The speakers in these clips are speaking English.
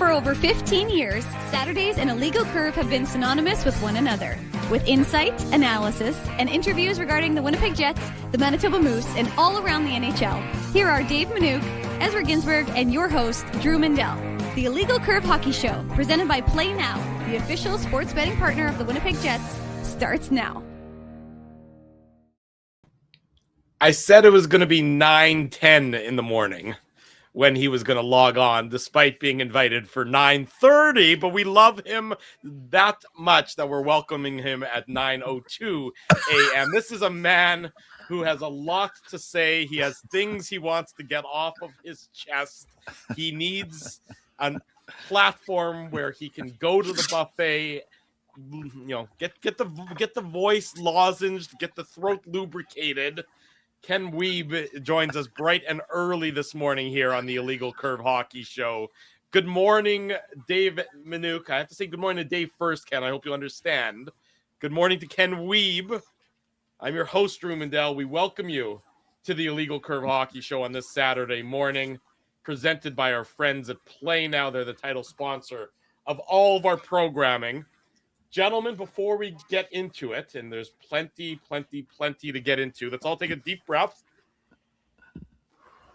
For over 15 years, Saturdays and Illegal Curve have been synonymous with one another. With insight, analysis, and interviews regarding the Winnipeg Jets, the Manitoba Moose, and all around the NHL, here are Dave Manouk, Ezra Ginsburg, and your host, Drew Mindell. The Illegal Curve Hockey Show, presented by Play Now, the official sports betting partner of the Winnipeg Jets, starts now. I said it was going to be 9:10 in the morning when he was going to log on, despite being invited for 9:30, but we love him that much that we're welcoming him at 9:02 a.m. This is a man who has a lot to say. He has things he wants to get off of his chest. He needs a platform where he can go to the buffet, get the voice lozenged, get the throat lubricated. Ken Wiebe joins us bright and early this morning here on the Illegal Curve Hockey Show. Good morning, Dave Manouk. I have to say good morning to Dave first, Ken. I hope you understand. Good morning to Ken Wiebe. I'm your host, Drew Mindell. We welcome you to the Illegal Curve Hockey Show on this Saturday morning, presented by our friends at Play Now. They're the title sponsor of all of our programming. Gentlemen, before we get into it, and there's plenty to get into, let's all take a deep breath.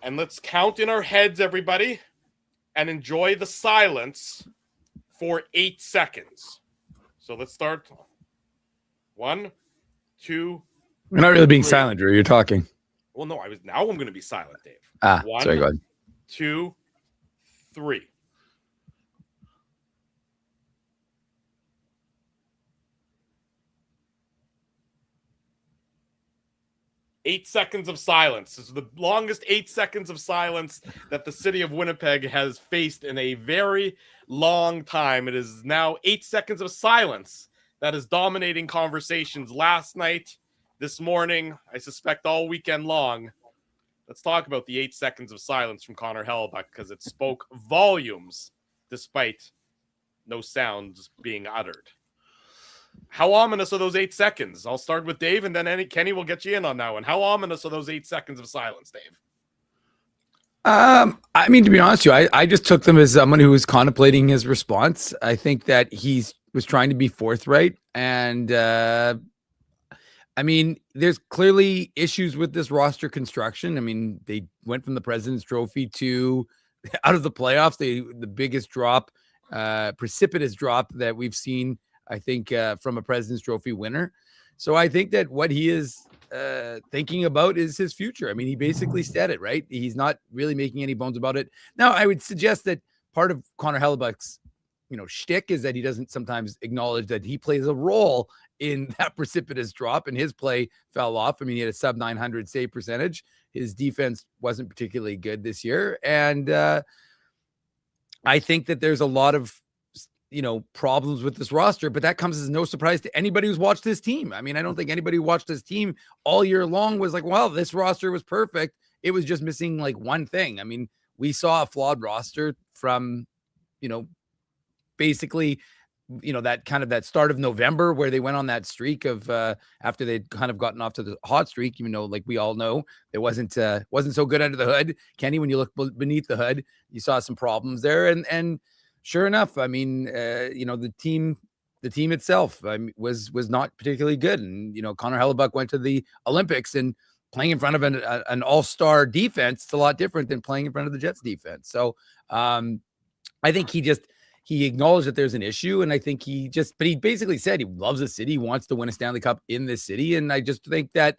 And let's count in our heads, everybody, and enjoy the silence for 8 seconds. So let's start. 1, 2. We're not really being 3. silent, Drew. You're talking. Well, no, now I'm going to be silent, Dave. 1, sorry, go ahead. 2, 3. Eight seconds of silence. This is the longest 8 seconds of silence that the city of Winnipeg has faced in a very long time. It is now 8 seconds of silence that is dominating conversations last night, this morning, I suspect all weekend long. Let's talk about the 8 seconds of silence from Connor Hellebuyck, because it spoke volumes despite no sounds being uttered. How ominous are those 8 seconds? I'll start with Dave, and then Kenny will get you in on that one. How ominous are those 8 seconds of silence, Dave? I mean, to be honest with you, I just took them as someone who was contemplating his response. I think that he was trying to be forthright, and I mean, there's clearly issues with this roster construction. I mean, they went from the President's Trophy to out of the playoffs, the biggest drop, precipitous drop that we've seen, I think, from a President's Trophy winner. So I think that what he is thinking about is his future. I mean, he basically said it, right? He's not really making any bones about it. Now, I would suggest that part of Connor Hellebuyck's, shtick is that he doesn't sometimes acknowledge that he plays a role in that precipitous drop, and his play fell off. I mean, he had a sub 900 save percentage. His defense wasn't particularly good this year. And I think that there's a lot of problems with this roster, but that comes as no surprise to anybody who's watched this team. I mean, I don't think anybody who watched this team all year long was like, well, this roster was perfect. It was just missing like one thing. I mean, we saw a flawed roster from, basically, that start of November where they went on that streak of after they'd kind of gotten off to the hot streak, even though, like we all know, it wasn't so good under the hood. Kenny, when you look beneath the hood, you saw some problems there. And sure enough, I mean, the team itself was not particularly good. And, Connor Hellebuyck went to the Olympics, and playing in front of an all-star defense, it's a lot different than playing in front of the Jets defense. So I think he acknowledged that there's an issue. And I think but he basically said he loves the city, he wants to win a Stanley Cup in this city. And I just think that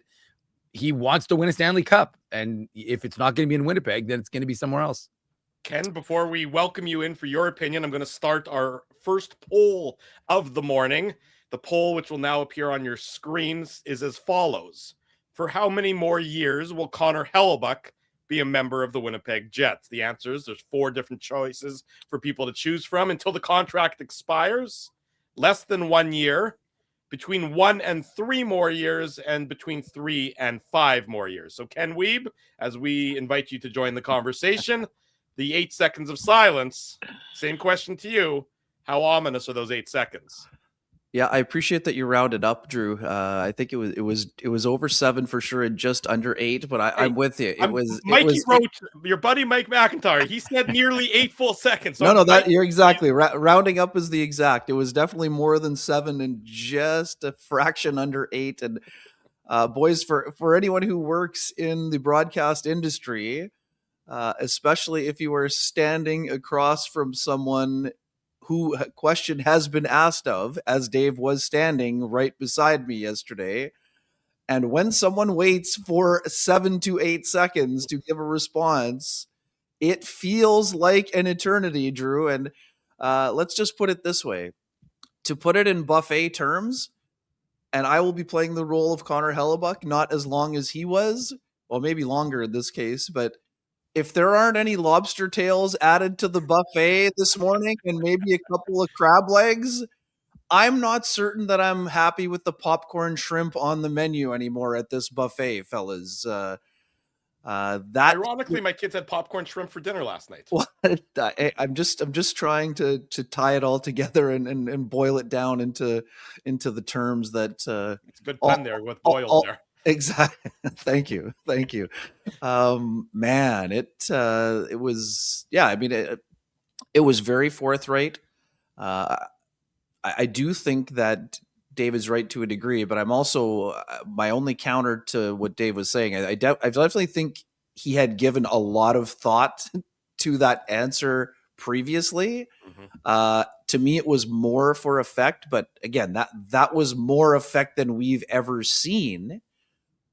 he wants to win a Stanley Cup. And if it's not going to be in Winnipeg, then it's going to be somewhere else. Ken, before we welcome you in for your opinion, I'm going to start our first poll of the morning. The poll, which will now appear on your screens, is as follows. For how many more years will Connor Hellebuyck be a member of the Winnipeg Jets? The answer is there's 4 different choices for people to choose from until the contract expires. Less than 1 year, between 1 and 3 more years, and between 3 and 5 more years. So Ken Wiebe, as we invite you to join the conversation, the 8 seconds of silence, same question to you. How ominous are those 8 seconds? Yeah, I appreciate that you rounded up, Drew. I think it was over 7 for sure and just under 8, but Hey, I'm with you. Mikey wrote your buddy Mike McIntyre. He said nearly 8 full seconds. So No, that Mikey, you're exactly rounding up is the exact. It was definitely more than 7 and just a fraction under 8. And boys, for anyone who works in the broadcast industry, especially if you are standing across from someone who a question has been asked of, as Dave was standing right beside me yesterday. And when someone waits for 7 to 8 seconds to give a response, it feels like an eternity, Drew. And let's just put it this way, to put it in buffet terms, and I will be playing the role of Connor Hellebuck, not as long as he was, well, maybe longer in this case, but if there aren't any lobster tails added to the buffet this morning and maybe a couple of crab legs, I'm not certain that I'm happy with the popcorn shrimp on the menu anymore at this buffet, fellas. That ironically, my kids had popcorn shrimp for dinner last night. Well, I'm just trying to tie it all together and boil it down into the terms that It's a good pun there with boiled there. Exactly. Thank you. Man, it was, yeah, I mean, it was very forthright. I do think that Dave is right to a degree, but I'm also my only counter to what Dave was saying. I definitely think he had given a lot of thought to that answer previously. To me, it was more for effect, but again, that was more effect than we've ever seen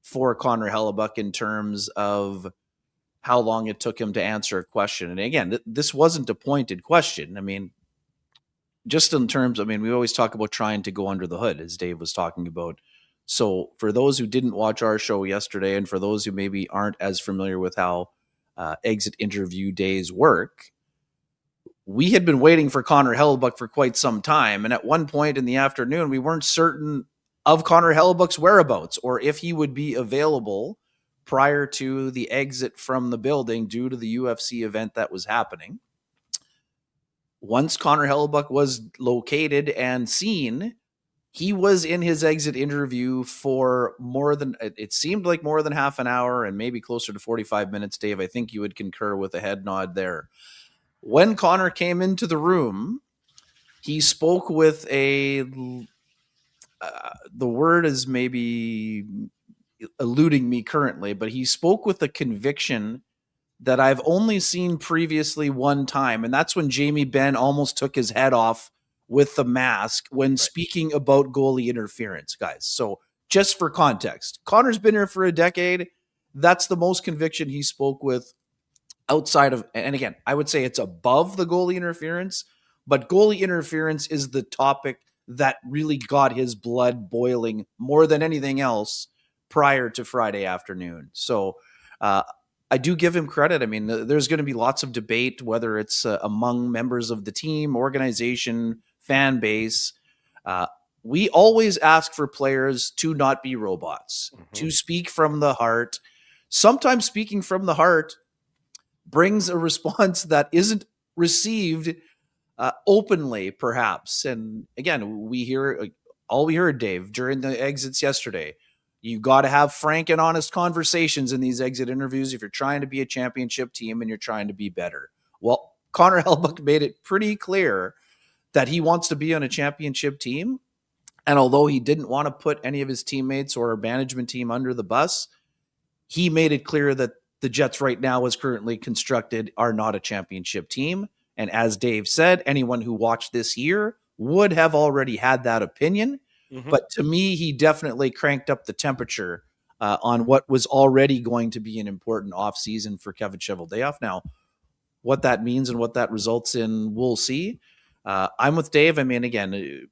for Connor Hellebuck in terms of how long it took him to answer a question. And again, this wasn't a pointed question. I mean, just in terms, I mean, we always talk about trying to go under the hood, as Dave was talking about. So for those who didn't watch our show yesterday, and for those who maybe aren't as familiar with how exit interview days work, we had been waiting for Connor Hellebuck for quite some time. And at one point in the afternoon, we weren't certain of Connor Hellebuck's whereabouts or if he would be available prior to the exit from the building due to the UFC event that was happening. Once Connor Hellebuck was located and seen, he was in his exit interview for it seemed like more than half an hour and maybe closer to 45 minutes, Dave. I think you would concur with a head nod there. When Connor came into the room, he spoke with the word is maybe eluding me currently, but he spoke with a conviction that I've only seen previously one time, and that's when Jamie Benn almost took his head off with the mask when speaking about goalie interference, guys. So just for context, Connor's been here for a decade. That's the most conviction he spoke with outside of, and again, I would say it's above the goalie interference, but goalie interference is the topic that really got his blood boiling more than anything else prior to Friday afternoon. So I do give him credit. I mean, there's going to be lots of debate, whether it's among members of the team, organization, fan base. We always ask for players to not be robots, to speak from the heart. Sometimes speaking from the heart brings a response that isn't received openly, perhaps. And again, we hear Dave during the exits yesterday. You got to have frank and honest conversations in these exit interviews if you're trying to be a championship team and you're trying to be better. Well, Connor Hellebuck made it pretty clear that he wants to be on a championship team. And although he didn't want to put any of his teammates or management team under the bus, he made it clear that the Jets right now, as currently constructed, are not a championship team. And as Dave said, anyone who watched this year would have already had that opinion. But to me, he definitely cranked up the temperature on what was already going to be an important offseason for Kevin Cheveldayoff. Now, what that means and what that results in, we'll see. I'm with Dave. I mean, again,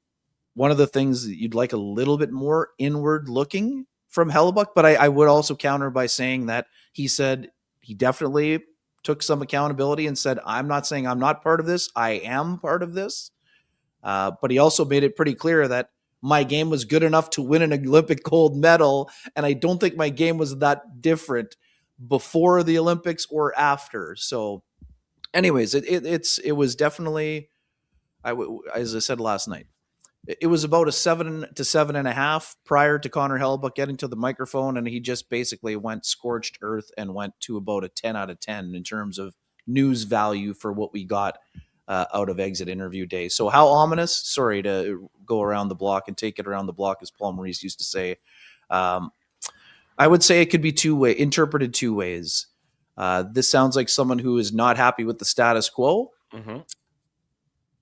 one of the things that you'd like a little bit more inward looking from Hellebuck, but I would also counter by saying that he said he definitely took some accountability and said, I'm not saying I'm not part of this. I am part of this. But he also made it pretty clear that my game was good enough to win an Olympic gold medal, and I don't think my game was that different before the Olympics or after. So anyways, it was definitely, as I said last night, it was about a 7 to 7.5 prior to Connor Hellebuck getting to the microphone, and he just basically went scorched earth and went to about a 10 out of 10 in terms of news value for what we got out of exit interview day. So how ominous? Sorry to go around the block and take it around the block, as Paul Maurice used to say. I would say it could be interpreted two ways. This sounds like someone who is not happy with the status quo. Mm-hmm.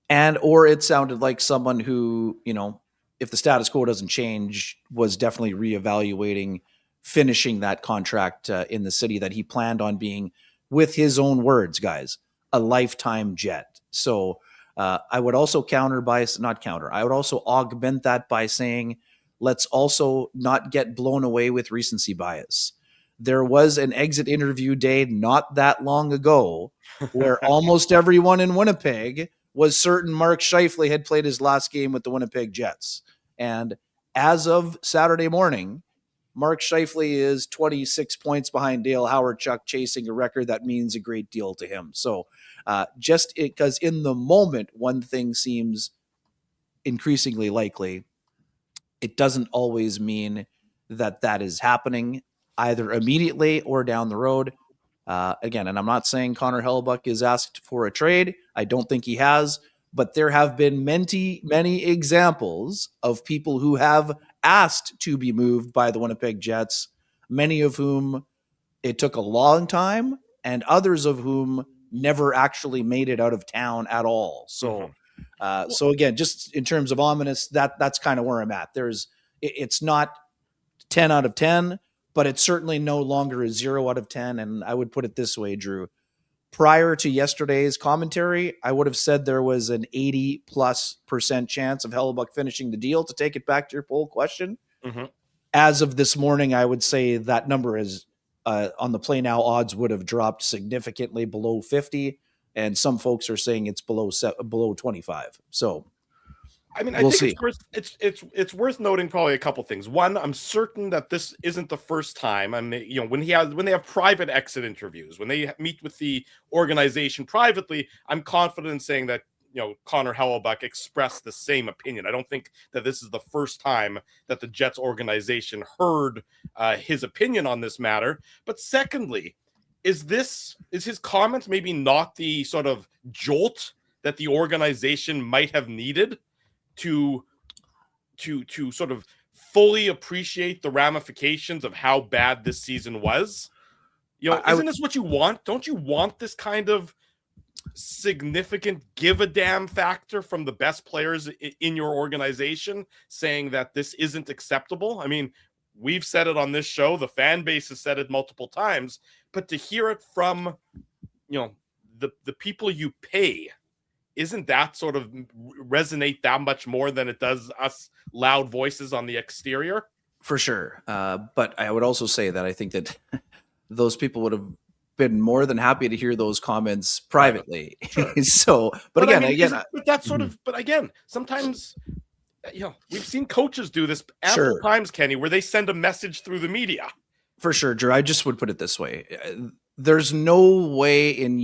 And or it sounded like someone who, you know, if the status quo doesn't change, was definitely reevaluating finishing that contract in the city that he planned on being, with his own words, guys, a lifetime Jet. So I would also I would also augment that by saying, let's also not get blown away with recency bias. There was an exit interview day not that long ago where almost everyone in Winnipeg was certain Mark Scheifele had played his last game with the Winnipeg Jets. And as of Saturday morning, Mark Scheifele is 26 points behind Dale Howardchuk, chasing a record that means a great deal to him. So just because in the moment, one thing seems increasingly likely, it doesn't always mean that that is happening either immediately or down the road. Again, and I'm not saying Connor Hellebuck is asked for a trade. I don't think he has, but there have been many examples of people who have asked to be moved by the Winnipeg Jets, many of whom it took a long time, and others of whom never actually made it out of town at all. So, so again, just in terms of ominous, that's kind of where I'm at. It's not 10 out of 10. But it's certainly no longer a 0 out of 10. And I would put it this way, Drew. Prior to yesterday's commentary, I would have said there was an 80+% chance of Hellebuck finishing the deal, to take it back to your poll question. Mm-hmm. As of this morning, I would say that number is on the Play Now odds would have dropped significantly below 50. And some folks are saying it's below 25. So I mean, I think it's worth noting probably a couple things. One, I'm certain that this isn't the first time. I mean, you know, when they have private exit interviews, when they meet with the organization privately, I'm confident in saying that, you know, Connor Hellebuck expressed the same opinion. I don't think that this is the first time that the Jets organization heard his opinion on this matter. But secondly, is his comments maybe not the sort of jolt that the organization might have needed to sort of fully appreciate the ramifications of how bad this season was? You know, isn't this what you want? Don't you want this kind of significant give a damn factor from the best players in your organization saying that this isn't acceptable? I mean, we've said it on this show, the fan base has said it multiple times, but to hear it from, you know, the people you pay, isn't that sort of resonate that much more than it does us loud voices on the exterior? For sure. But I would also say that I think that those people would have been more than happy to hear those comments privately. Sure. So, but again, but that's sort of, but again, sometimes, you know, we've seen coaches do this ample times, Kenny, where they send a message through the media. For sure, Drew. I just would put it this way. There's no way in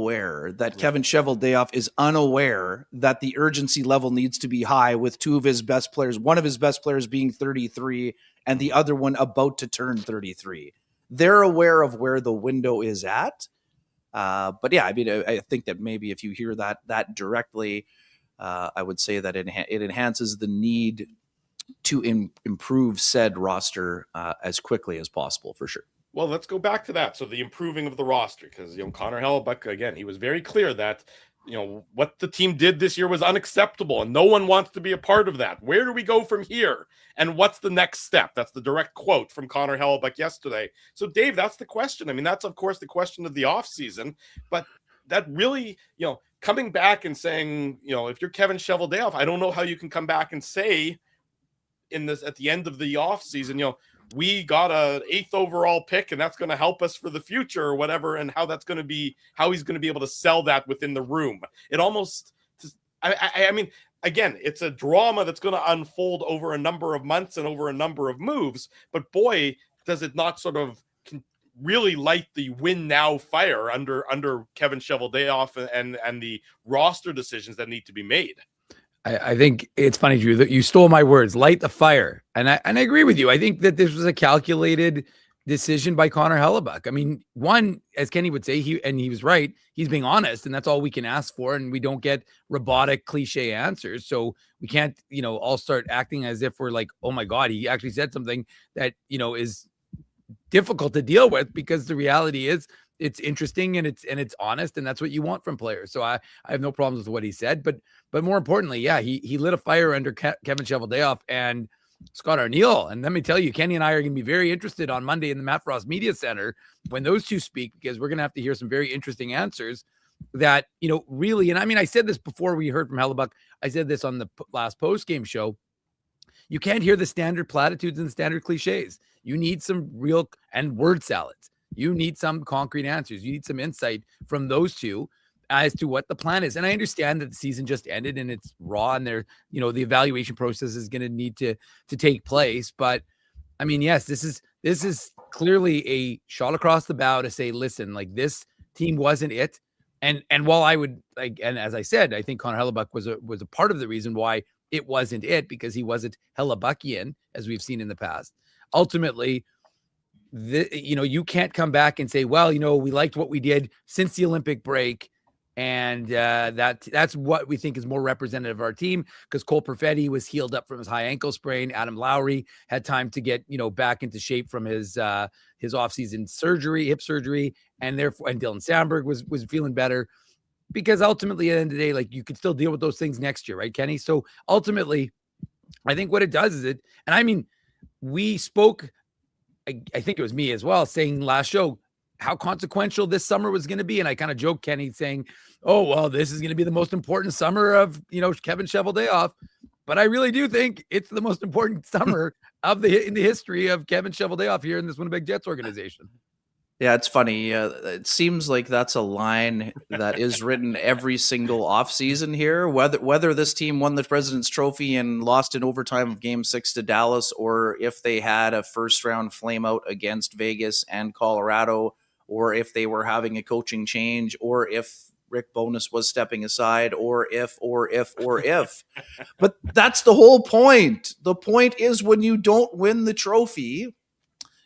where that Kevin Cheveldayoff is unaware that the urgency level needs to be high with two of his best players, one of his best players being 33 and the other one about to turn 33. They're aware of where the window is at. But yeah, I mean, I think that maybe if you hear that directly, I would say that it enhances the need to improve said roster as quickly as possible, for sure. Well, let's go back to that. So the improving of the roster, because, you know, Connor Hellebuck, again, he was very clear that, you know, what the team did this year was unacceptable and no one wants to be a part of that. Where do we go from here? And what's the next step? That's the direct quote from Connor Hellebuck yesterday. So, Dave, that's the question. I mean, that's, of course, the question of the offseason. But that really, you know, coming back and saying, you know, if you're Kevin Cheveldayoff, I don't know how you can come back and say in this at the end of the offseason, you know, we got a 8th overall pick and that's going to help us for the future or whatever, and how that's going to be, how he's going to be able to sell that within the room. It almost, I mean, again, it's a drama that's going to unfold over a number of months and over a number of moves, but boy, does it not sort of really light the win now fire under Kevin Cheveldayoff and the roster decisions that need to be made. I think it's funny, Drew, that you stole my words. Light the fire, and I agree with you. I think that this was a calculated decision by Connor Hellebuck. I mean, one, as Kenny would say, he was right. He's being honest, and that's all we can ask for. And we don't get robotic, cliche answers, so we can't, all start acting as if we're like, oh my God, he actually said something that is difficult to deal with, because the reality is it's interesting and it's honest, and that's what you want from players. So I have no problems with what he said, but more importantly, yeah, he lit a fire under Kevin Cheveldayoff and Scott Arniel. And let me tell you, Kenny and I are going to be very interested on Monday in the Matt Frost Media Center when those two speak, because we're going to have to hear some very interesting answers that, really, and I mean, I said this before we heard from Hellebuck. I said this on the last post-game show. You can't hear the standard platitudes and the standard cliches. You need some real and word salads. You need some concrete answers. You need some insight from those two as to what the plan is. And I understand that the season just ended and it's raw, and the evaluation process is going to need to take place. But I mean, yes, this is clearly a shot across the bow to say, listen, like, this team wasn't it. And while I would and as I said, I think Connor Hellebuck was a part of the reason why it wasn't it, because he wasn't Hellebuckian, as we've seen in the past. Ultimately, you can't come back and say, well, we liked what we did since the Olympic break, and that's what we think is more representative of our team, because Cole Perfetti was healed up from his high ankle sprain. Adam Lowry had time to get back into shape from his offseason surgery, hip surgery, and Dylan Sandberg was feeling better, because ultimately at the end of the day, like, you could still deal with those things next year, right, Kenny? So ultimately, I think what it does is and I mean, we spoke, I think it was me as well, saying last show how consequential this summer was going to be. And I kind of joked, Kenny, saying, oh, well, this is going to be the most important summer of, Kevin Cheveldayoff. But I really do think it's the most important summer in the history of Kevin Cheveldayoff here in this Winnipeg Jets organization. Yeah, it's funny. It seems like that's a line that is written every single offseason here. Whether this team won the President's Trophy and lost in overtime of Game 6 to Dallas, or if they had a first-round flameout against Vegas and Colorado, or if they were having a coaching change, or if Rick Bowness was stepping aside, or if. But that's the whole point. The point is, when you don't win the trophy,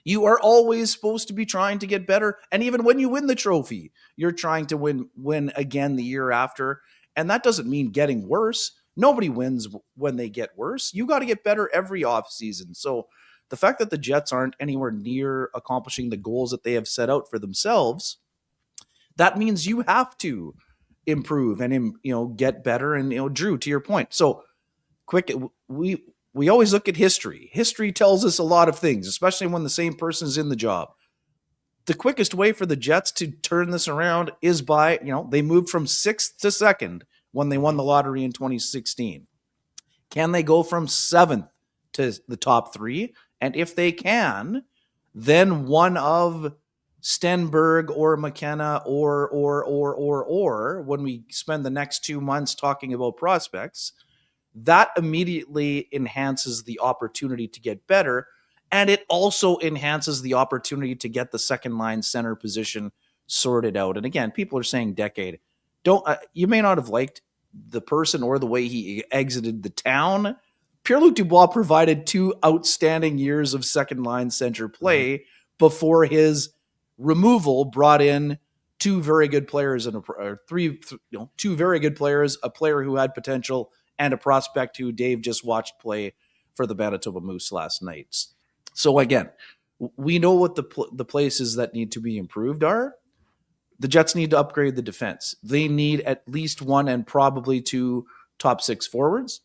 you are always supposed to be trying to get better. And even when you win the trophy, you're trying to win again the year after. And that doesn't mean getting worse. Nobody wins when they get worse. You got to get better every offseason. So the fact that the Jets aren't anywhere near accomplishing the goals that they have set out for themselves, that means you have to improve and, get better. And, Drew, to your point. So quick, we always look at history. History tells us a lot of things, especially when the same person is in the job. The quickest way for the Jets to turn this around is by, they moved from 6th to 2nd when they won the lottery in 2016. Can they go from 7th to the top 3? And if they can, then one of Stenberg or McKenna or when we spend the next 2 months talking about prospects, that immediately enhances the opportunity to get better. And it also enhances the opportunity to get the second line center position sorted out. And again, people are saying decade. You may not have liked the person or the way he exited the town. Pierre-Luc Dubois provided 2 outstanding years of second line center play before his removal brought in 2 very good players and 2 very good players, a player who had potential, and a prospect who Dave just watched play for the Manitoba Moose last night. So again, we know what the places that need to be improved are. The Jets need to upgrade the defense. They need at least 1 and probably 2 top 6 forwards.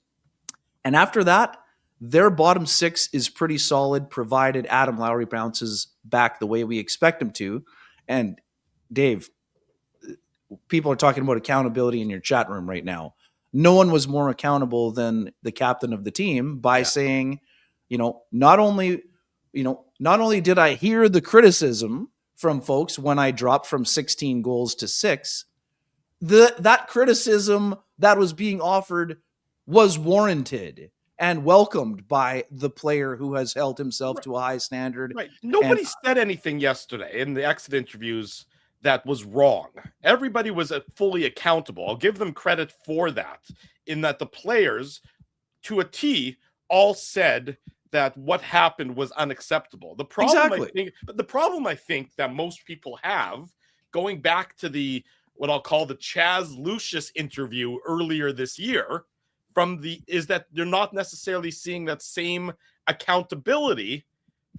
And after that, their bottom 6 is pretty solid, provided Adam Lowry bounces back the way we expect him to. And Dave, people are talking about accountability in your chat room right now. No one was more accountable than the captain of the team by saying, not only did I hear the criticism from folks when I dropped from 16 goals to 6, that criticism that was being offered was warranted and welcomed by the player who has held himself to a high standard. Right. Nobody said anything yesterday in the exit interviews that was wrong. Everybody was fully accountable. I'll give them credit for that, in that the players, to a T, all said that what happened was unacceptable. The problem, I think that most people have, going back to the what I'll call the Chaz Lucius interview earlier this year, is that they're not necessarily seeing that same accountability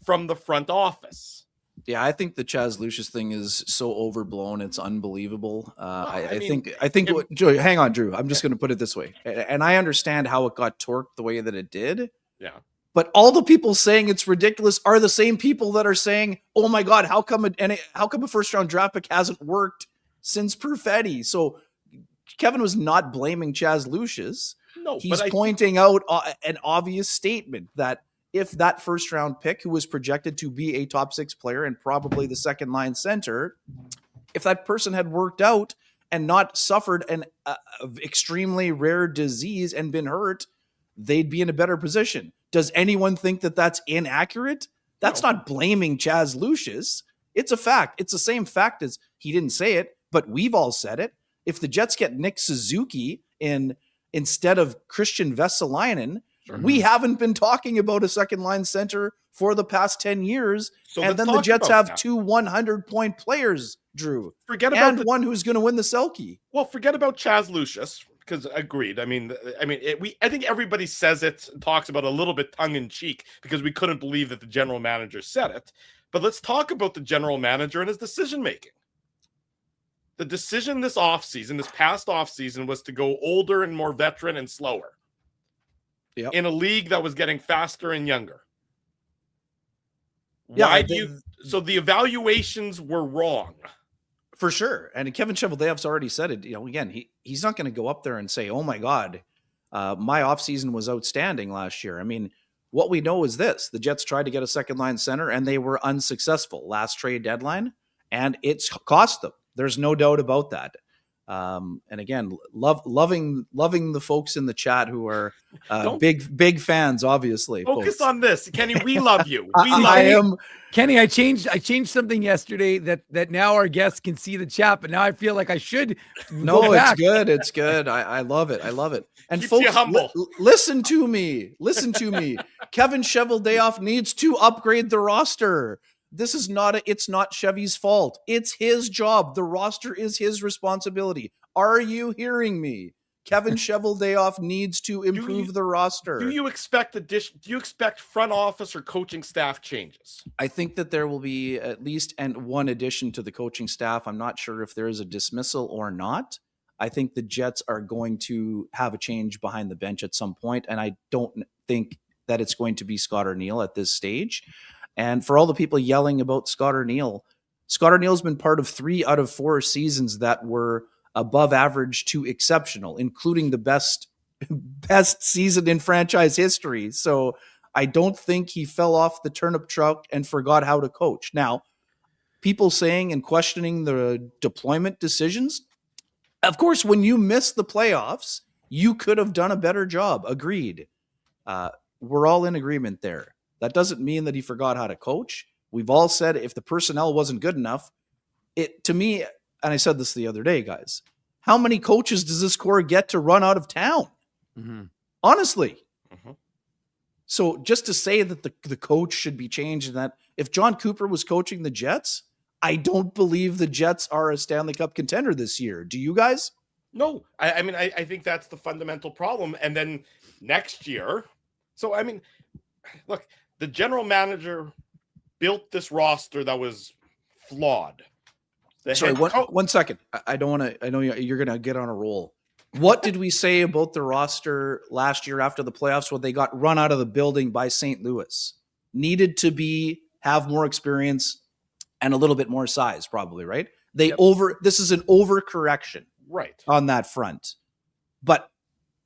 from the front office. Yeah, I think the Chaz Lucius thing is so overblown; it's unbelievable. I think Joey, hang on, Drew. I'm just going to put it this way, and I understand how it got torqued the way that it did. Yeah. But all the people saying it's ridiculous are the same people that are saying, "Oh my God, how come a first round draft pick hasn't worked since Perfetti?" So Kevin was not blaming Chaz Lucius. No, he's pointing out an obvious statement that if that first round pick, who was projected to be a top 6 player and probably the second line center, if that person had worked out and not suffered an extremely rare disease and been hurt, they'd be in a better position. Does anyone think that that's inaccurate? That's not blaming Chaz Lucius. It's a fact. It's the same fact as he didn't say it, but we've all said it. If the Jets get Nick Suzuki instead of Christian Vesalainen, we haven't been talking about a second line center for the past 10 years. So and then the Jets have 2 100-point players, Drew. And one who's going to win the Selke. Well, forget about Chaz Lucius, because agreed. I think everybody says it and talks about it a little bit tongue in cheek because we couldn't believe that the general manager said it. But let's talk about the general manager and his decision making. The decision this past offseason, was to go older and more veteran and slower. Yep. In a league that was getting faster and younger. So the evaluations were wrong. For sure. And Kevin Cheveldayoff's already said it. Again, he's not going to go up there and say, "Oh my God, my offseason was outstanding last year." I mean, what we know is this: the Jets tried to get a second line center and they were unsuccessful last trade deadline, and it's cost them. There's no doubt about that. And again, loving the folks in the chat who are big fans, obviously. Focus on this, Kenny. We love you. Kenny, I changed something yesterday that now our guests can see the chat, but now I feel like I should. No, it's good. It's good. I love it. I love it. And keeps folks, you humble. Listen to me. Kevin Cheveldayoff needs to upgrade the roster. This is it's not Chevy's fault. It's his job. The roster is his responsibility. Are you hearing me? Kevin Cheveldayoff needs to improve the roster. Do you expect front office or coaching staff changes? I think that there will be at least one addition to the coaching staff. I'm not sure if there is a dismissal or not. I think the Jets are going to have a change behind the bench at some point, and I don't think that it's going to be Scott O'Neill at this stage. And for all the people yelling about Scott O'Neill's been part of 3 out of 4 seasons that were above average to exceptional, including the best season in franchise history. So I don't think he fell off the turnip truck and forgot how to coach. Now, people saying and questioning the deployment decisions, of course, when you miss the playoffs, you could have done a better job. Agreed. We're all in agreement there. That doesn't mean that he forgot how to coach. We've all said if the personnel wasn't good enough, to me, and I said this the other day, guys, how many coaches does this core get to run out of town? Mm-hmm. Honestly. Mm-hmm. So just to say that the coach should be changed, and that if John Cooper was coaching the Jets, I don't believe the Jets are a Stanley Cup contender this year. Do you guys? No. I think that's the fundamental problem. And then next year, look, the general manager built this roster that was flawed. Sorry, one second. I don't want to. I know you're going to get on a roll. What did we say about the roster last year after the playoffs when they got run out of the building by St. Louis? Needed to have more experience and a little bit more size, probably, right? This is an overcorrection, right, on that front. But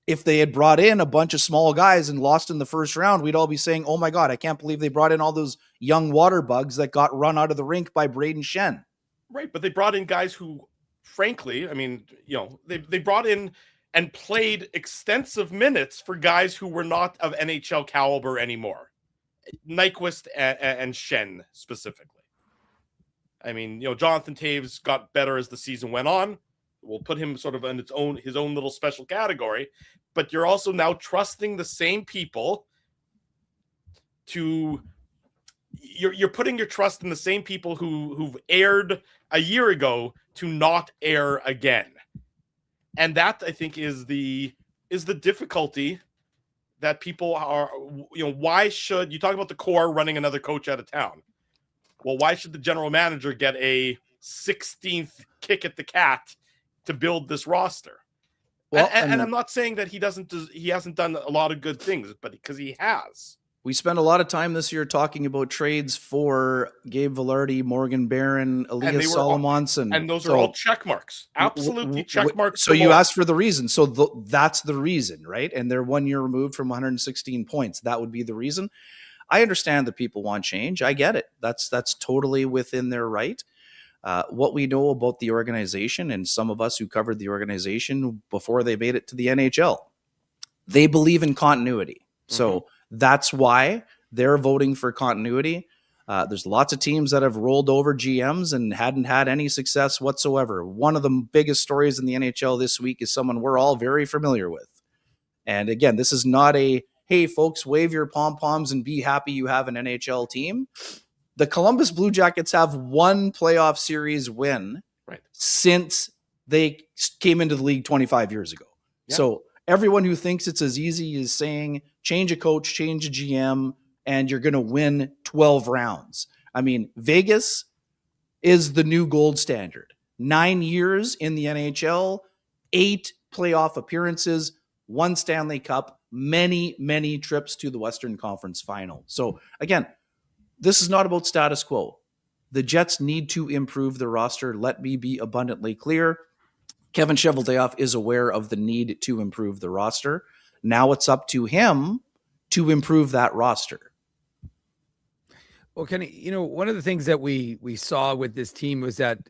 if they had brought in a bunch of small guys and lost in the first round, we'd all be saying, "Oh my God, I can't believe they brought in all those young water bugs that got run out of the rink by Braden Shen." Right, but they brought in guys who, frankly, they brought in and played extensive minutes for guys who were not of NHL caliber anymore. Nyquist and Shen specifically. I mean, Jonathan Taves got better as the season went on. We'll put him sort of in his own little special category, but you're also now trusting the same people you're putting your trust in the same people who've aired a year ago to not air again. And that, I think, is the difficulty that people are, why should you talk about the core running another coach out of town? Well, why should the general manager get a 16th kick at the cat to build this roster? Well, and I'm not saying that he hasn't done a lot of good things, but because he has. We spent a lot of time this year talking about trades for Gabe Vilardi, Morgan Barron, Elias Salomonson. And those are all check marks. Absolutely check marks. So you asked for the reason. So that's the reason, right? And they're 1 year removed from 116 points. That would be the reason. I understand that people want change. I get it. That's totally within their right. What we know about the organization, and some of us who covered the organization before they made it to the NHL, they believe in continuity. So that's why they're voting for continuity. There's lots of teams that have rolled over GMs and hadn't had any success whatsoever. One of the biggest stories in the NHL this week is someone we're all very familiar with. And again, this is not a, hey, folks, wave your pom-poms and be happy you have an NHL team. The Columbus Blue Jackets have one playoff series win since they came into the league 25 years ago. Yeah. So everyone who thinks it's as easy as saying change a coach, change a GM, and you're going to win 12 rounds. I mean, Vegas is the new gold standard. 9 years in the NHL, 8 playoff appearances, 1 Stanley Cup, many, many trips to the Western Conference Final. So again, this is not about status quo. The Jets need to improve the roster. Let me be abundantly clear. Kevin Cheveldayoff is aware of the need to improve the roster. Now it's up to him to improve that roster. Well, Kenny, one of the things that we saw with this team was that,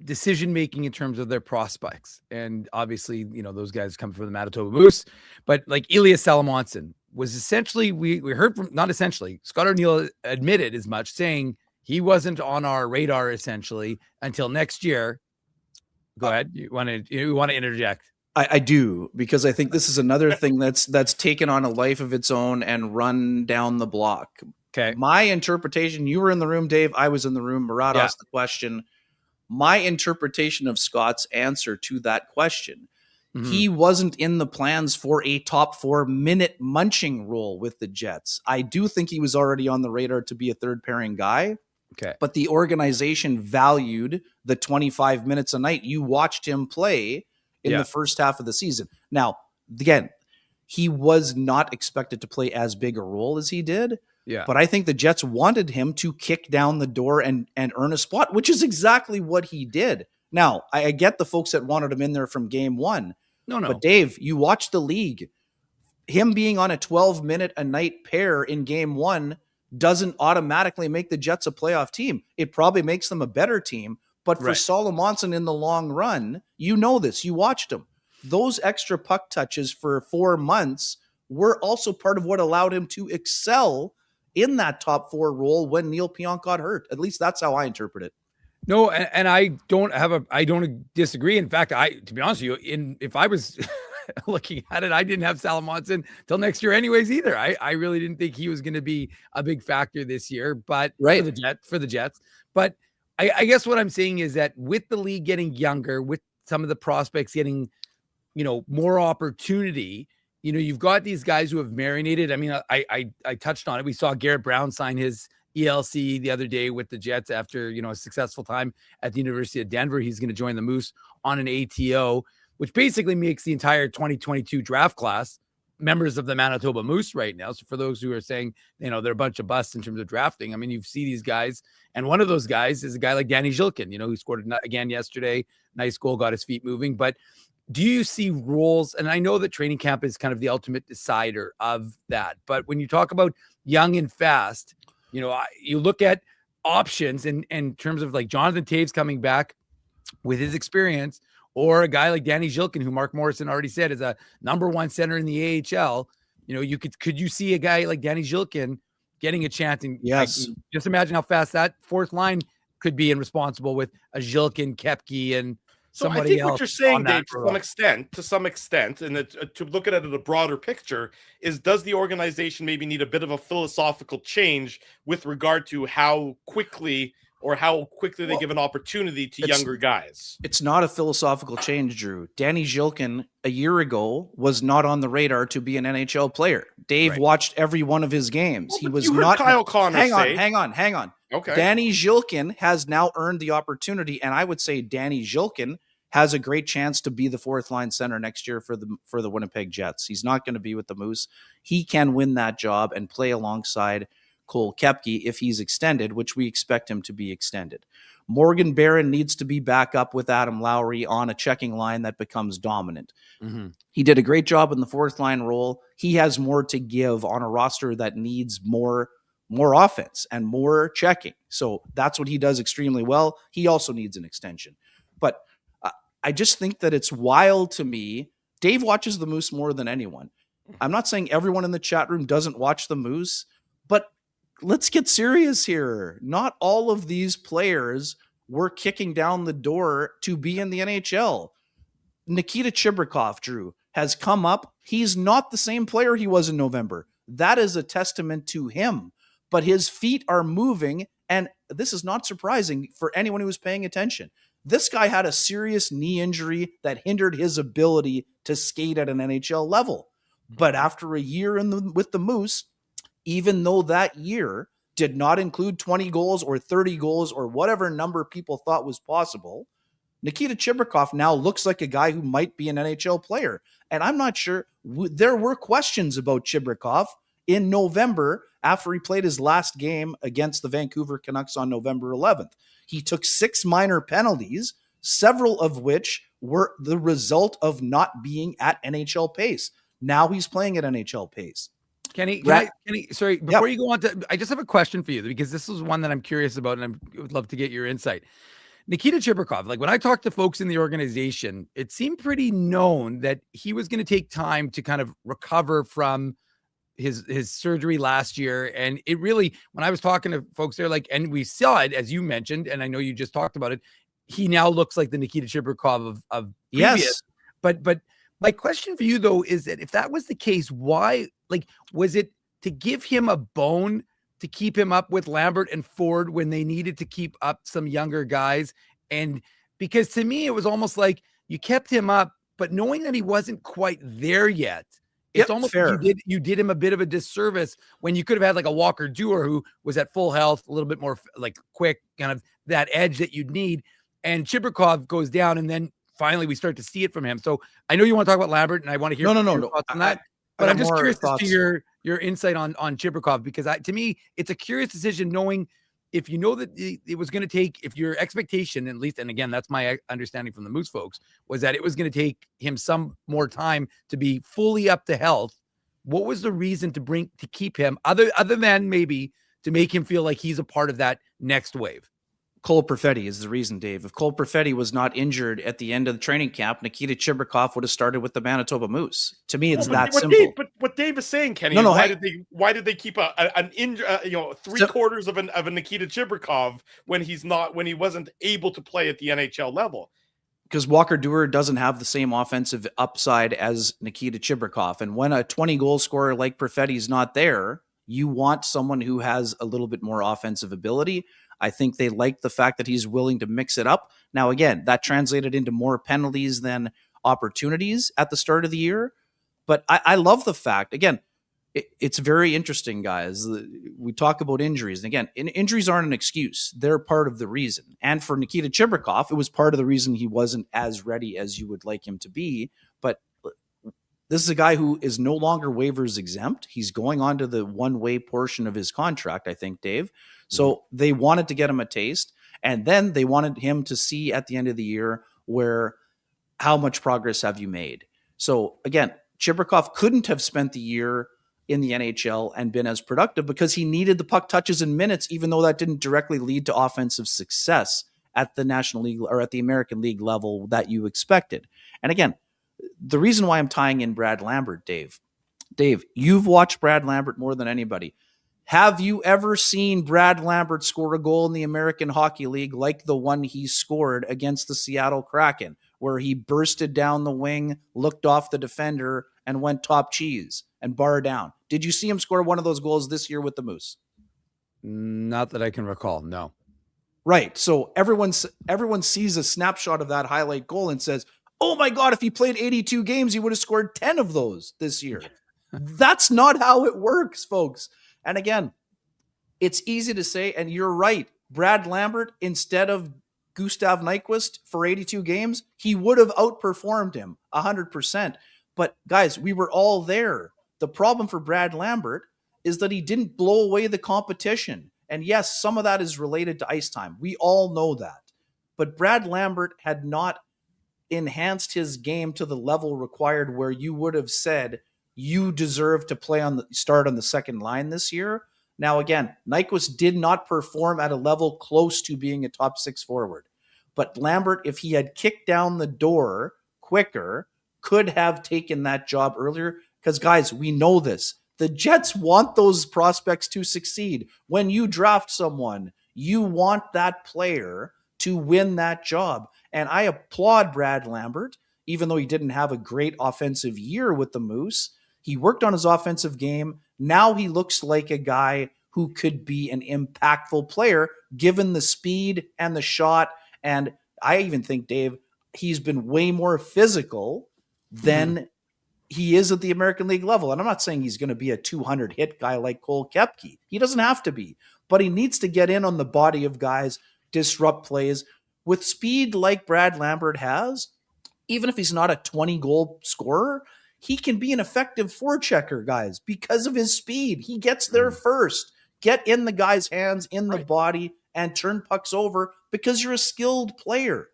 decision-making in terms of their prospects. And obviously, those guys come from the Manitoba Moose, but like Elias Salomonson was essentially, we heard from, not essentially, Scott O'Neill admitted as much, saying he wasn't on our radar essentially until next year. Go ahead. You want to interject? I do, because I think this is another thing that's taken on a life of its own and run down the block. Okay. My interpretation, you were in the room, Dave. I was in the room. Murat asked the question. My interpretation of Scott's answer to that question, he wasn't in the plans for a top 4 minute munching role with the Jets. I do think he was already on the radar to be a third pairing guy. Okay. But the organization valued the 25 minutes a night you watched him play in the first half of the season. Now, again, he was not expected to play as big a role as he did. Yeah. But I think the Jets wanted him to kick down the door and earn a spot, which is exactly what he did. Now, I get the folks that wanted him in there from game one. No. But Dave, you watch the league. Him being on a 12-minute-a-night pair in game one doesn't automatically make the Jets a playoff team. It probably makes them a better team. But for Salomonson in the long run, you know this. You watched him. Those extra puck touches for 4 months were also part of what allowed him to excel in that top 4 role when Neil Pionk got hurt. At least that's how I interpret it. No, and I don't disagree. In fact, to be honest with you, if I was looking at it, I didn't have Salomonson till next year anyways either. I really didn't think he was going to be a big factor this year, but for the Jets. But I guess what I'm saying is that with the league getting younger, with some of the prospects getting, more opportunity, you've got these guys who have marinated. I mean, I touched on it. We saw Garrett Brown sign his ELC the other day with the Jets after, a successful time at the University of Denver. He's going to join the Moose on an ATO, which basically makes the entire 2022 draft class members of the Manitoba Moose right now. So for those who are saying, they're a bunch of busts in terms of drafting, I mean, you see these guys, and one of those guys is a guy like Danny Zhilkin, who scored again yesterday. Nice goal, got his feet moving. But do you see roles? And I know that training camp is kind of the ultimate decider of that. But when you talk about young and fast, you look at options in terms of like Jonathan Taves coming back with his experience, or a guy like Danny Zhilkin, who Mark Morrison already said is a number 1 center in the AHL. Could you see a guy like Danny Zhilkin getting a chance. And Yes. just imagine how fast that fourth line could be and responsible with a Zhilkin, Kepke, and So I somebody think else what you're saying, on that Dave, to some extent, and to look at it at a broader picture, is does the organization maybe need a bit of a philosophical change with regard to how quickly they give an opportunity to younger guys? It's not a philosophical change, Drew. Danny Zhilkin a year ago was not on the radar to be an NHL player. Dave watched every one of his games. Well, He was you heard not. Kyle Connor Hang on. Okay. Danny Zhilkin has now earned the opportunity, and I would say Danny Zhilkin has a great chance to be the fourth line center next year for the Winnipeg Jets. He's not going to be with the Moose. He can win that job and play alongside Cole Kepke if he's extended, which we expect him to be extended. Morgan Barron needs to be back up with Adam Lowry on a checking line that becomes dominant. Mm-hmm. He did a great job in the fourth line role. He has more to give on a roster that needs more offense and more checking. So that's what he does extremely well. He also needs an extension. But I just think that it's wild to me. Dave watches the Moose more than anyone. I'm not saying everyone in the chat room doesn't watch the Moose, but let's get serious here. Not all of these players were kicking down the door to be in the NHL. Nikita Chibrikov, Drew, has come up. He's not the same player he was in November. That is a testament to him. But his feet are moving, and this is not surprising for anyone who was paying attention. This guy had a serious knee injury that hindered his ability to skate at an NHL level. But after a year with the Moose, even though that year did not include 20 goals or 30 goals or whatever number people thought was possible, Nikita Chibrikov now looks like a guy who might be an NHL player. And I'm not sure. There were questions about Chibrikov in November after he played his last game against the Vancouver Canucks on November 11th. He took 6 minor penalties, several of which were the result of not being at NHL pace. Now he's playing at NHL pace. Kenny, sorry, before you go on to, I just have a question for you because this is one that I'm curious about and I would love to get your insight. Nikita Chibrikov, like when I talked to folks in the organization, it seemed pretty known that he was going to take time to kind of recover from his surgery last year. And it really, when I was talking to folks there, like, and we saw it, as you mentioned, and I know you just talked about it, he now looks like the Nikita Chibrikov of previous. Yes. But my question for you though, is that if that was the case, why, like, was it to give him a bone to keep him up with Lambert and Ford when they needed to keep up some younger guys? And because to me, it was almost like you kept him up, but knowing that he wasn't quite there yet, it's almost fair. Like you did him a bit of a disservice when you could have had like a Walker Dewar who was at full health, a little bit more like quick, kind of that edge that you'd need. And Chibrikov goes down, and then finally we start to see it from him. So I know you want to talk about Lambert, and I want to hear your thoughts on that. But I'm just curious as to your insight on Chibrikov, because to me, it's a curious decision knowing if you know that it was going to take, if your expectation, at least, and again, that's my understanding from the Moose folks, was that it was going to take him some more time to be fully up to health. What was the reason to keep him other than maybe to make him feel like he's a part of that next wave? Cole Perfetti is the reason, Dave. If Cole Perfetti was not injured at the end of the training camp, Nikita Chibrikov would have started with the Manitoba Moose. To me, it's that simple. But what Dave is saying, Kenny, why did they keep an injured, three-quarters of a Nikita Chibrikov when he wasn't able to play at the NHL level? Because Walker Dewar doesn't have the same offensive upside as Nikita Chibrikov, and when a 20-goal scorer like Perfetti is not there, you want someone who has a little bit more offensive ability. I think they like the fact that he's willing to mix it up. Now, again, that translated into more penalties than opportunities at the start of the year. But I love the fact, again, it's very interesting, guys. We talk about injuries. And again, injuries aren't an excuse. They're part of the reason. And for Nikita Chibrikov, it was part of the reason he wasn't as ready as you would like him to be. But this is a guy who is no longer waivers exempt. He's going on to the one-way portion of his contract, I think, Dave. So they wanted to get him a taste, and then they wanted him to see at the end of the year how much progress have you made. So again, Chibrikov couldn't have spent the year in the NHL and been as productive because he needed the puck touches and minutes, even though that didn't directly lead to offensive success at the National League or at the American League level that you expected. And again, the reason why I'm tying in Brad Lambert, Dave, you've watched Brad Lambert more than anybody. Have you ever seen Brad Lambert score a goal in the American Hockey League like the one he scored against the Seattle Kraken, where he bursted down the wing, looked off the defender, and went top cheese and bar down? Did you see him score one of those goals this year with the Moose? Not that I can recall. No. Right. So everyone sees a snapshot of that highlight goal and says, oh my God, if he played 82 games, he would have scored 10 of those this year. That's not how it works, folks. And again, it's easy to say, and you're right. Brad Lambert, instead of Gustav Nyquist for 82 games, he would have outperformed him 100%. But guys, we were all there. The problem for Brad Lambert is that he didn't blow away the competition. And yes, some of that is related to ice time. We all know that. But Brad Lambert had not enhanced his game to the level required where you would have said you deserve to play start on the second line this year. Now, again, Nyquist did not perform at a level close to being a top 6 forward. But Lambert, if he had kicked down the door quicker, could have taken that job earlier. Because, guys, we know this. The Jets want those prospects to succeed. When you draft someone, you want that player to win that job. And I applaud Brad Lambert, even though he didn't have a great offensive year with the Moose. He worked on his offensive game. Now he looks like a guy who could be an impactful player given the speed and the shot. And I even think, Dave, he's been way more physical than he is at the American League level. And I'm not saying he's going to be a 200 hit guy like Cole Koepke. He doesn't have to be, but he needs to get in on the body of guys, disrupt plays. With speed like Brad Lambert has, even if he's not a 20-goal scorer, he can be an effective forechecker, guys, because of his speed. He gets there first. Get in the guy's hands, in the body, and turn pucks over because you're a skilled player.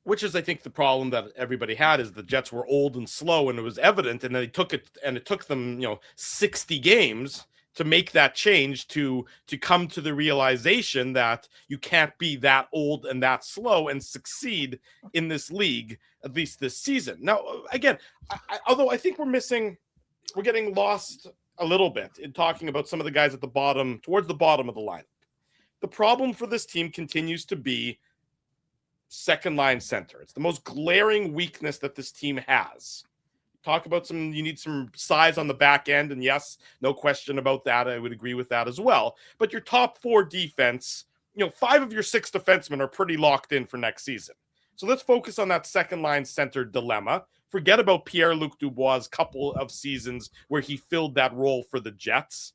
Which is, I think, the problem that everybody had is the Jets were old and slow, and it was evident. And they took it, and it took them, 60 games to make that change to come to the realization that you can't be that old and that slow and succeed in this league, at least this season. Now, again, although I think we're getting lost a little bit in talking about some of the guys at the bottom, towards the bottom of the lineup. The problem for this team continues to be second line center. It's the most glaring weakness that this team has. Talk about you need some size on the back end, and yes, no question about that. I would agree with that as well. But your top 4 defense, 5 of your 6 defensemen are pretty locked in for next season. So let's focus on that second line center dilemma. Forget about Pierre-Luc Dubois' couple of seasons where he filled that role for the Jets.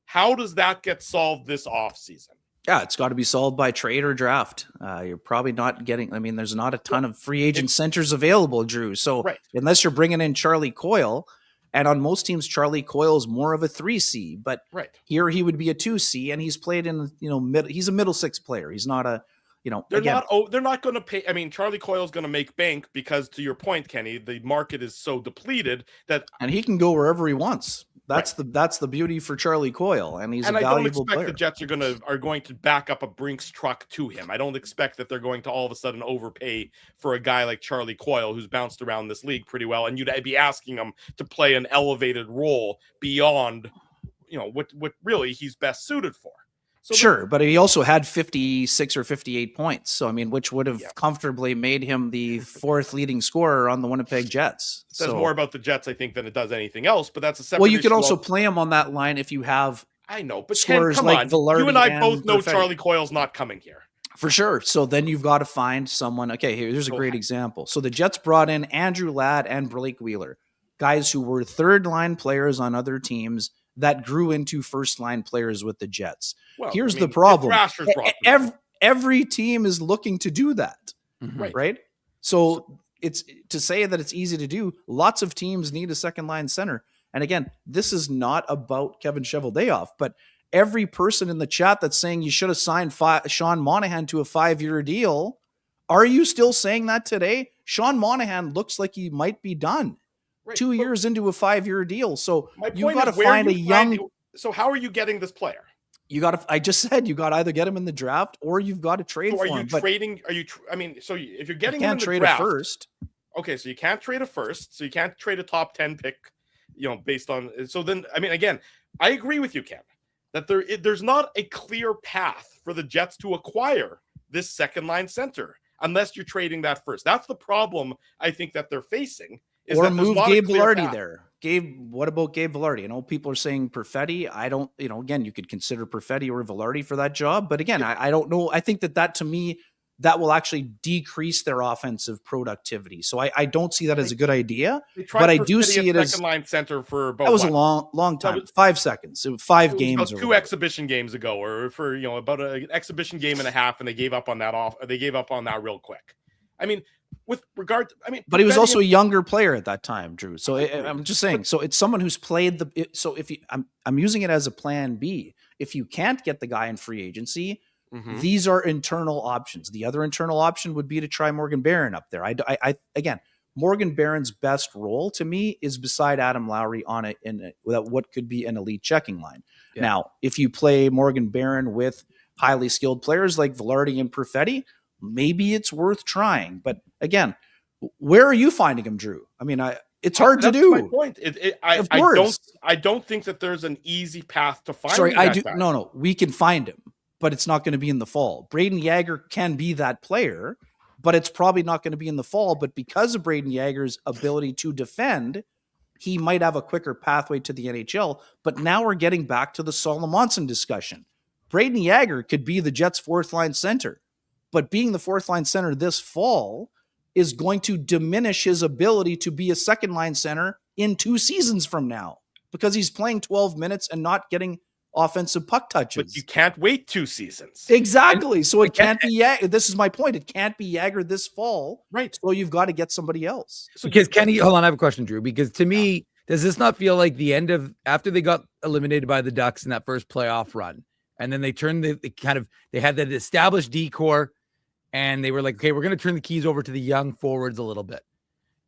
How does that get solved this offseason? Yeah, it's got to be solved by trade or draft. You're probably not getting, there's not a ton of free agent centers available, Drew. So unless you're bringing in Charlie Coyle, and on most teams, Charlie Coyle is more of a 3C, but here he would be a 2C, and he's played in, he's a middle 6 player. He's not a, they're not going to pay. Charlie Coyle's going to make bank because, to your point, Kenny, the market is so depleted and he can go wherever he wants. That's the beauty for Charlie Coyle, and he's a valuable player. I don't expect the Jets are going to back up a Brinks truck to him. I don't expect that they're going to all of a sudden overpay for a guy like Charlie Coyle, who's bounced around this league pretty well, and you'd be asking him to play an elevated role beyond, what really he's best suited for. So sure, but he also had 56 or 58 points. So, which would have comfortably made him the 4th leading scorer on the Winnipeg Jets. It says more about the Jets, I think, than it does anything else, but that's a separate Well, you could also play him on that line if you have I know, but scorers come like on. Velarde. You and I both know Perfetti. Charlie Coyle's not coming here. For sure. So then you've got to find someone. Okay, here's a great example. So the Jets brought in Andrew Ladd and Blake Wheeler, guys who were third-line players on other teams that grew into first-line players with the Jets. Well, here's the problem. Every team is looking to do that, right? So it's to say that it's easy to do. Lots of teams need a second-line center. And again, this is not about Kevin Cheveldayoff, but every person in the chat that's saying you should have signed Sean Monahan to a 5-year deal, are you still saying that today? Sean Monahan looks like he might be done 2 years into a 5-year deal. So you got to find a young. So how are you getting this player? I just said you got to either get him in the draft or you've got to trade for him. Trading? So if you're getting him in the trade draft, a first. Okay, so you can't trade a first. So you can't trade a top 10 pick, based on. So then, again, I agree with you, Ken. that there's not a clear path for the Jets to acquire this second line center unless you're trading that first. That's the problem I think that they're facing. Or move Gabe Vilardi there. What about Gabe Vilardi? People are saying Perfetti. I don't, again, you could consider Perfetti or Vilardi for that job. But again, I don't know. I think that to me, that will actually decrease their offensive productivity. So I don't see that as a good idea. But I do see it as second line center for about that was a long time. 5 seconds. It was 5 games. Two exhibition games ago, or for about an exhibition game and a half, and they gave up on that They gave up on that real quick. I mean, with regard to, but he was also a younger player at that time, Drew. So I'm just saying. So it's someone who's played so if I'm using it as a plan B. If you can't get the guy in free agency, these are internal options. The other internal option would be to try Morgan Barron up there. Again, Morgan Barron's best role to me is beside Adam Lowry in what could be an elite checking line. Yeah. Now, if you play Morgan Barron with highly skilled players like Vilardi and Perfetti, maybe it's worth trying. But again, where are you finding him, Drew? I mean, it's hard to do. That's my point. I don't think that there's an easy path to find. Sorry, I do. No, we can find him, but it's not going to be in the fall. Braden Yager can be that player, but it's probably not going to be in the fall. But because of Braden Yager's ability to defend, he might have a quicker pathway to the NHL. But now we're getting back to the Solomonson discussion. Braden Yager could be the Jets' fourth line center, but being the fourth line center this fall is going to diminish his ability to be a second line center in 2 seasons from now because he's playing 12 minutes and not getting offensive puck touches. But you can't wait 2 seasons. Exactly. So it can't be Yager. This is my point. It can't be Yager this fall. Right. So you've got to get somebody else. Because Kenny, hold on, I have a question, Drew, because to me, does this not feel like the end of after they got eliminated by the Ducks in that first playoff run, and then they turned they had that established D-core, and they were like, okay, we're going to turn the keys over to the young forwards a little bit.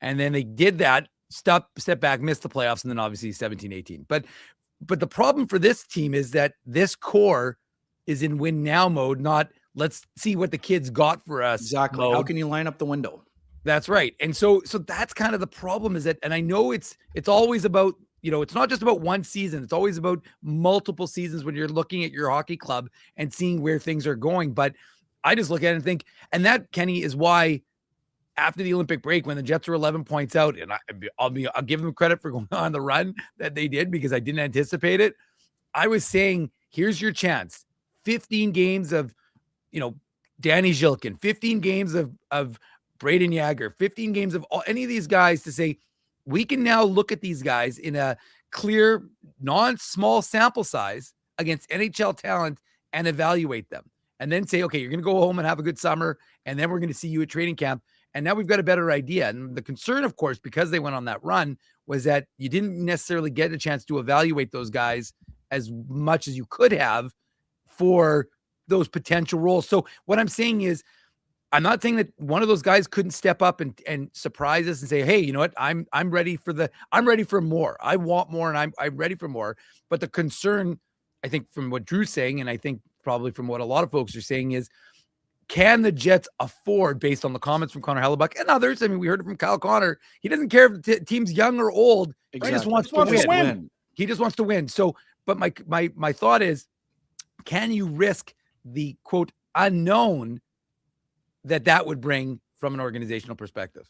And then they did that, step back, missed the playoffs, and then obviously 17-18. But the problem for this team is that this core is in win now mode, not let's see what the kids got for us. Exactly. Mode. How can you line up the window? That's right. And so that's kind of the problem is that, and I know it's always about, it's not just about one season. It's always about multiple seasons when you're looking at your hockey club and seeing where things are going. But I just look at it and think, and that, Kenny, is why after the Olympic break, when the Jets were 11 points out, and I'll give them credit for going on the run that they did because I didn't anticipate it. I was saying, here's your chance. 15 games of, Danny Zhilkin, 15 games of Braden Yager, 15 games of any of these guys to say, we can now look at these guys in a clear, non-small sample size against NHL talent and evaluate them. And then say, okay, you're going to go home and have a good summer, and then we're going to see you at training camp. And now we've got a better idea. And the concern, of course, because they went on that run, was that you didn't necessarily get a chance to evaluate those guys as much as you could have for those potential roles. So what I'm saying is, I'm not saying that one of those guys couldn't step up and surprise us and say, hey, you know what? I'm ready for more. I want more, and I'm ready for more. But the concern, I think, from what Drew's saying, and I think probably from what a lot of folks are saying, is can the Jets afford, based on the comments from Connor Hellebuck and others? I mean, we heard it from Kyle Connor. He doesn't care if the team's young or old. Exactly. He just wants to win. He just wants to win. So, but my thought is, can you risk the quote unknown that would bring from an organizational perspective?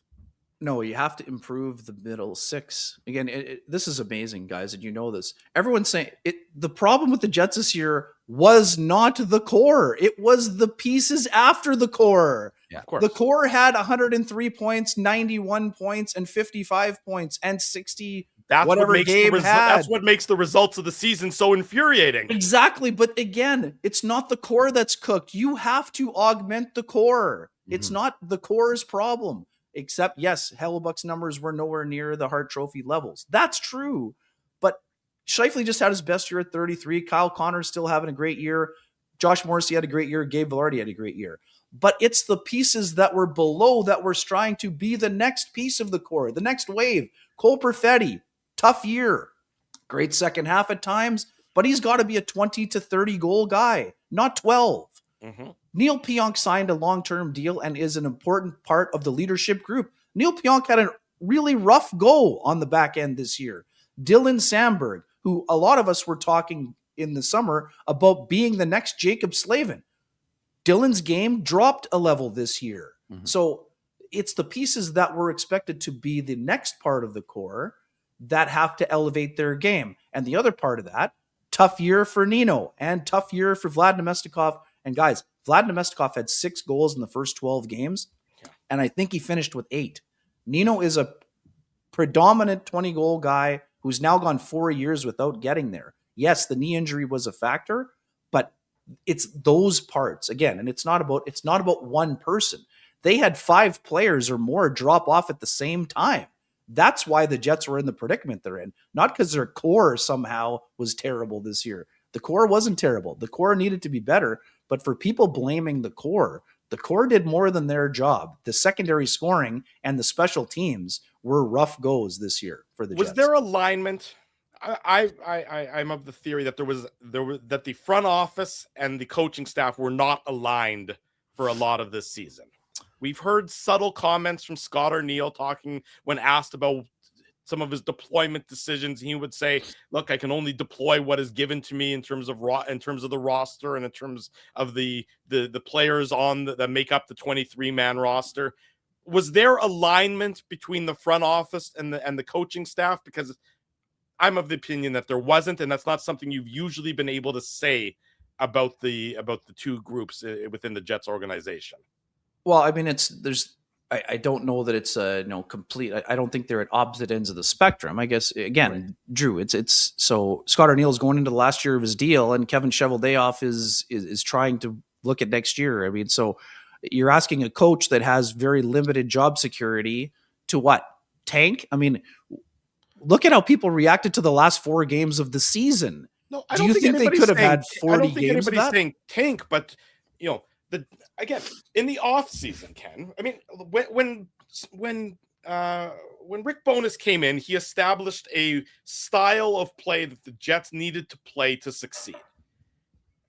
No, you have to improve the middle six. Again, this is amazing, guys, and you know this. Everyone's saying it. The problem with the Jets this year was not the core. It was the pieces after the core. Yeah, of course. The core had 103 points, 91 points, and 55 points, and 60 whatever Gabe had. That's what makes the results of the season so infuriating. Exactly. But again, it's not the core that's cooked. You have to augment the core. Mm-hmm. It's not the core's problem. Except, yes, Hellebuck's numbers were nowhere near the Hart Trophy levels. That's true. But Scheifele just had his best year at 33. Kyle Connor's still having a great year. Josh Morrissey had a great year. Gabe Vilardi had a great year. But it's the pieces that were below that were trying to be the next piece of the core, the next wave. Cole Perfetti, tough year. Great second half at times, but he's got to be a 20 to 30 goal guy, not 12. Mm-hmm. Neil Pionk signed a long-term deal and is an important part of the leadership group. Neil Pionk had a really rough go on the back end this year. Dylan Samberg, who a lot of us were talking in the summer about being the next Jacob Slavin. Dylan's game dropped a level this year. Mhm. So it's the pieces that were expected to be the next part of the core that have to elevate their game. And the other part of that, tough year for Nino and tough year for Vlad Nemestikov. And guys, Vlad Nemestikov had 6 goals in the first 12 games, and I think he finished with 8. Nino is a predominant 20-goal guy who's now gone 4 years without getting there. Yes, the knee injury was a factor, but it's those parts again, and it's not about one person. They had 5 players or more drop off at the same time. That's why the Jets were in the predicament they're in, not because their core somehow was terrible this year. The core wasn't terrible. The core needed to be better, but for people blaming the core did more than their job. The secondary scoring and the special teams were rough goes this year for the Jets. Was there alignment? I'm of the theory that there was that the front office and the coaching staff were not aligned for a lot of this season. We've heard subtle comments from Scott O'Neill talking when asked about some of his deployment decisions. He would say, "Look, I can only deploy what is given to me in terms of the roster and in terms of the players that make up the 23-man roster." Was there alignment between the front office and the coaching staff? Because I'm of the opinion that there wasn't, and that's not something you've usually been able to say about the two groups within the Jets organization. Well, I mean, I don't know that it's complete. I don't think they're at opposite ends of the spectrum. I guess again, right. Drew, it's so Scott O'Neill is going into the last year of his deal, and Kevin Cheveldayoff is trying to look at next year. I mean, so you're asking a coach that has very limited job security to what? Tank? I mean, look at how people reacted to the last 4 games of the season. No, I Do don't you think think they could have had 40 I don't think games of anybody's that? saying tank, but again, in the off season, Ken. I mean, when Rick Bowness came in, he established a style of play that the Jets needed to play to succeed,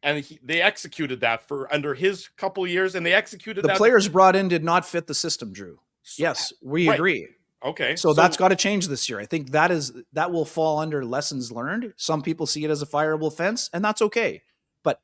and they executed that for under his couple years, and they executed The that. players brought in did not fit the system, Drew. Yes, we Right. agree. Okay, So that's got to change this year. I think that will fall under lessons learned. Some people see it as a fireable offense, and that's okay. But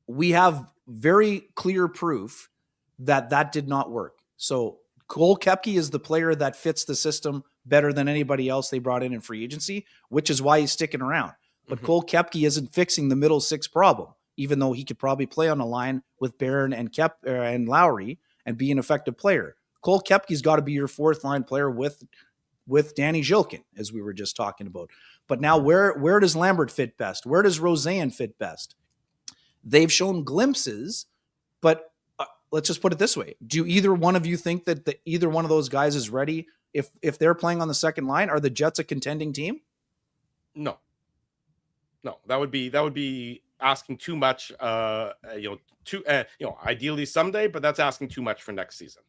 we have very clear proof that did not work. So Cole Koepke is the player that fits the system better than anybody else they brought in free agency, which is why he's sticking around. But Cole Koepke isn't fixing the middle 6 problem, even though he could probably play on a line with Barron and Lowry and be an effective player. Cole Koepke's got to be your 4th line player with Danny Zhilkin, as we were just talking about. But now where does Lambert fit best? Where does Roseanne fit best? They've shown glimpses, but let's just put it this way. Do either one of you think that either one of those guys is ready? If they're playing on the second line, are the Jets a contending team? No, that would be asking too much. Ideally someday, but that's asking too much for next season.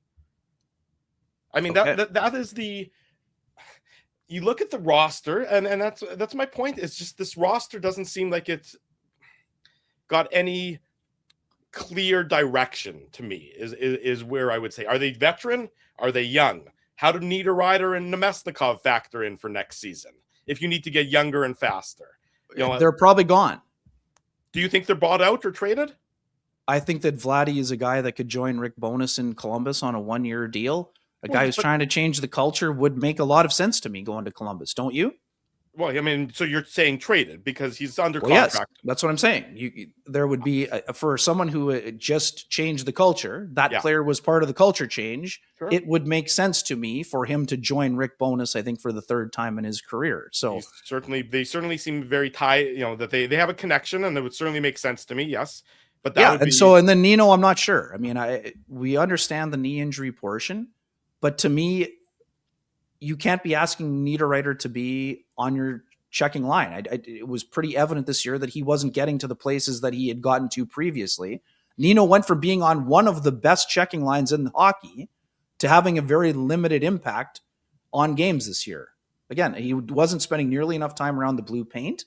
I mean, Okay. that is you look at the roster, and that's my point. It's just this roster doesn't seem like it's got any clear direction to me is where I would say. Are they veteran? Are they young? How do Niederreiter and Nemesnikov factor in for next season if you need to get younger and faster? They're probably gone. Do you think they're bought out or traded? I think that Vladdy is a guy that could join Rick Bowness in Columbus on a 1-year deal. A guy who's trying to change the culture would make a lot of sense to me going to Columbus, don't you? Well, I mean, so you're saying traded because he's under Yes, contract. that's what I'm saying. There would be for someone who just changed the culture. That player was part of the culture change. Sure. It would make sense to me for him to join Rick Bowness. I think for the 3rd time in his career. So they certainly seem very tied. That they have a connection, and it would certainly make sense to me. Yes, but and then Nino, I'm not sure. I mean, we understand the knee injury portion, but to me, you can't be asking Niederreiter to be on your checking line. It was pretty evident this year that he wasn't getting to the places that he had gotten to previously. Nino went from being on one of the best checking lines in hockey to having a very limited impact on games this year. Again, he wasn't spending nearly enough time around the blue paint,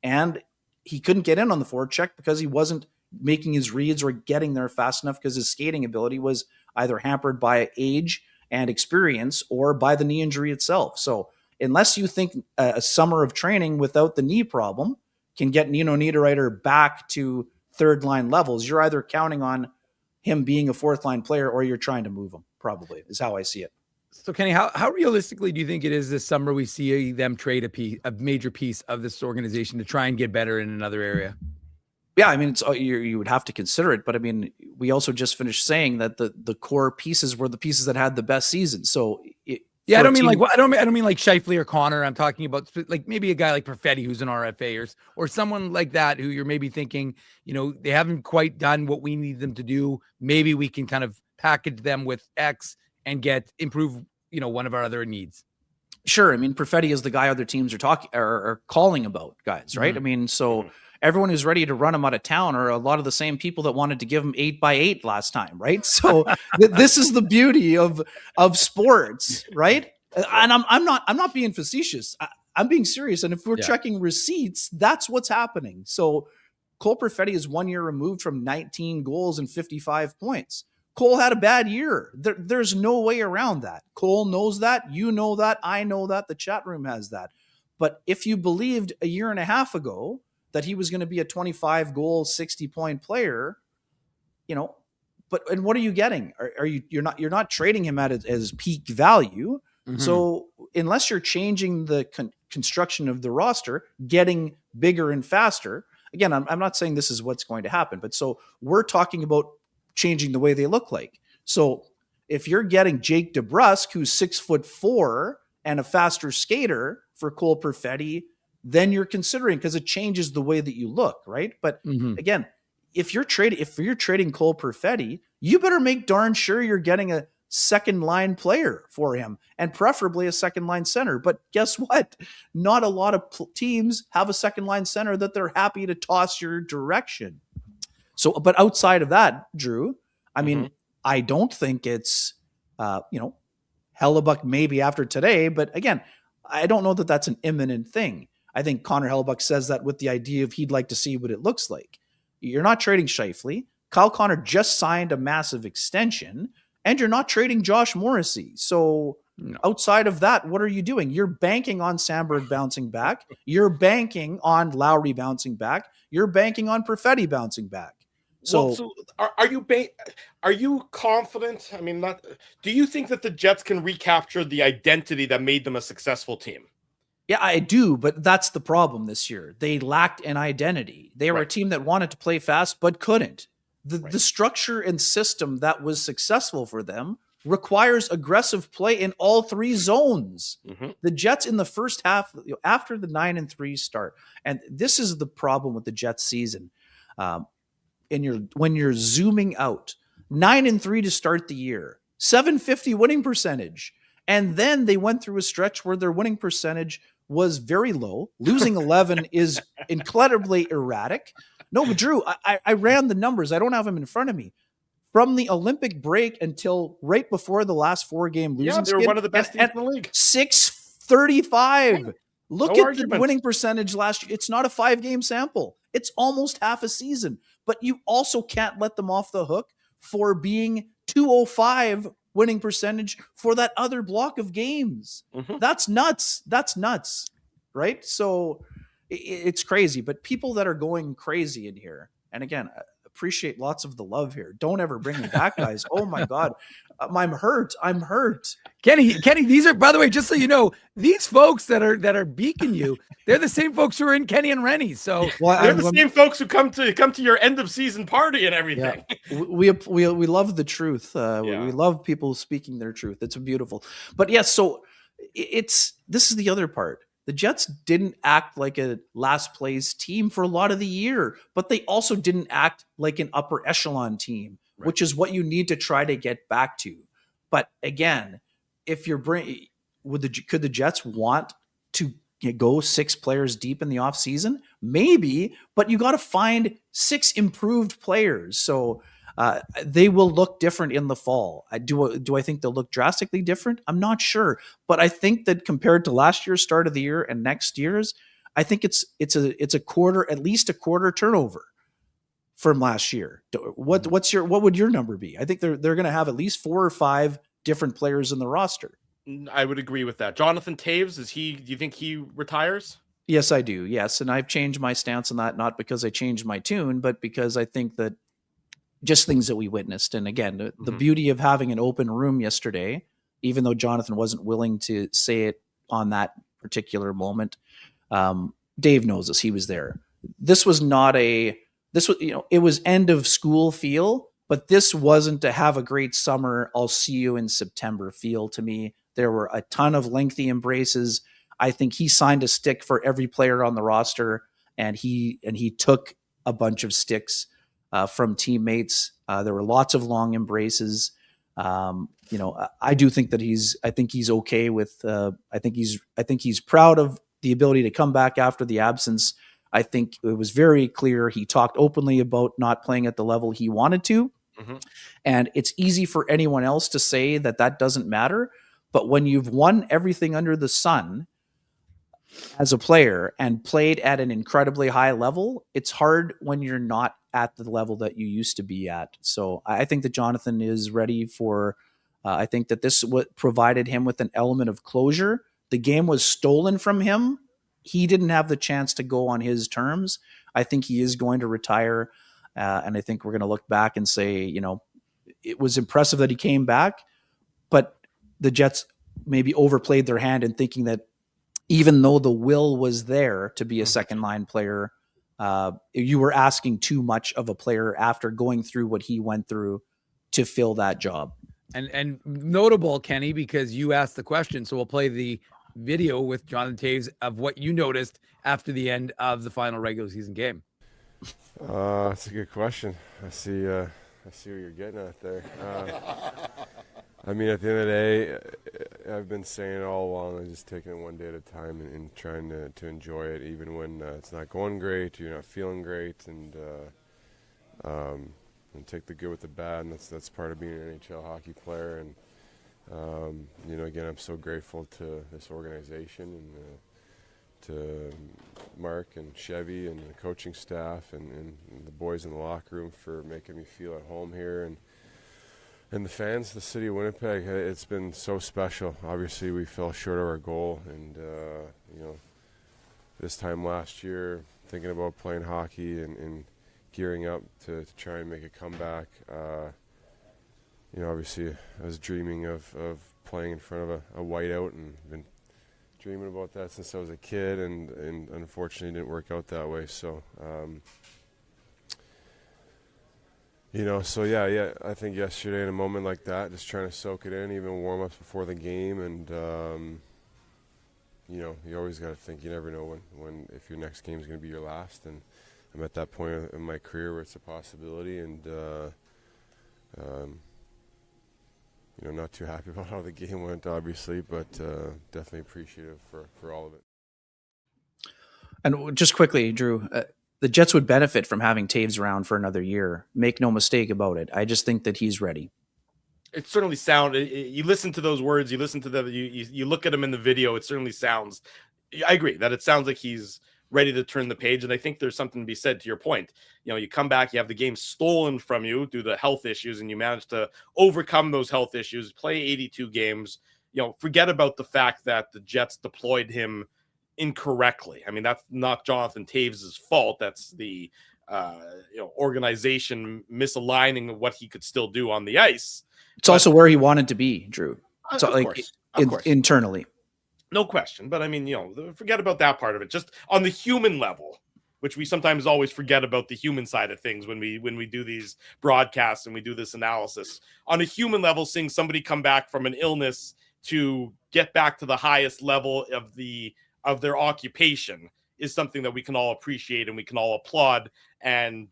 and he couldn't get in on the forecheck because he wasn't making his reads or getting there fast enough because his skating ability was either hampered by age and experience or by the knee injury itself. So unless you think a summer of training without the knee problem can get Nino Niederreiter back to third line levels, you're either counting on him being a fourth line player or you're trying to move him, probably, is how I see it. So Kenny, how realistically do you think it is this summer we see them trade a major piece of this organization to try and get better in another area? Yeah, I mean, it's you would have to consider it, but I mean, we also just finished saying that the core pieces were the pieces that had the best season. So yeah, I don't mean I don't mean like Scheifele or Connor. I'm talking about like maybe a guy like Perfetti who's an RFA or someone like that who you're maybe thinking, they haven't quite done what we need them to do. Maybe we can kind of package them with X and improve, one of our other needs. Sure. I mean, Perfetti is the guy other teams are calling about, guys, right? Mm-hmm. I mean, so everyone who's ready to run him out of town are a lot of the same people that wanted to give him 8x8 last time, right? So this is the beauty of sports, right? And I'm not being facetious. I'm being serious. And if we're checking receipts, that's what's happening. So Cole Perfetti is 1 year removed from 19 goals and 55 points. Cole had a bad year. There's no way around that. Cole knows that. You know that. I know that. The chat room has that. But if you believed a year and a half ago that he was going to be a 25 goal, 60 point player, and what are you getting? You're not trading him at his peak value. Mm-hmm. So unless you're changing the construction of the roster, getting bigger and faster, again, I'm not saying this is what's going to happen, but so we're talking about changing the way they look like. So if you're getting Jake DeBrusk, who's 6'4" and a faster skater for Cole Perfetti, then you're considering, because it changes the way that you look, right? But again, if you're trading Cole Perfetti, you better make darn sure you're getting a second line player for him, and preferably a second line center. But guess what? Not a lot of teams have a second line center that they're happy to toss your direction. So, but outside of that, Drew, I mean, I don't think it's, Hellebuck maybe after today, but again, I don't know that that's an imminent thing. I think Connor Hellebuck says that with the idea of he'd like to see what it looks like. You're not trading Scheifele. Kyle Connor just signed a massive extension, and you're not trading Josh Morrissey. So outside of that, what are you doing? You're banking on Sandberg bouncing back. You're banking on Lowry bouncing back. You're banking on Perfetti bouncing back. So are you confident? I mean, do you think that the Jets can recapture the identity that made them a successful team? Yeah, I do, but that's the problem this year. They lacked an identity. They were a team that wanted to play fast but couldn't. The structure and system that was successful for them requires aggressive play in all three zones. Mm-hmm. The Jets in the first half, after the 9-3 start, and this is the problem with the Jets season. When you're zooming out, 9-3 to start the year, .750 winning percentage. And then they went through a stretch where their winning percentage was very low. Losing 11 is incredibly erratic. No, but Drew, I ran the numbers. I don't have them in front of me. From the Olympic break until right before the last 4-game losing they were one of the best teams in the league. 635. Look at the winning percentage last year. It's not a 5-game sample. It's almost half a season. But you also can't let them off the hook for being 205 winning percentage for that other block of games. Mm-hmm. That's nuts. Right? So it's crazy. But people that are going crazy in here, and again, appreciate lots of the love here. Don't ever bring me back, guys. Oh my God. I'm hurt. Kenny, these are, by the way, just so you know, these folks that are beaking you, they're the same folks who are in Kenny and Rennie. So they're the same folks who come to your end of season party and everything. Yeah. We love the truth. We love people speaking their truth. It's beautiful. But yes, so this is the other part. The Jets didn't act like a last place team for a lot of the year, but they also didn't act like an upper echelon team, which is what you need to try to get back to. But again, if you're could the Jets want to go 6 players deep in the offseason? Maybe, but you got to find 6 improved players. So they will look different in the fall. Do I think they'll look drastically different? I'm not sure, but I think that compared to last year's start of the year and next year's, I think it's a quarter, at least a quarter turnover from last year. What would your number be? I think they're going to have at least 4 or 5 different players in the roster. I would agree with that. Jonathan Taves, do you think he retires? Yes, I do. Yes. And I've changed my stance on that, not because I changed my tune, but because I think that just things that we witnessed. And again, the beauty of having an open room yesterday, even though Jonathan wasn't willing to say it on that particular moment, Dave knows us. He was there. This was not a, this was, it was end of school feel, but this wasn't to have a great summer, I'll see you in September feel to me. There were a ton of lengthy embraces. I think he signed a stick for every player on the roster, and he took a bunch of sticks from teammates. There were lots of long embraces. I do think that I think he's okay with, I think he's proud of the ability to come back after the absence. I think it was very clear. He talked openly about not playing at the level he wanted to. And it's easy for anyone else to say that that doesn't matter. But when you've won everything under the sun as a player and played at an incredibly high level, it's hard when you're not at the level that you used to be at. So I think that Jonathan is ready for, I think that this what provided him with an element of closure. The game was stolen from him. He didn't have the chance to go on his terms. I think he is going to retire. And I think we're going to look back and say, it was impressive that he came back, but the Jets maybe overplayed their hand in thinking that even though the will was there to be a second line player, you were asking too much of a player after going through what he went through to fill that job. And notable, Kenny, because you asked the question, so we'll play the video with Jonathan Toews of what you noticed after the end of the final regular season game. That's a good question. I see what you're getting at there. I mean, at the end of the day, I've been saying it all along, I'm just taking it one day at a time and trying to enjoy it, even when it's not going great, you're not feeling great, and take the good with the bad, and that's part of being an NHL hockey player. And again, I'm so grateful to this organization and to Mark and Chevy and the coaching staff and the boys in the locker room for making me feel at home here, and the fans, the city of Winnipeg. It's been so special. Obviously, we fell short of our goal, and this time last year, thinking about playing hockey and gearing up to try and make a comeback. Obviously, I was dreaming of playing in front of a whiteout, and been dreaming about that since I was a kid, and unfortunately it didn't work out that way. So, I think yesterday in a moment like that, just trying to soak it in, even warm-ups before the game, and you always got to think, you never know when if your next game is going to be your last, and I'm at that point in my career where it's a possibility, and not too happy about how the game went, obviously, but definitely appreciative for all of it. And just quickly, Drew, the Jets would benefit from having Toews around for another year. Make no mistake about it. I just think that he's ready. It certainly you listen to those words, you listen to you look at him in the video, it certainly sounds, I agree that it sounds like he's ready to turn the page. And I think there's something to be said to your point. You come back, you have the game stolen from you due to health issues, and you manage to overcome those health issues, play 82 games. Forget about the fact that the Jets deployed him incorrectly. I mean, that's not Jonathan Toews' fault. That's the organization misaligning what he could still do on the ice. It's also where he wanted to be, Drew. So, of course. Internally. No question. But I mean, forget about that part of it. Just on the human level, which we sometimes always forget about the human side of things when we do these broadcasts and we do this analysis. On a human level, seeing somebody come back from an illness to get back to the highest level of their occupation is something that we can all appreciate and we can all applaud. And,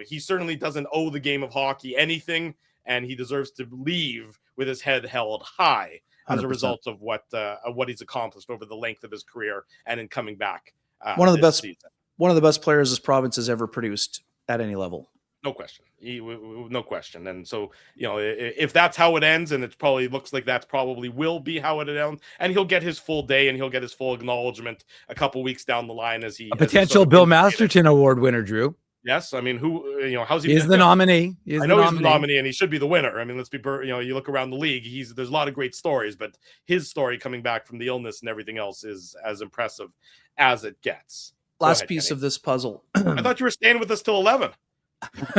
he certainly doesn't owe the game of hockey anything, and he deserves to leave with his head held high as 100%. a result of what he's accomplished over the length of his career and in coming back. One of the best players this province has ever produced at any level. No question. No question. And so, if that's how it ends, and it probably looks like that's probably will be how it ends, and he'll get his full day and he'll get his full acknowledgement a couple weeks down the line as he potential Bill Masterton Award winner, Drew. Yes, I mean, how's he? He is the nominee. He is I the know he's the nominee. nominee, and he should be the winner. I mean, let's be, you look around the league. There's a lot of great stories, but his story coming back from the illness and everything else is as impressive as it gets. Last piece of this puzzle. I thought you were staying with us till 11.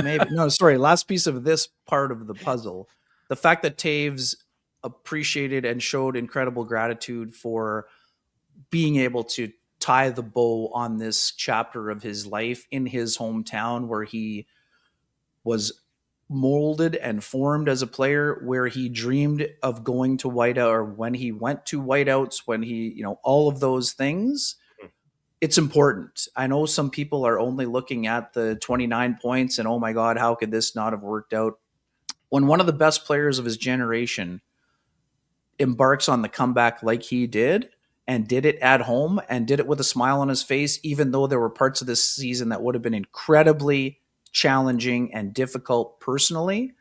Maybe no, sorry. Last piece of this part of the puzzle. The fact that Taves appreciated and showed incredible gratitude for being able to tie the bow on this chapter of his life in his hometown where he was molded and formed as a player, where he dreamed of going to whiteout, or when he went to whiteouts, when he, all of those things. It's important. I know some people are only looking at the 29 points and, oh my God, how could this not have worked out? When one of the best players of his generation embarks on the comeback like he did, and did it at home and did it with a smile on his face, even though there were parts of this season that would have been incredibly challenging and difficult personally,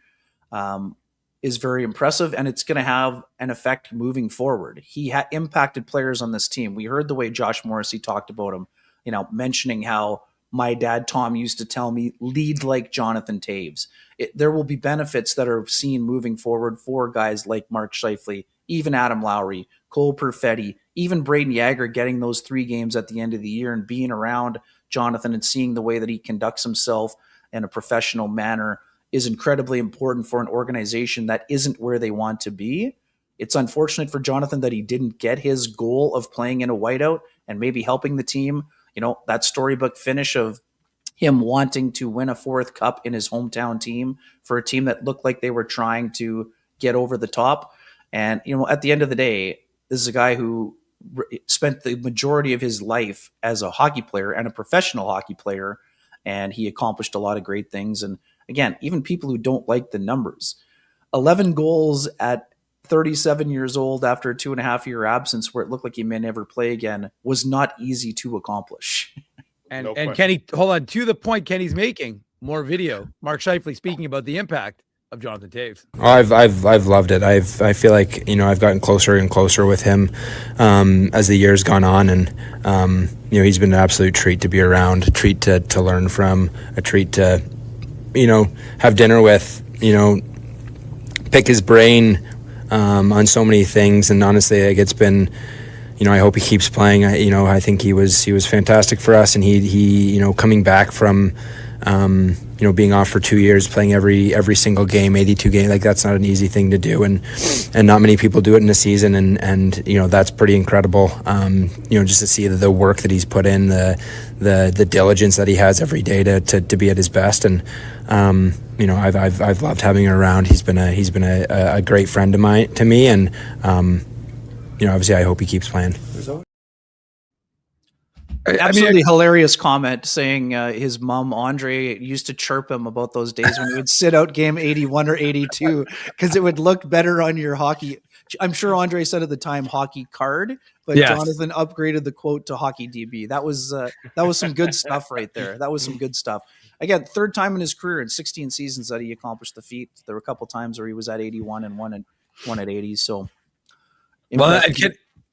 is very impressive, and it's going to have an effect moving forward. He impacted players on this team. We heard the way Josh Morrissey talked about him, mentioning how my dad, Tom, used to tell me, lead like Jonathan Taves. There will be benefits that are seen moving forward for guys like Mark Scheifele, even Adam Lowry, Cole Perfetti, even Braden Yager getting those 3 games at the end of the year and being around Jonathan and seeing the way that he conducts himself in a professional manner is incredibly important for an organization that isn't where they want to be. It's unfortunate for Jonathan that he didn't get his goal of playing in a whiteout and maybe helping the team. That storybook finish of him wanting to win a 4th cup in his hometown team for a team that looked like they were trying to get over the top. And, at the end of the day, this is a guy who spent the majority of his life as a hockey player and a professional hockey player, and he accomplished a lot of great things. And again, even people who don't like the numbers, 11 goals at 37 years old after a 2.5-year absence where it looked like he may never play again was not easy to accomplish. And Kenny, hold on, to the point Kenny's making, more video. Mark Scheifele speaking about the impact of Jonathan Taves. Oh, I've loved it. I feel like I've gotten closer and closer with him as the years gone on, and he's been an absolute treat to be around, a treat to learn from, a treat to have dinner with, pick his brain on so many things. And honestly, like, it's been, I hope he keeps playing. I think he was fantastic for us, and he coming back from being off for 2 years, playing every single game, 82 games, like that's not an easy thing to do, and not many people do it in a season, and that's pretty incredible. Just to see the work that he's put in, the diligence that he has every day to be at his best, and I've loved having him around. He's been a great friend to me, and obviously I hope he keeps playing. Absolutely hilarious comment saying his mom, Andre, used to chirp him about those days when he would sit out game 81 or 82 because it would look better on your hockey. I'm sure Andre said at the time hockey card, but yes. Jonathan upgraded the quote to hockey DB. That was some good stuff right there. That was some good stuff. Again, 3rd time in his career in 16 seasons that he accomplished the feat. There were a couple times where he was at 81 and one at 80. So,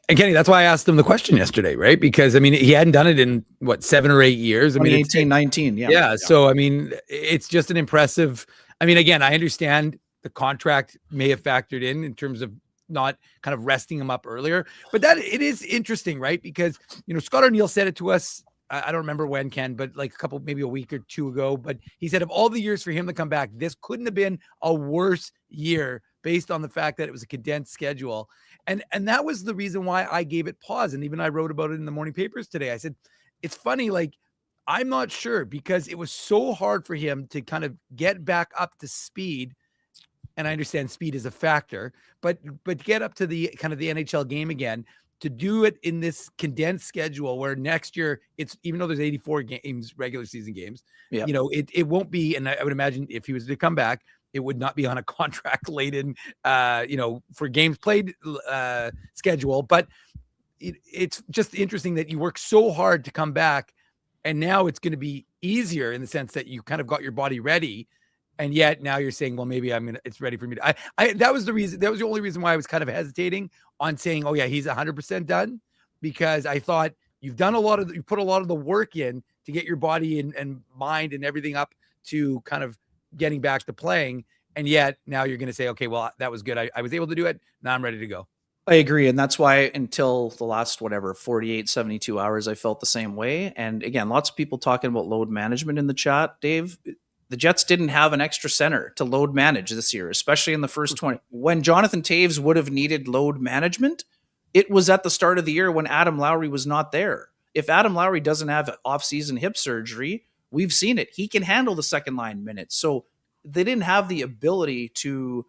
and Kenny, that's why I asked him the question yesterday, right? Because he hadn't done it in 7 or 8 years. 18, 19. Yeah. So, it's just an impressive, again, I understand the contract may have factored in terms of not kind of resting him up earlier, but that it is interesting, right? Because, Scott O'Neill said it to us. I don't remember when, Ken, but maybe a week or 2 ago, but he said of all the years for him to come back, this couldn't have been a worse year based on the fact that it was a condensed schedule. And that was the reason why I gave it pause. And even I wrote about it in the morning papers today. I said, it's funny, I'm not sure, because it was so hard for him to kind of get back up to speed. And I understand speed is a factor, but get up to the kind of the NHL game again, to do it in this condensed schedule where next year it's, even though there's 84 games, regular season games, it won't be. And I would imagine if he was to come back, it would not be on a contract laden, for games played schedule. But it's just interesting that you work so hard to come back, and now it's going to be easier in the sense that you kind of got your body ready, and yet now you're saying, well, maybe it's ready for me to. That was the reason. That was the only reason why I was kind of hesitating on saying, oh yeah, he's 100% done, because I thought You've done you put a lot of the work in to get your body and mind and everything up to kind of getting back to playing. And yet now you're going to say, okay, well, that was good. I was able to do it. Now I'm ready to go. I agree. And that's why until the last, 48, 72 hours, I felt the same way. And again, lots of people talking about load management in the chat, Dave. The Jets didn't have an extra center to load manage this year, especially in the first 20. When Jonathan Toews would have needed load management, it was at the start of the year when Adam Lowry was not there. If Adam Lowry doesn't have off-season hip surgery, we've seen it. He can handle the second line minutes. So they didn't have the ability to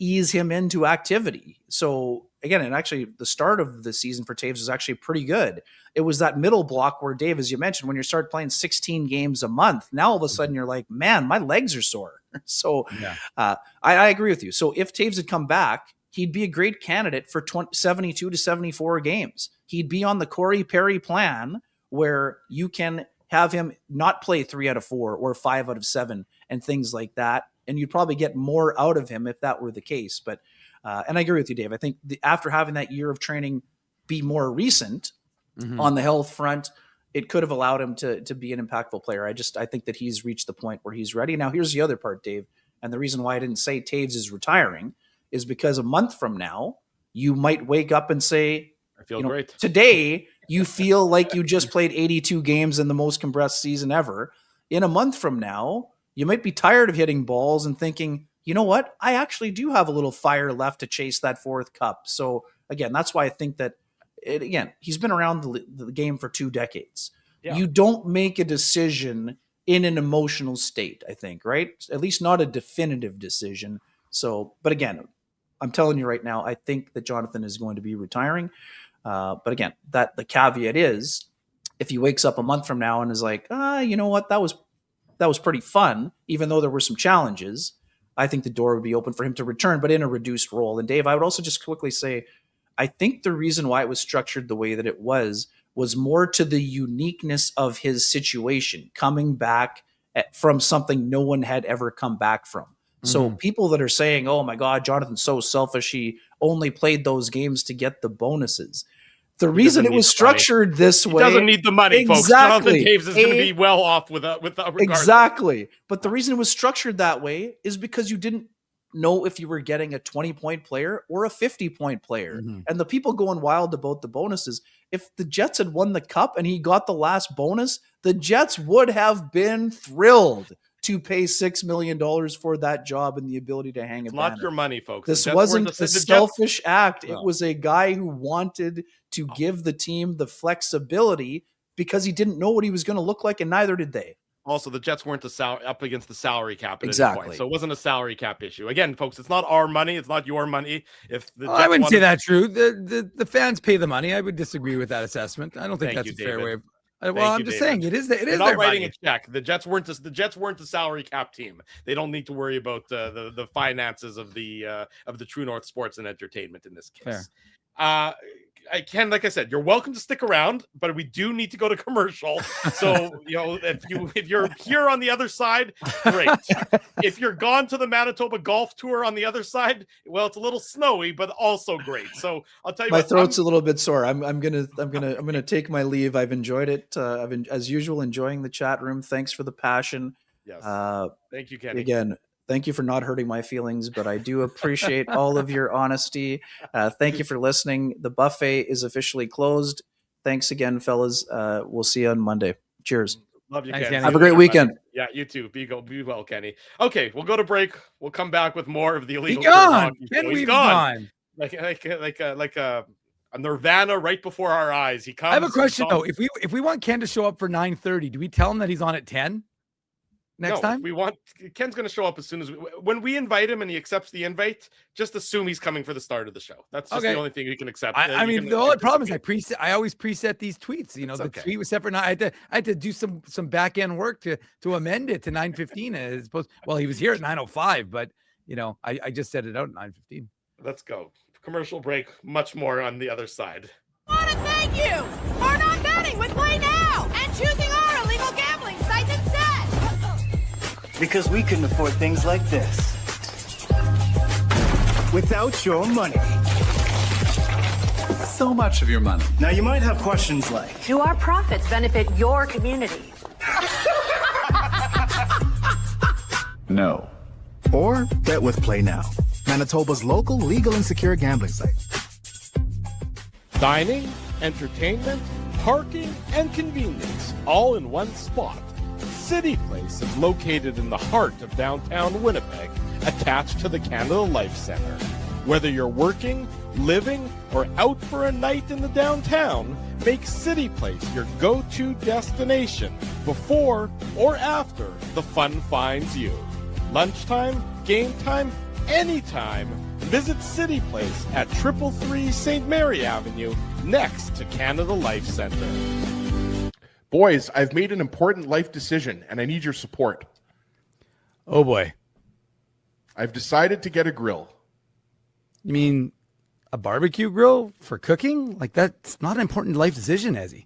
ease him into activity. So again, and actually the start of the season for Toews was actually pretty good. It was that middle block where, Dave, as you mentioned, when you start playing 16 games a month, now all of a sudden you're like, man, my legs are sore. So I agree with you. So if Toews had come back, he'd be a great candidate for 72 to 74 games. He'd be on the Corey Perry plan where you can have him not play 3 out of 4 or 5 out of 7 and things like that. And you'd probably get more out of him if that were the case. But, and I agree with you, Dave. I think after having that year of training be more recent on the health front, it could have allowed him to be an impactful player. I think that he's reached the point where he's ready. Now, here's the other part, Dave. And the reason why I didn't say Toews is retiring is because a month from now, you might wake up and say, I feel great. Today, you feel like you just played 82 games in the most compressed season ever. In a month from now, you might be tired of hitting balls and thinking, you know what? I actually do have a little fire left to chase that 4th cup. So again, that's why I think that he's been around the game for 2 decades. Yeah. You don't make a decision in an emotional state, I think, right? At least not a definitive decision. So, but again, I'm telling you right now, I think that Jonathan is going to be retiring. But again, that the caveat is if he wakes up a month from now and is like, you know what? That was pretty fun, even though there were some challenges. I think the door would be open for him to return, but in a reduced role. And Dave, I would also just quickly say, I think the reason why it was structured the way that it was more to the uniqueness of his situation, coming back from something no one had ever come back from. So people that are saying, oh my God, Jonathan's so selfish, he only played those games to get the bonuses. The reason it was structured this way, he doesn't need the money, folks. Jonathan Toews is going to be well off with regard. Exactly. But the reason it was structured that way is because you didn't know if you were getting a 20-point player or a 50-point player. And the people going wild about the bonuses, if the Jets had won the cup and he got the last bonus, the Jets would have been thrilled to pay $6 million for that job and the ability to hang it's a not banner. your money, folks. This wasn't a selfish act. It was a guy who wanted to give the team the flexibility because he didn't know what he was going to look like, and neither did they. Also, the Jets weren't up against the salary cap at exactly. any point, so it wasn't a salary cap issue. Again, folks, it's not our money. It's not your money. If the Jets I wouldn't say that's true. The fans pay the money. I would disagree with that assessment. I don't think that's a fair way of. Well, I'm just saying it is. It is. Not writing a check. The Jets weren't the salary cap team. They don't need to worry about the finances of the True North Sports and Entertainment in this case. Ken, like I said, you're welcome to stick around, but we do need to go to commercial. So, if you're here on the other side, great. If you're gone to the Manitoba Golf Tour on the other side, well, it's a little snowy, but also great. So I'll tell you, my throat's a little bit sore. I'm gonna take my leave. I've enjoyed it. I've been, as usual, enjoying the chat room. Thanks for the passion. Yes. Thank you, Kenny. Again, thank you for not hurting my feelings, but I do appreciate all of your honesty. Thank you for listening. The buffet is officially closed. Thanks again, fellas. We'll see you on Monday. Cheers. Love you, Thanks, Kenny. Have a great weekend. Yeah, you too. Be well, Kenny. Okay, we'll go to break. We'll come back with more of the illegal. He's gone. He's gone. Like a Nirvana right before our eyes. He comes. I have a question though. If we want Ken to show up for 9:30, do we tell him that he's on at 10? Next time? Ken's going to show up as soon as when we invite him and he accepts the invite, just assume he's coming for the start of the show. That's just the only thing you can accept. I mean, the only problem is I always preset these tweets. You know, the tweet was set for 9. I had to do some back end work to amend it to 9:15 as opposed. Well, he was here at 9:05, but I just set it out at 9:15. Let's go. Commercial break. Much more on the other side. I want to thank you for not betting with Play Now and choosing our illegal gambling site instead. Because we couldn't afford things like this without your money. so much of your money. Now, you might have questions like, Do our profits benefit your community? No. Or bet with Play Now, Manitoba's local legal and secure gambling site. Dining, entertainment, parking, and convenience, all in one spot. City Place is located in the heart of downtown Winnipeg, attached to the Canada Life Centre. Whether you're working, living, or out for a night in the downtown, make City Place your go-to destination before or after the fun finds you. Lunchtime, game time, anytime. Visit City Place at 333 St. Mary Avenue, next to Canada Life Centre. Boys, I've made an important life decision, and I need your support. Oh boy. I've decided to get a grill. You mean a barbecue grill for cooking? Like, that's not an important life decision, Ezzy.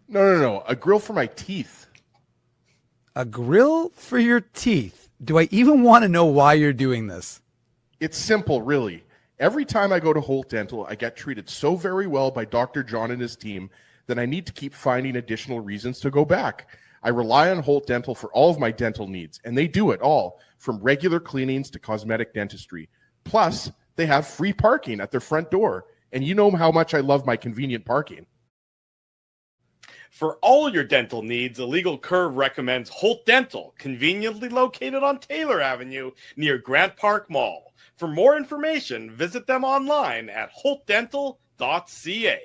No. A grill for my teeth. A grill for your teeth? Do I even want to know why you're doing this? It's simple, really. Every time I go to Holt Dental, I get treated so very well by Dr. John and his team that I need to keep finding additional reasons to go back. I rely on Holt Dental for all of my dental needs, and they do it all, from regular cleanings to cosmetic dentistry. Plus, they have free parking at their front door, and you know how much I love my convenient parking. For all your dental needs, Illegal Curve recommends Holt Dental, conveniently located on Taylor Avenue near Grant Park Mall. For more information, visit them online at holtdental.ca.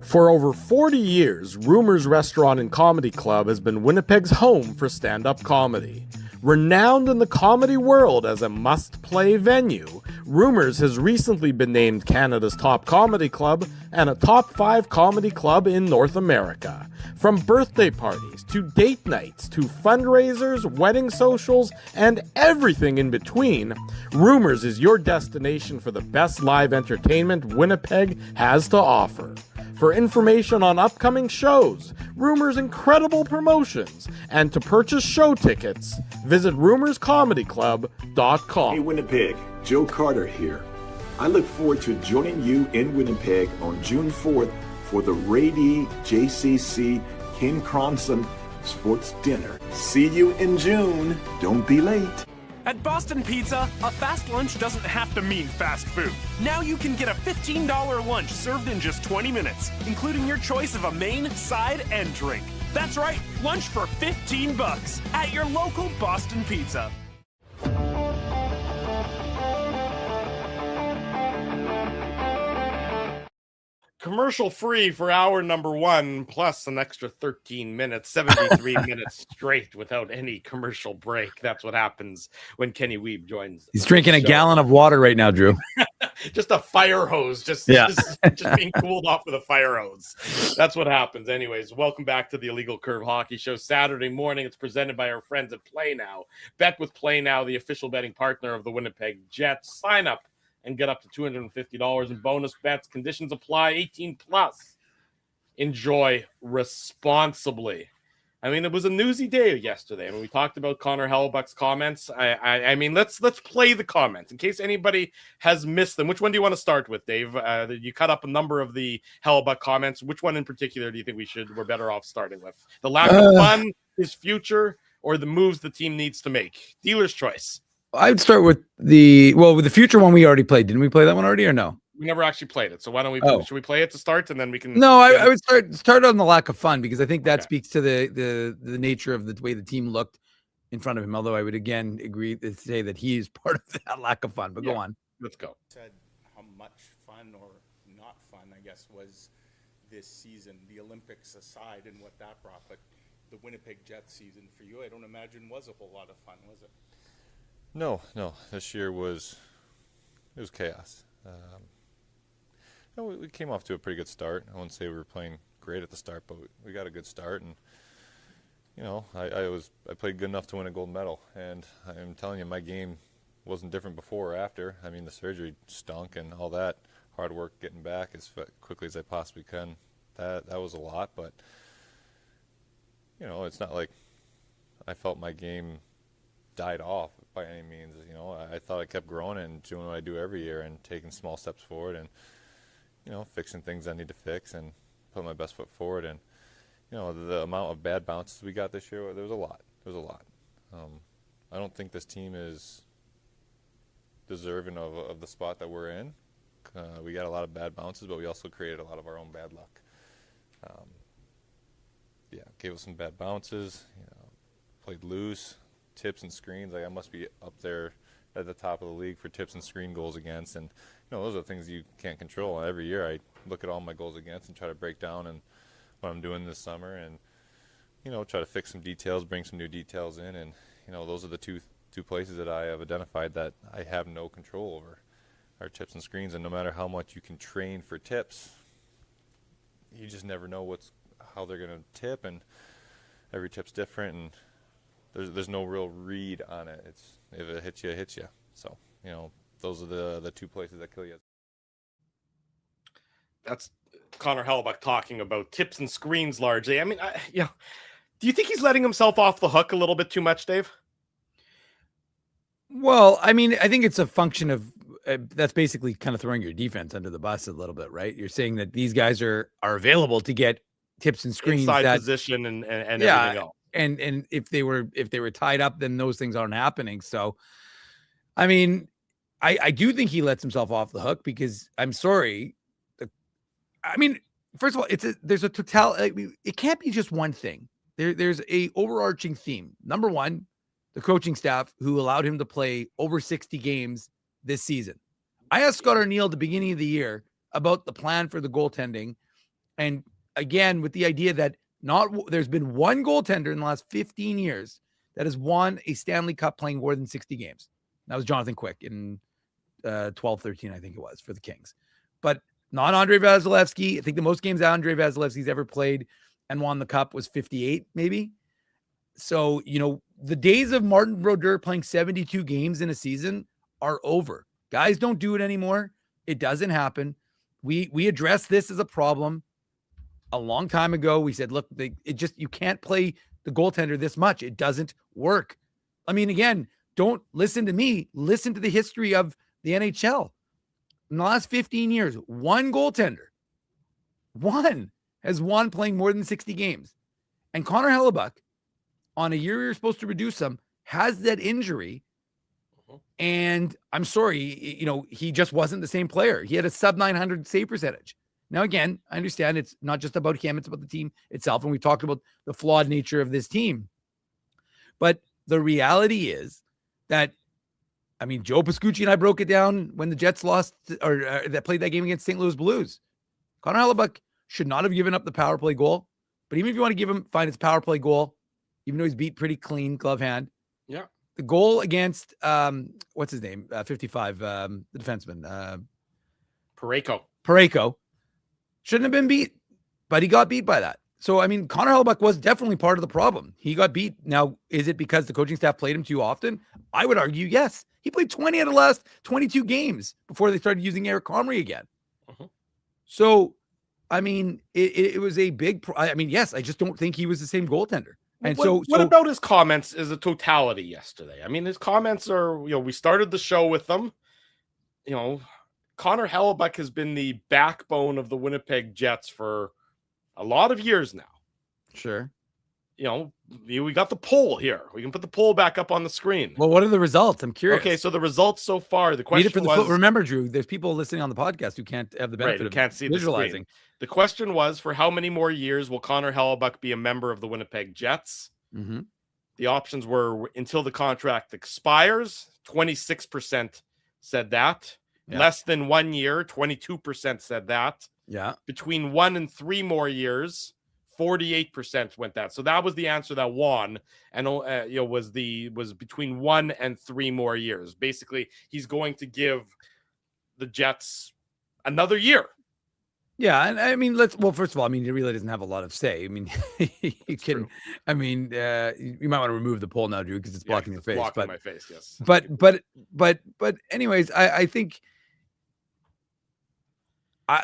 For over 40 years, Rumors Restaurant and Comedy Club has been Winnipeg's home for stand-up comedy. Renowned in the comedy world as a must-play venue, Rumors has recently been named Canada's top comedy club and a top 5 comedy club in North America. From birthday parties to date nights to fundraisers, wedding socials, and everything in between, Rumors is your destination for the best live entertainment Winnipeg has to offer. For information on upcoming shows, Rumors' incredible promotions, and to purchase show tickets, visit rumorscomedyclub.com. Hey Winnipeg, Joe Carter here. I look forward to joining you in Winnipeg on June 4th for the Ray D. JCC Ken Cronson Sports Dinner. See you in June. Don't be late. At Boston Pizza, a fast lunch doesn't have to mean fast food. Now you can get a $15 lunch served in just 20 minutes, including your choice of a main, side, and drink. That's right, lunch for $15 at your local Boston Pizza. Commercial free for hour number 1, plus an extra 13 minutes, 73 minutes straight without any commercial break. That's what happens when Kenny Wiebe joins. He's drinking a gallon of water right now, Drew. Just a fire hose, just being cooled off with a fire hose. That's what happens. Anyways, welcome back to the Illegal Curve Hockey Show. Saturday morning, it's presented by our friends at Play Now. Bet with Play Now, the official betting partner of the Winnipeg Jets. Sign up and get up to $250 in bonus bets. Conditions apply. 18 plus. Enjoy responsibly. I mean, it was a newsy day yesterday. I mean, we talked about Connor Hellebuck's comments. I mean, let's play the comments in case anybody has missed them. Which one do you want to start with, Dave? You cut up a number of the Hellebuck comments. Which one in particular do you think we're better off starting with? The lack of fun, his future, or the moves the team needs to make? Dealer's choice. I'd start with with the future one we already played. Didn't we play that one already or no? We never actually played it. So why don't we should we play it to start and then we can I would start on the lack of fun, because I think that speaks to the nature of the way the team looked in front of him. Although I would again agree to say that he is part of that lack of fun. But go on. Let's go. Said how much fun or not fun, I guess, was this season, the Olympics aside and what that brought, but the Winnipeg Jets season for you, I don't imagine was a whole lot of fun, was it? No. This year was chaos. We came off to a pretty good start. I wouldn't say we were playing great at the start, but we got a good start. And I played good enough to win a gold medal. And I'm telling you, my game wasn't different before or after. I mean, the surgery stunk and all that hard work getting back as quickly as I possibly can. That was a lot, but it's not like I felt my game died off by any means. I thought I kept growing and doing what I do every year and taking small steps forward. And fixing things I need to fix and put my best foot forward. And, the amount of bad bounces we got this year, there was a lot. I don't think this team is deserving of the spot that we're in. We got a lot of bad bounces, but we also created a lot of our own bad luck. Gave us some bad bounces, played loose, tips and screens. I must be up there at the top of the league for tips and screen goals against. And, those are things you can't control. Every year I look at all my goals against and try to break down and what I'm doing this summer and, try to fix some details, bring some new details in. And, those are the two places that I have identified that I have no control over, are tips and screens. And no matter how much you can train for tips, you just never know how they're going to tip, and every tip's different, and there's no real read on it. If it hits you, it hits you. So, those are the two places that kill you. That's Connor Hellebuck talking about tips and screens largely. I mean, do you think he's letting himself off the hook a little bit too much, Dave? Well, I mean, I think it's a function of that's basically kind of throwing your defense under the bus a little bit, right? You're saying that these guys are available to get tips and screens, inside position and everything else. And if they were tied up, then those things aren't happening. So, I mean, I do think he lets himself off the hook because I'm sorry. First of all, there's a total. It can't be just one thing. There's a overarching theme. Number one, the coaching staff who allowed him to play over 60 games this season. I asked Scott Arniel at the beginning of the year about the plan for the goaltending, and again with the idea that there's been one goaltender in the last 15 years that has won a Stanley Cup playing more than 60 games. That was Jonathan Quick in 12-13, I think it was, for the Kings. But not Andrei Vasilevsky. I think the most games Andrei Vasilevsky's ever played and won the cup was 58, maybe. So, the days of Martin Brodeur playing 72 games in a season are over. Guys don't do it anymore. It doesn't happen. We addressed this as a problem a long time ago. We said, look, you can't play the goaltender this much. It doesn't work. I mean, again, don't listen to me. Listen to the history of the NHL. In the last 15 years, one goaltender, has won playing more than 60 games. And Connor Hellebuck, on a year you're supposed to reduce him, has that injury. And I'm sorry, he just wasn't the same player. He had a sub 900 save percentage. Now, again, I understand it's not just about him, it's about the team itself. And we talked about the flawed nature of this team. But the reality is that, Joe Pascucci and I broke it down when the Jets lost or that played that game against St. Louis Blues. Connor Hellebuck should not have given up the power play goal. But even if you want to find his power play goal, even though he's beat pretty clean, glove hand. Yeah. The goal against, what's his name? 55, the defenseman. Parayko. Shouldn't have been beat, but he got beat by that. So, Connor Hellebuck was definitely part of the problem. He got beat. Now, is it because the coaching staff played him too often? I would argue yes. He played 20 out of the last 22 games before they started using Eric Comrie again. So, it was a big yes, I just don't think he was the same goaltender. And what about his comments as a totality yesterday? His comments are, we started the show with them. Connor Hellebuck has been the backbone of the Winnipeg Jets for a lot of years now. Sure. We got the poll here. We can put the poll back up on the screen. Well, what are the results? I'm curious. Okay, so the results so far, the question was... Remember, Drew, there's people listening on the podcast who can't have the benefit of can't see visualizing. The question was, for how many more years will Connor Hellebuck be a member of the Winnipeg Jets? Mm-hmm. The options were until the contract expires, 26% said that. Yeah. Less than 1 year, 22% said that. Yeah. Between 1 and 3 more years, 48% went that. So that was the answer that won, and was between 1 and 3 more years. Basically, he's going to give the Jets another year. Yeah, and first of all, he really doesn't have a lot of say. You can, you might want to remove the poll now, Drew, because it's blocking your face. Blocking my face, yes. But anyways, I think,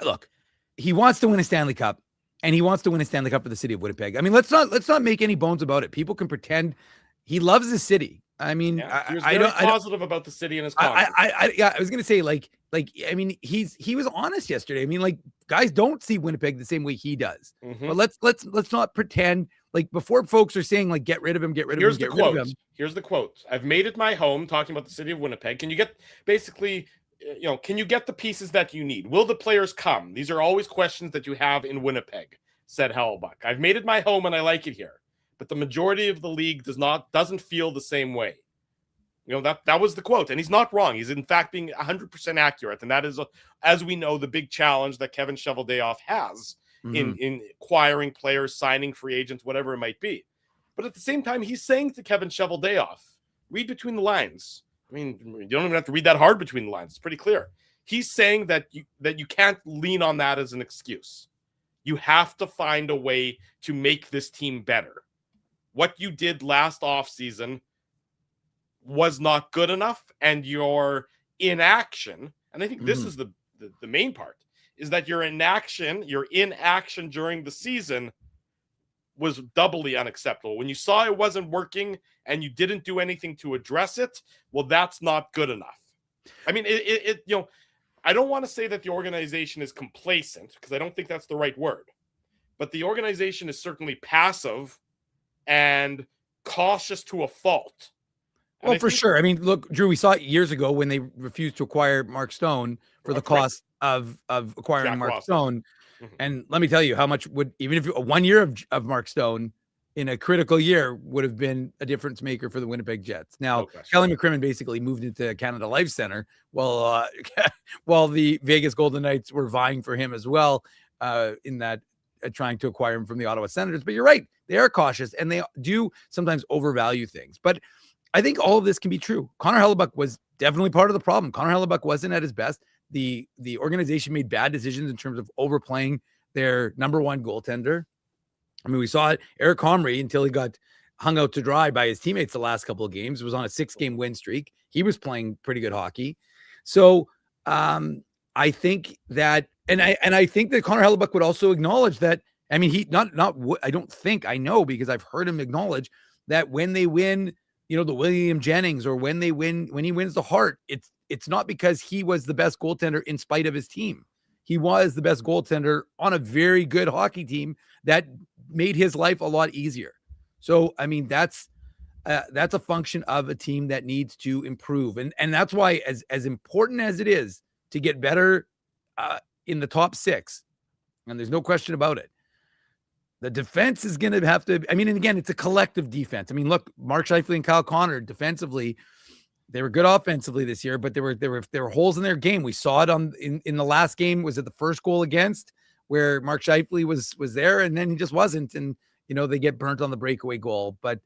look, he wants to win a Stanley Cup, and he wants to win a Stanley Cup for the city of Winnipeg. Let's not make any bones about it. People can pretend he loves the city. I mean, Yeah, he was I very don't positive about the city and his contract. I was gonna say I mean, he was honest yesterday. I mean, like, guys don't see Winnipeg the same way he does. But let's not pretend like before folks are saying like get rid of him, get rid of him, get rid of him. Here's the quote. I've made it my home talking about the city of Winnipeg. Can you get basically, can you get the pieces that you need? Will the players come? These are always questions that you have in Winnipeg, said Hellbuck. I've made it my home and I like it here. But the majority of the league doesn't feel the same way. That was the quote, and he's not wrong. He's in fact being 100% accurate, and that is, as we know, the big challenge that Kevin Cheveldayoff has in acquiring players, signing free agents, whatever it might be. But at the same time, he's saying to Kevin Cheveldayoff, read between the lines. I mean, you don't even have to read that hard between the lines. It's pretty clear. He's saying that you can't lean on that as an excuse. You have to find a way to make this team better. What you did last offseason was not good enough, and your inaction, and I think this is the main part, is that your inaction during the season was doubly unacceptable. When you saw it wasn't working and you didn't do anything to address it, well, that's not good enough. I mean, I don't want to say that the organization is complacent, because I don't think that's the right word, but the organization is certainly passive and cautious to a fault. And well, for sure. I mean, look, Drew, we saw it years ago when they refused to acquire Mark Stone for the cost of acquiring Mark Stone. And let me tell you how much would, even if 1 year of Mark Stone in a critical year would have been a difference maker for the Winnipeg Jets. Now, Kelly McCrimmon basically moved into Canada Life Center while the Vegas Golden Knights were vying for him as well in that trying to acquire him from the Ottawa Senators. But you're right. They are cautious and they do sometimes overvalue things. But I think all of this can be true. Connor Hellebuyck was definitely part of the problem. Connor Hellebuyck wasn't at his best. The organization made bad decisions in terms of overplaying their number one goaltender. I mean, we saw it. Eric Comrie, until he got hung out to dry by his teammates the last couple of games, was on a 6-game win streak. He was playing pretty good hockey. So I think that, and I think that Connor Hellebuyck would also acknowledge that. I mean, I know because I've heard him acknowledge that when they win, the William Jennings, or when he wins the Hart, it's not because he was the best goaltender in spite of his team. He was the best goaltender on a very good hockey team that made his life a lot easier. So, I mean, that's a function of a team that needs to improve. And that's why as important as it is to get better in the top 6, and there's no question about it, the defense is going to have to, I mean, and again, it's a collective defense. I mean, look, Mark Scheifele and Kyle Connor defensively, they were good offensively this year, but there were holes in their game. We saw it in the last game. Was it the first goal against, where Mark Scheifele was there, and then he just wasn't, and they get burnt on the breakaway goal. But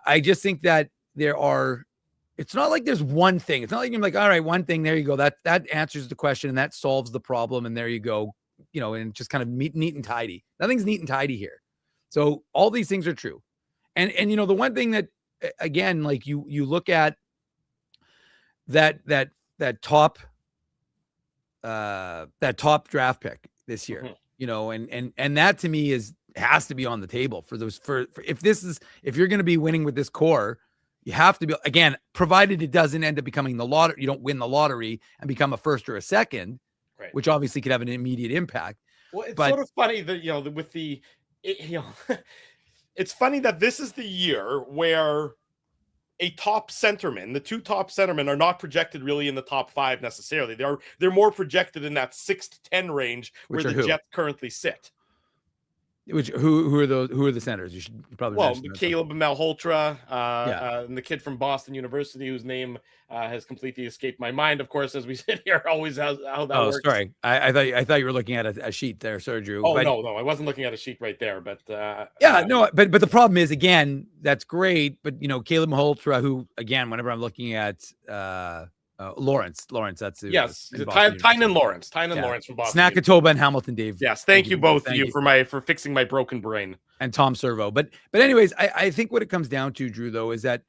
I just think that it's not like there's one thing. It's not like you're like, all right, one thing, there you go. That answers the question and that solves the problem, and there you go. And just kind of neat and tidy. Nothing's neat and tidy here. So all these things are true. And the one thing that, again, like you look at that top draft pick this year, and that to me has to be on the table for if you're going to be winning with this core, you have to be, again, provided it doesn't end up becoming the lottery, you don't win the lottery and become a first or a second. Right. Which obviously could have an immediate impact. Well, it's sort of funny that, with it's funny that this is the year where a top centerman, the 2 top centermen, are not projected really in the top 5 necessarily. They're more projected in that 6 to 10 range where the Jets currently sit. Who are those? Who are the centers? You should probably Caleb Malhotra, and the kid from Boston University, whose name has completely escaped my mind. Of course, as we sit here, always how that works. Oh, sorry, I thought you were looking at a sheet there, Sir Drew. Oh, no, I wasn't looking at a sheet right there. But but the problem is, again, that's great, but Caleb Malhotra, who, again, whenever I'm looking at Lawrence, that's Tynan Lawrence from Boston. Snackatoba and Hamilton Dave. Yes, thank you both of you for fixing my broken brain. And Tom Servo. But anyways, I think what it comes down to, Drew, though, is that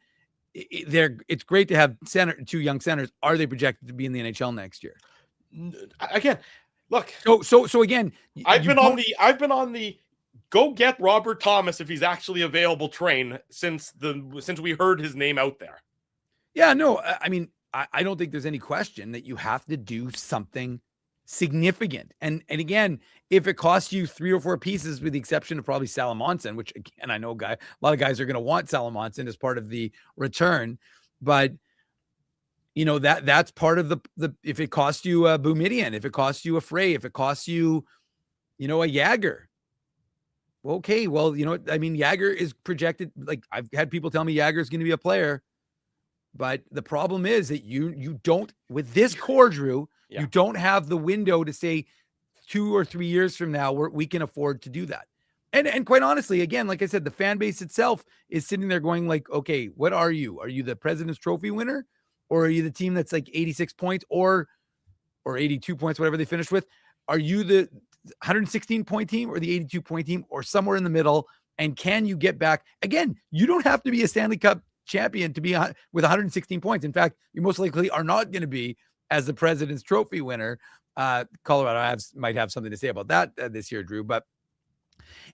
it's great to have 2 young centers. Are they projected to be in the NHL next year? Again, look. So again, I've been on the go get Robert Thomas if he's actually available. Train since we heard his name out there. Yeah, no, I mean, I don't think there's any question that you have to do something significant. And again, if it costs you 3 or 4 pieces, with the exception of probably Salamonson, which again, I know a lot of guys are going to want Salamonson as part of the return, but you know, that's part of the if it costs you a Boumediene, if it costs you a Frey, if it costs you, you know, a Jagger. Okay, well, you know, I mean, Jagger is projected, like I've had people tell me Jagger is going to be a player, but the problem is that you don't, with this core, Drew, you don't have the window to say 2 or 3 years from now we can afford to do that. And quite honestly, again, like I said, the fan base itself is sitting there going like, okay, what are you? Are you the President's Trophy winner? Or are you the team that's like 86 points or 82 points, whatever they finished with? Are you the 116 point team or the 82 point team or somewhere in the middle? And can you get back? Again, you don't have to be a Stanley Cup champion to be with 116 points. In fact, you most likely are not going to be as the President's Trophy winner. Colorado might have something to say about that this year, Drew, but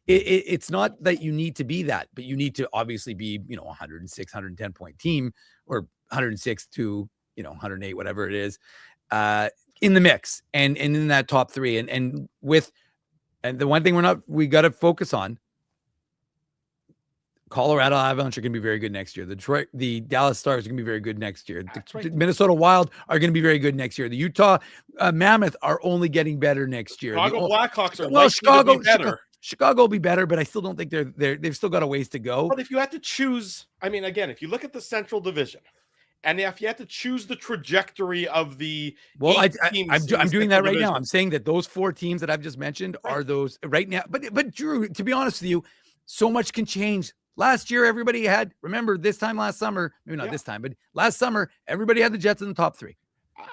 it's not that you need to be that, but you need to obviously be, you know, 106, 110 point team, or 106 to, you know, 108, whatever it is, in the mix and in that top 3. And the one thing we got to focus on, Colorado Avalanche are going to be very good next year. The Dallas Stars are going to be very good next year. The Minnesota Wild are going to be very good next year. The Utah Mammoth are only getting better next year. Chicago Blackhawks are likely to be better. Chicago will be better, but I still don't think they've still got a ways to go. But if you had to choose, I mean, again, if you look at the Central Division, and if you had to choose the trajectory of the I'm doing that right now. I'm saying that those 4 teams that I've just mentioned are those right now. But Drew, to be honest with you, so much can change. Last year, everybody remember this time last summer, maybe not this time, but last summer, everybody had the Jets in the top 3.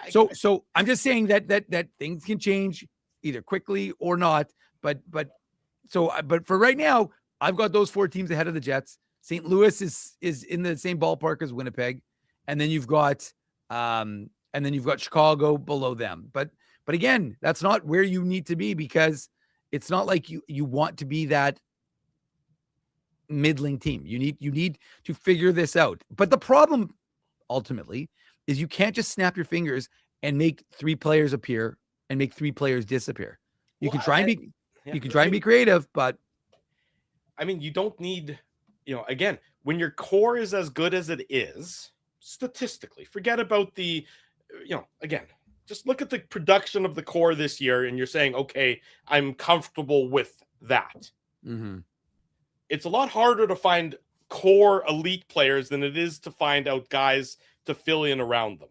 So I'm just saying that things can change either quickly or not. But for right now, I've got those 4 teams ahead of the Jets. St. Louis is in the same ballpark as Winnipeg, and then you've got Chicago below them. But again, that's not where you need to be, because it's not like you want to be that middling team. You need to figure this out. But the problem ultimately is you can't just snap your fingers and make 3 players appear and make 3 players disappear. You can try and be creative, but I mean, you don't need, you know, again, when your core is as good as it is, statistically, forget about the, you know, again, just look at the production of the core this year and you're saying, okay, I'm comfortable with that. Mm-hmm. It's a lot harder to find core elite players than it is to find out guys to fill in around them.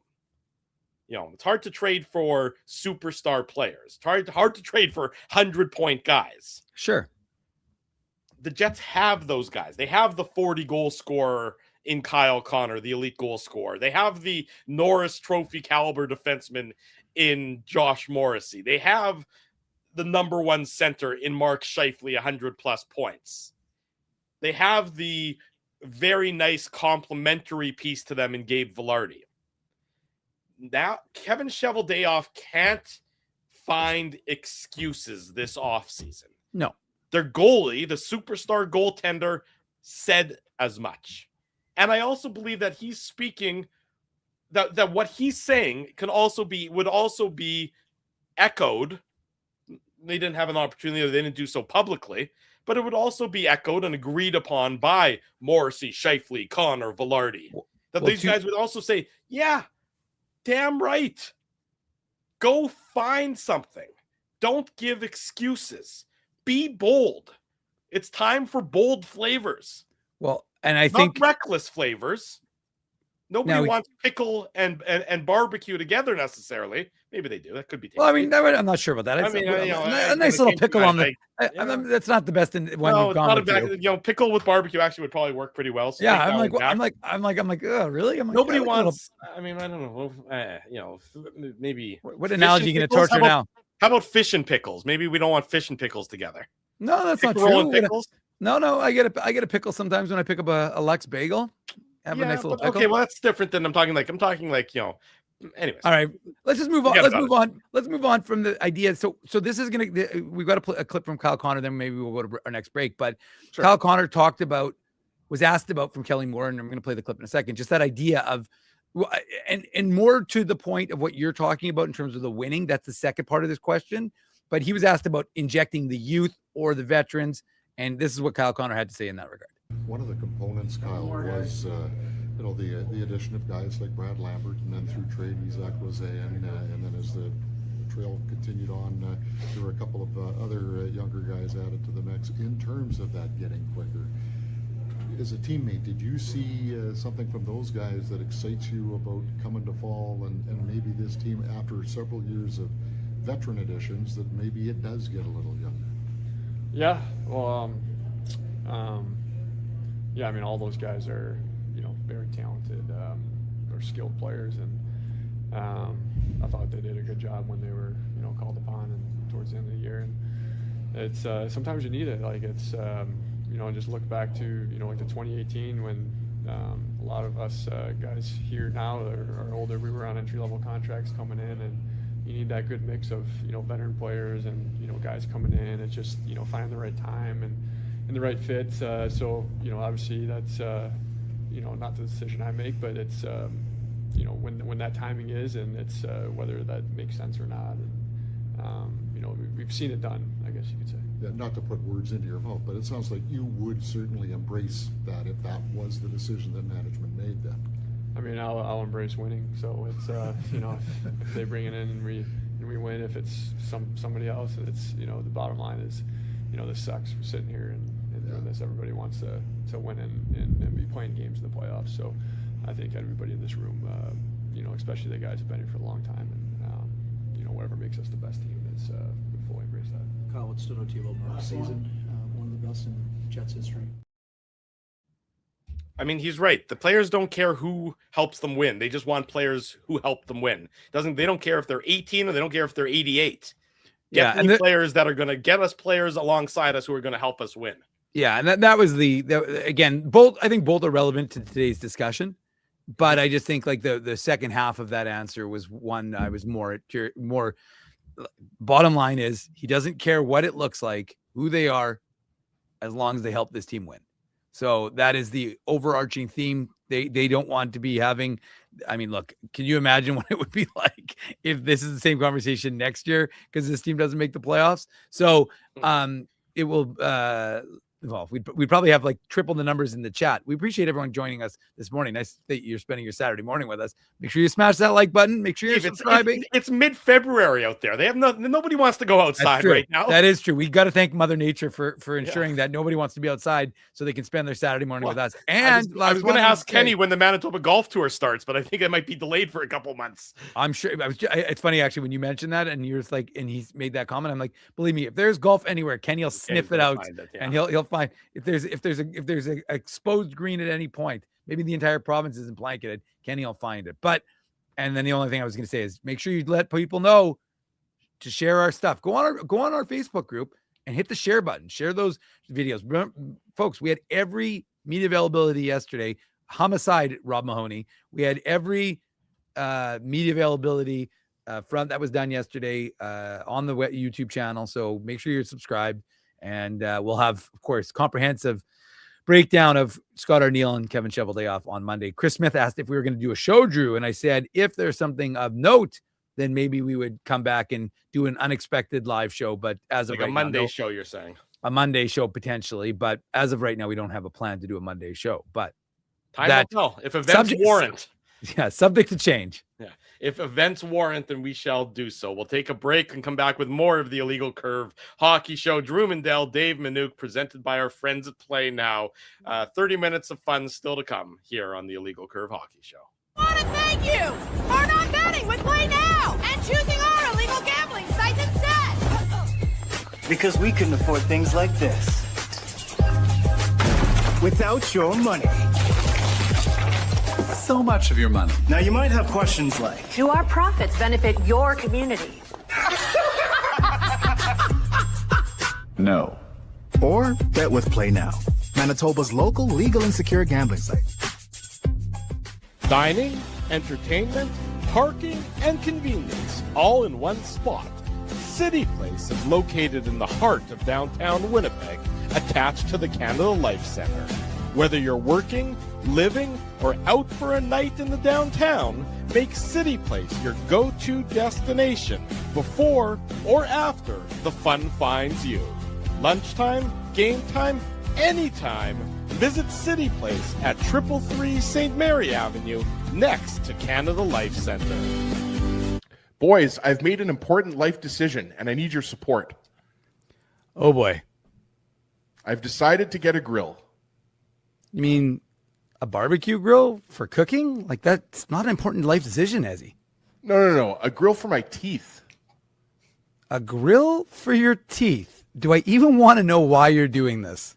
You know, it's hard to trade for superstar players. It's hard to trade for 100-point guys. Sure. The Jets have those guys. They have the 40-goal scorer in Kyle Connor, the elite goal scorer. They have the Norris Trophy caliber defenseman in Josh Morrissey. They have the number 1 center in Mark Scheifele, 100-plus points. They have the very nice complementary piece to them in Gabe Vilardi. Now, Kevin Cheveldayoff can't find excuses this offseason. No. Their goalie, the superstar goaltender, said as much. And I also believe that he's speaking, that what he's saying would also be echoed. They didn't have an opportunity, or they didn't do so publicly, but it would also be echoed and agreed upon by Morrissey, Scheifele, Connor, Vilardi. These guys would also say, yeah, damn right. Go find something. Don't give excuses. Be bold. It's time for bold flavors. Well, and I Not think reckless flavors. Nobody wants pickle and barbecue together necessarily. Maybe they do. That could be tasty. Well, I mean, I'm not sure about that. A nice little pickle on the. That's not the best one we've gone with. You know, pickle with barbecue actually would probably work pretty well. So yeah, I'm like, oh, really? Nobody wants. I mean, I don't know. You know, maybe. What analogy are you going to torture now? How about fish and pickles? Maybe we don't want fish and pickles together. No, that's not true. No, I get a pickle sometimes when I pick up a Lux bagel. Have a nice little pickle. Okay, well, that's different than I'm talking like, you know, Anyways, all right, let's just move on. Forget Let's about move on. Let's move on from the idea. So this is gonna. We've got a clip from Kyle Connor. Then maybe we'll go to our next break. But Sure. Kyle Connor was asked about from Kelly Moore, and I'm going to play the clip in a second. Just that idea of, and more to the point of what you're talking about in terms of the winning. That's the second part of this question. But he was asked about injecting the youth or the veterans, and this is what Kyle Connor had to say in that regard. One of the components, Kyle, was the addition of guys like Brad Lambert, and then through trade Isaac Rosé, and then as the trail continued on, there were a couple of other younger guys added to the mix. In terms of that getting quicker, as a teammate, did you see something from those guys that excites you about coming to fall and maybe this team, after several years of veteran additions, that maybe it does get a little younger? Yeah, well, yeah, I mean, all those guys are, very talented, or skilled players, and I thought they did a good job when they were, called upon and towards the end of the year. And it's sometimes you need it. Like it's, just look back to, like the 2018 when a lot of us guys here now are older. We were on entry-level contracts coming in, and you need that good mix of, veteran players and, guys coming in. It's just, finding the right time and the right fit. So, obviously that's, not the decision I make, but it's, when that timing is, and it's whether that makes sense or not. And, we've seen it done, I guess you could say. Yeah, not to put words into your mouth, but it sounds like you would certainly embrace that if that was the decision that management made then. I mean, I'll embrace winning. So it's, if they bring it in and we win, if it's somebody else, it's, the bottom line is, this sucks for sitting here and doing this. Everybody wants to win and be playing games in the playoffs. So I think everybody in this room, especially the guys who've been here for a long time, and, whatever makes us the best team is, we fully embrace that. Kyle, what stood out to you about Mark's season? One of the best in Jets history. I mean, he's right. The players don't care who helps them win. They just want players who help them win. They don't care if they're 18 or they don't care if they're 88. Get me players that are going to get us players alongside us who are going to help us win. Yeah, and that was again, both. I think both are relevant to today's discussion, but I just think like the second half of that answer was one I was more. Bottom line is he doesn't care what it looks like, who they are, as long as they help this team win. So that is the overarching theme. They don't want to be having. I mean, look, can you imagine what it would be like if this is the same conversation next year because this team doesn't make the playoffs? So it will. Well, we'd probably have like triple the numbers in the chat. We appreciate everyone joining us this morning. Nice that you're spending your Saturday morning with us. Make sure you smash that like button. Make sure you're subscribing. It's mid-February out there. They have nobody wants to go outside right now. That is true. We got to thank Mother Nature for ensuring that nobody wants to be outside so they can spend their Saturday morning with us. And I was going to ask Kenny when the Manitoba Golf Tour starts, but I think it might be delayed for a couple months. I'm sure. It's funny actually when you mentioned that, and you're like, and he's made that comment. I'm like, believe me, if there's golf anywhere, Kenny will sniff it out, and he'll find if there's a exposed green at any point. Maybe the entire province isn't blanketed. Kenny will find it. And then the only thing I was going to say is make sure you let people know to share our stuff. Go on our Facebook group and hit the share button. Share those videos. Remember, folks, we had every media availability yesterday. Homicide, Rob Mahoney. We had every media availability front that was done yesterday on the YouTube channel. So make sure you're subscribed, and we'll have, of course, comprehensive breakdown of Scott Arneal and Kevin Cheveldayoff on Monday. Chris Smith asked if we were going to do a show, Drew, and I said if there's something of note, then maybe we would come back and do an unexpected live show. But as of like right a Monday now, show, you're saying a Monday show potentially, but as of right now, we don't have a plan to do a Monday show. But time will tell if events warrant. Yeah, subject to change. Yeah, if events warrant, then we shall do so. We'll take a break and come back with more of the Illegal Curve Hockey Show. Drew Mandel, Dave Manouk, presented by our friends at Play Now. 30 minutes of fun still to come here on the Illegal Curve Hockey Show. I want to thank you for not betting with Play Now and choosing our illegal gambling site instead. Because we couldn't afford things like this without your money. So much of your money. Now you might have questions like, do our profits benefit your community? No. Or bet with Play Now, Manitoba's local legal and secure gambling site. Dining, entertainment, parking, and convenience all in one spot. City Place is located in the heart of downtown Winnipeg, attached to the Canada Life Centre. Whether you're working, living, or out for a night in the downtown, make City Place your go-to destination before or after the fun finds you. Lunchtime, game time, anytime. Visit City Place at 333 St. Mary Avenue, next to Canada Life Centre. Boys, I've made an important life decision, and I need your support. Oh boy. I've decided to get a grill. You mean a barbecue grill for cooking? Like, that's not an important life decision, Ezzy. No. A grill for my teeth. A grill for your teeth? Do I even want to know why you're doing this?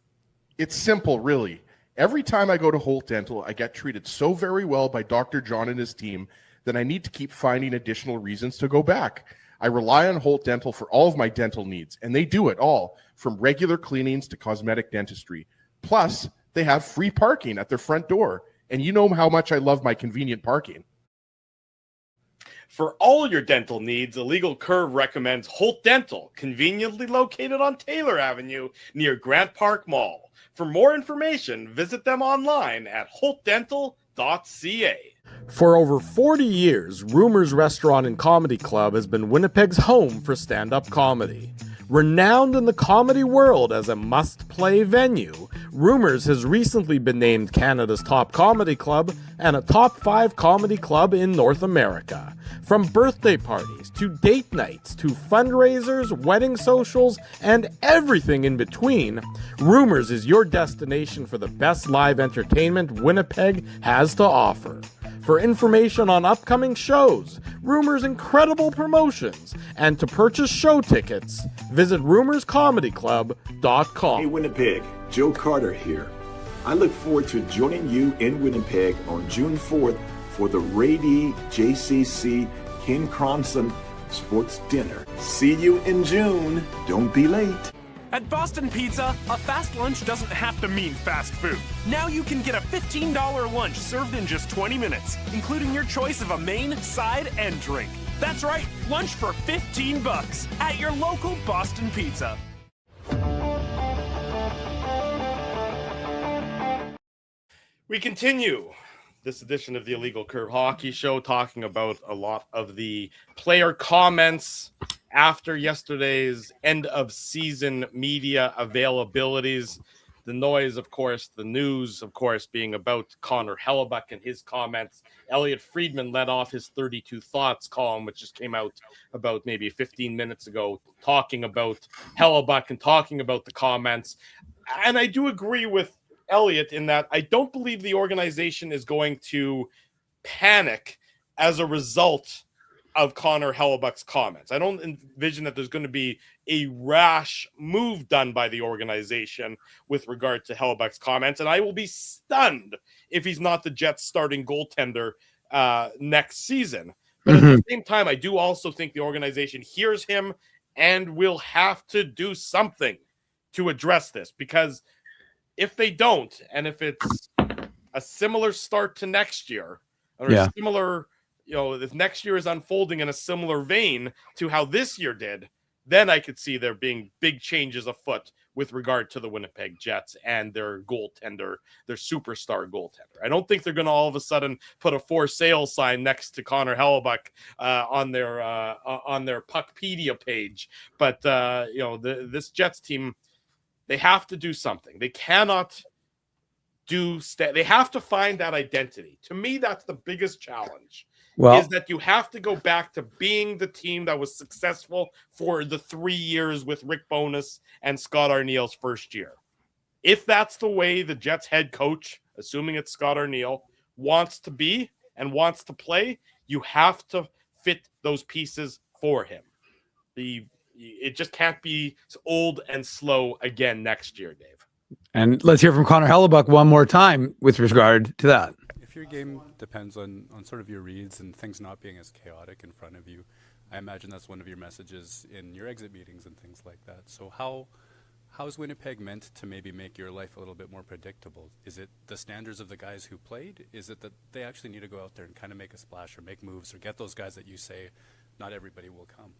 It's simple, really. Every time I go to Holt Dental, I get treated so very well by Dr. John and his team that I need to keep finding additional reasons to go back. I rely on Holt Dental for all of my dental needs, and they do it all, from regular cleanings to cosmetic dentistry. Plus, they have free parking at their front door, and you know how much I love my convenient parking. For all your dental needs, Illegal Curve recommends Holt Dental, conveniently located on Taylor Avenue near Grant Park Mall. For more information, visit them online at holtdental.ca. For over 40 years, Rumors Restaurant and Comedy Club has been Winnipeg's home for stand-up comedy. Renowned in the comedy world as a must-play venue, Rumors has recently been named Canada's top comedy club and a top 5 comedy club in North America. From birthday parties to date nights to fundraisers, wedding socials, and everything in between, Rumors is your destination for the best live entertainment Winnipeg has to offer. For information on upcoming shows, Rumors' incredible promotions, and to purchase show tickets, visit rumorscomedyclub.com. Hey Winnipeg, Joe Carter here. I look forward to joining you in Winnipeg on June 4th for the Rady JCC Ken Cronson Sports Dinner. See you in June. Don't be late. At Boston Pizza, a fast lunch doesn't have to mean fast food. Now you can get a $15 lunch served in just 20 minutes, including your choice of a main, side, and drink. That's right, lunch for $15 at your local Boston Pizza. We continue this edition of the Illegal Curve Hockey Show, talking about a lot of the player comments after yesterday's end of season media availabilities. The noise, of course, the news, of course, being about Connor Hellebuyck and his comments. Elliot Friedman led off his 32 Thoughts column, which just came out about maybe 15 minutes ago, talking about Hellebuyck and talking about the comments. And I do agree with Elliot in that I don't believe the organization is going to panic as a result of Connor Hellebuyck's comments. I don't envision that there's going to be a rash move done by the organization with regard to Hellebuyck's comments, and I will be stunned if he's not the Jets' starting goaltender next season. But at the same time, I do also think the organization hears him and will have to do something to address this, because if they don't, and if it's a similar start to next year, or a similar, if next year is unfolding in a similar vein to how this year did, then I could see there being big changes afoot with regard to the Winnipeg Jets and their goaltender, their superstar goaltender. I don't think they're going to all of a sudden put a for sale sign next to Connor Hellebuyck on their Puckpedia page. But this Jets team, they have to do something. They cannot they have to find that identity. To me, that's the biggest challenge. Is that you have to go back to being the team that was successful for the 3 years with Rick Bowness and Scott Arniel's first year. If that's the way the Jets head coach, assuming it's Scott Arniel, wants to be and wants to play, you have to fit those pieces for him. It just can't be old and slow again next year, Dave. And let's hear from Connor Hellebuyck one more time with regard to that. If your game depends on sort of your reads and things not being as chaotic in front of you, I imagine that's one of your messages in your exit meetings and things like that. So how How is Winnipeg meant to maybe make your life a little bit more predictable? Is it the standards of the guys who played? Is it that they actually need to go out there and kind of make a splash or make moves or get those guys that you say not everybody will come?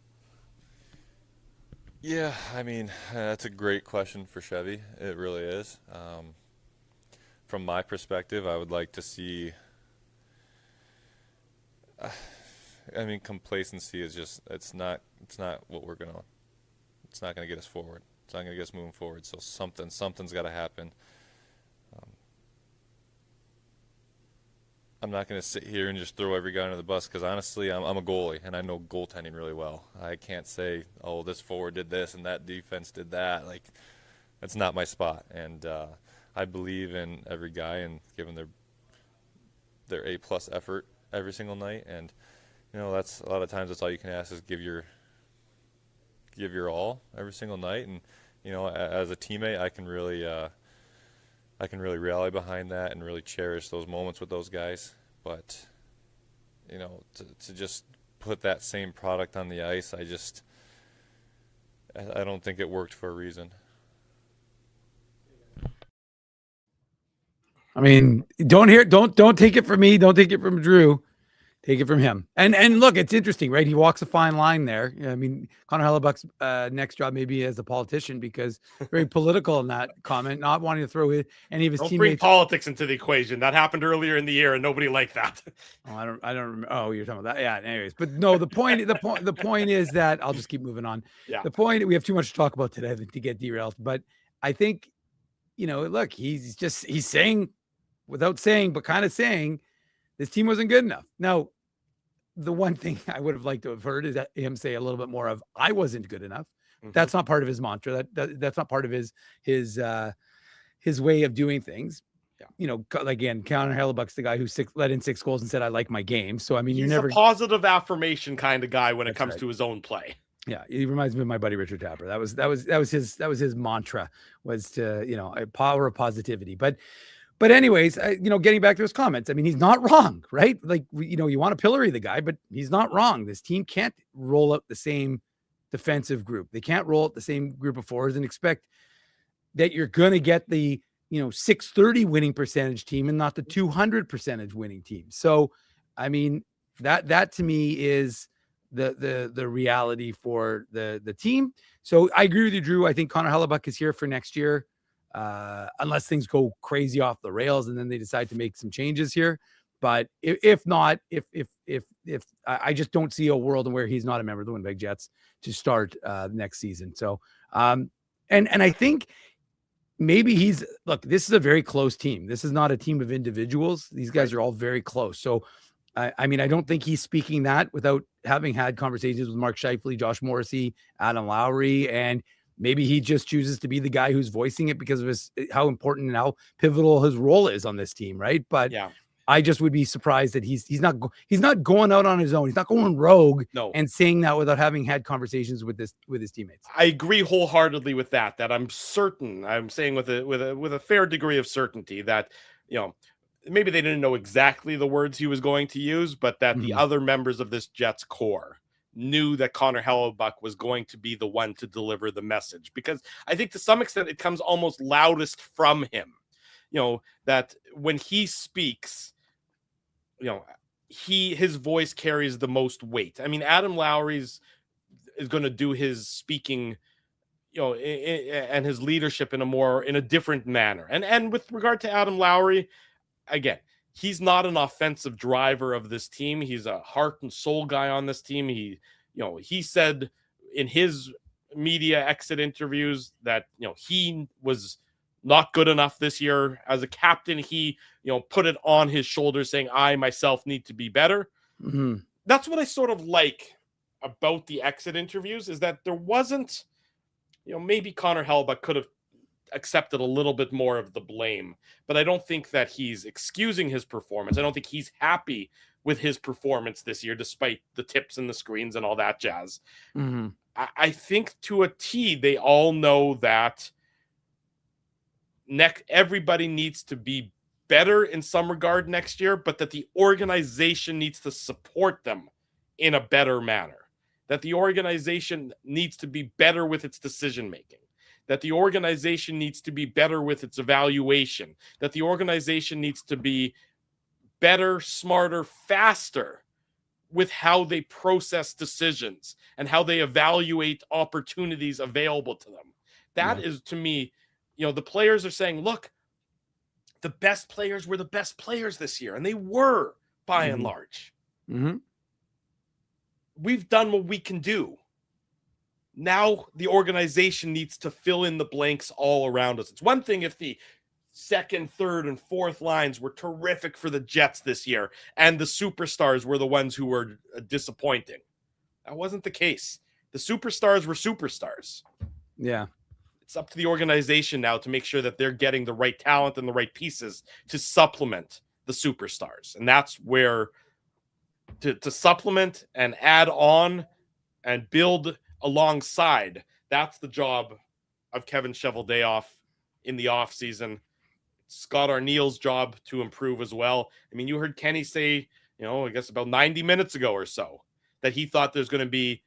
Yeah, I mean, that's a great question for Chevy. It really is. From my perspective, I would like to see. I mean, complacency is just it's not what we're gonna. It's not gonna get us forward. It's not going to get us moving forward. So something's got to happen. I'm not going to sit here and just throw every guy under the bus because honestly, I'm a goalie and I know goaltending really well. I can't say, oh, this forward did this and that defense did that. Like, that's not my spot. And I believe in every guy and giving their A+ effort every single night. And that's a lot of times that's all you can ask is give your all every single night. And as a teammate, I can really rally behind that and really cherish those moments with those guys. But to just put that same product on the ice, I don't think it worked for a reason. I mean, don't take it from me, don't take it from Drew. Take it from him. And look, it's interesting, right? He walks a fine line there. I mean, Connor Hellebuck's next job maybe as a politician because very political in that comment, not wanting to throw any of his Don't teammates. bring politics into the equation. That happened earlier in the year, and nobody liked that. Oh, I don't remember. Oh, you're talking about that. Yeah. Anyways, but no, the point is that I'll just keep moving on. Yeah. The point, we have too much to talk about today to get derailed. But I think, look, he's saying, without saying, but kind of saying, this team wasn't good enough. Now, the one thing I would have liked to have heard is that him say a little bit more of "I wasn't good enough." Mm-hmm. That's not part of his mantra. That's not part of his way of doing things. Yeah. Again, Connor Hellebuck's the guy who let in 6 goals and said, "I like my game." So I mean, he's you're never a positive affirmation kind of guy when it comes to his own play. Yeah, he reminds me of my buddy Richard Tapper. That was his mantra, was to a power of positivity. But anyways, getting back to his comments, I mean, he's not wrong, right? Like, you want to pillory the guy, but he's not wrong. This team can't roll out the same defensive group. They can't roll out the same group of forwards and expect that you're going to get the, 630 winning percentage team and not the 200% winning team. So, I mean, that to me is the reality for the team. So I agree with you, Drew. I think Connor Hellebuck is here for next year. Unless things go crazy off the rails and then they decide to make some changes here. But if not, if I just don't see a world in where he's not a member of the Winnipeg Jets to start next season. So, and I think maybe look, this is a very close team. This is not a team of individuals. These guys are all very close. So, I mean, I don't think he's speaking that without having had conversations with Mark Scheifele, Josh Morrissey, Adam Lowry, and maybe he just chooses to be the guy who's voicing it because of how important and how pivotal his role is on this team, right? But yeah, I just would be surprised that he's not going out on his own. He's not going rogue and saying that without having had conversations with his teammates. I agree wholeheartedly with that. That I'm certain. I'm saying with a fair degree of certainty that maybe they didn't know exactly the words he was going to use, but that the other members of this Jets core knew that Connor Hellebuck was going to be the one to deliver the message, because I think to some extent it comes almost loudest from him, that when he speaks, his voice carries the most weight. I mean, Adam Lowry's is going to do his speaking, and his leadership in a different manner. And with regard to Adam Lowry, again, he's not an offensive driver of this team. He's a heart and soul guy on this team. He said in his media exit interviews that, he was not good enough this year as a captain. He, put it on his shoulders saying, I myself need to be better. Mm-hmm. That's what I sort of like about the exit interviews, is that there wasn't, maybe Connor Hellebuck could have accepted a little bit more of the blame, but I don't think that he's excusing his performance. I don't think he's happy with his performance this year, despite the tips and the screens and all that jazz. Mm-hmm. I think to a T, they all know that everybody needs to be better in some regard next year, but that the organization needs to support them in a better manner, that the organization needs to be better with its decision-making, that the organization needs to be better with its evaluation, that the organization needs to be better, smarter, faster with how they process decisions and how they evaluate opportunities available to them. That is, to me, the players are saying, look, the best players were the best players this year, and they were by and large. We've done what we can do. Now the organization needs to fill in the blanks all around us. It's one thing if the second, third, and fourth lines were terrific for the Jets this year, and the superstars were the ones who were disappointing. That wasn't the case. The superstars were superstars. Yeah. It's up to the organization now to make sure that they're getting the right talent and the right pieces to supplement the superstars. And that's where to supplement and add on and build alongside, that's the job of Kevin Cheveldayoff in the offseason. Scott Arniel's job to improve as well. I mean, you heard Kenny say, I guess about 90 minutes ago or so, that he thought there's going to be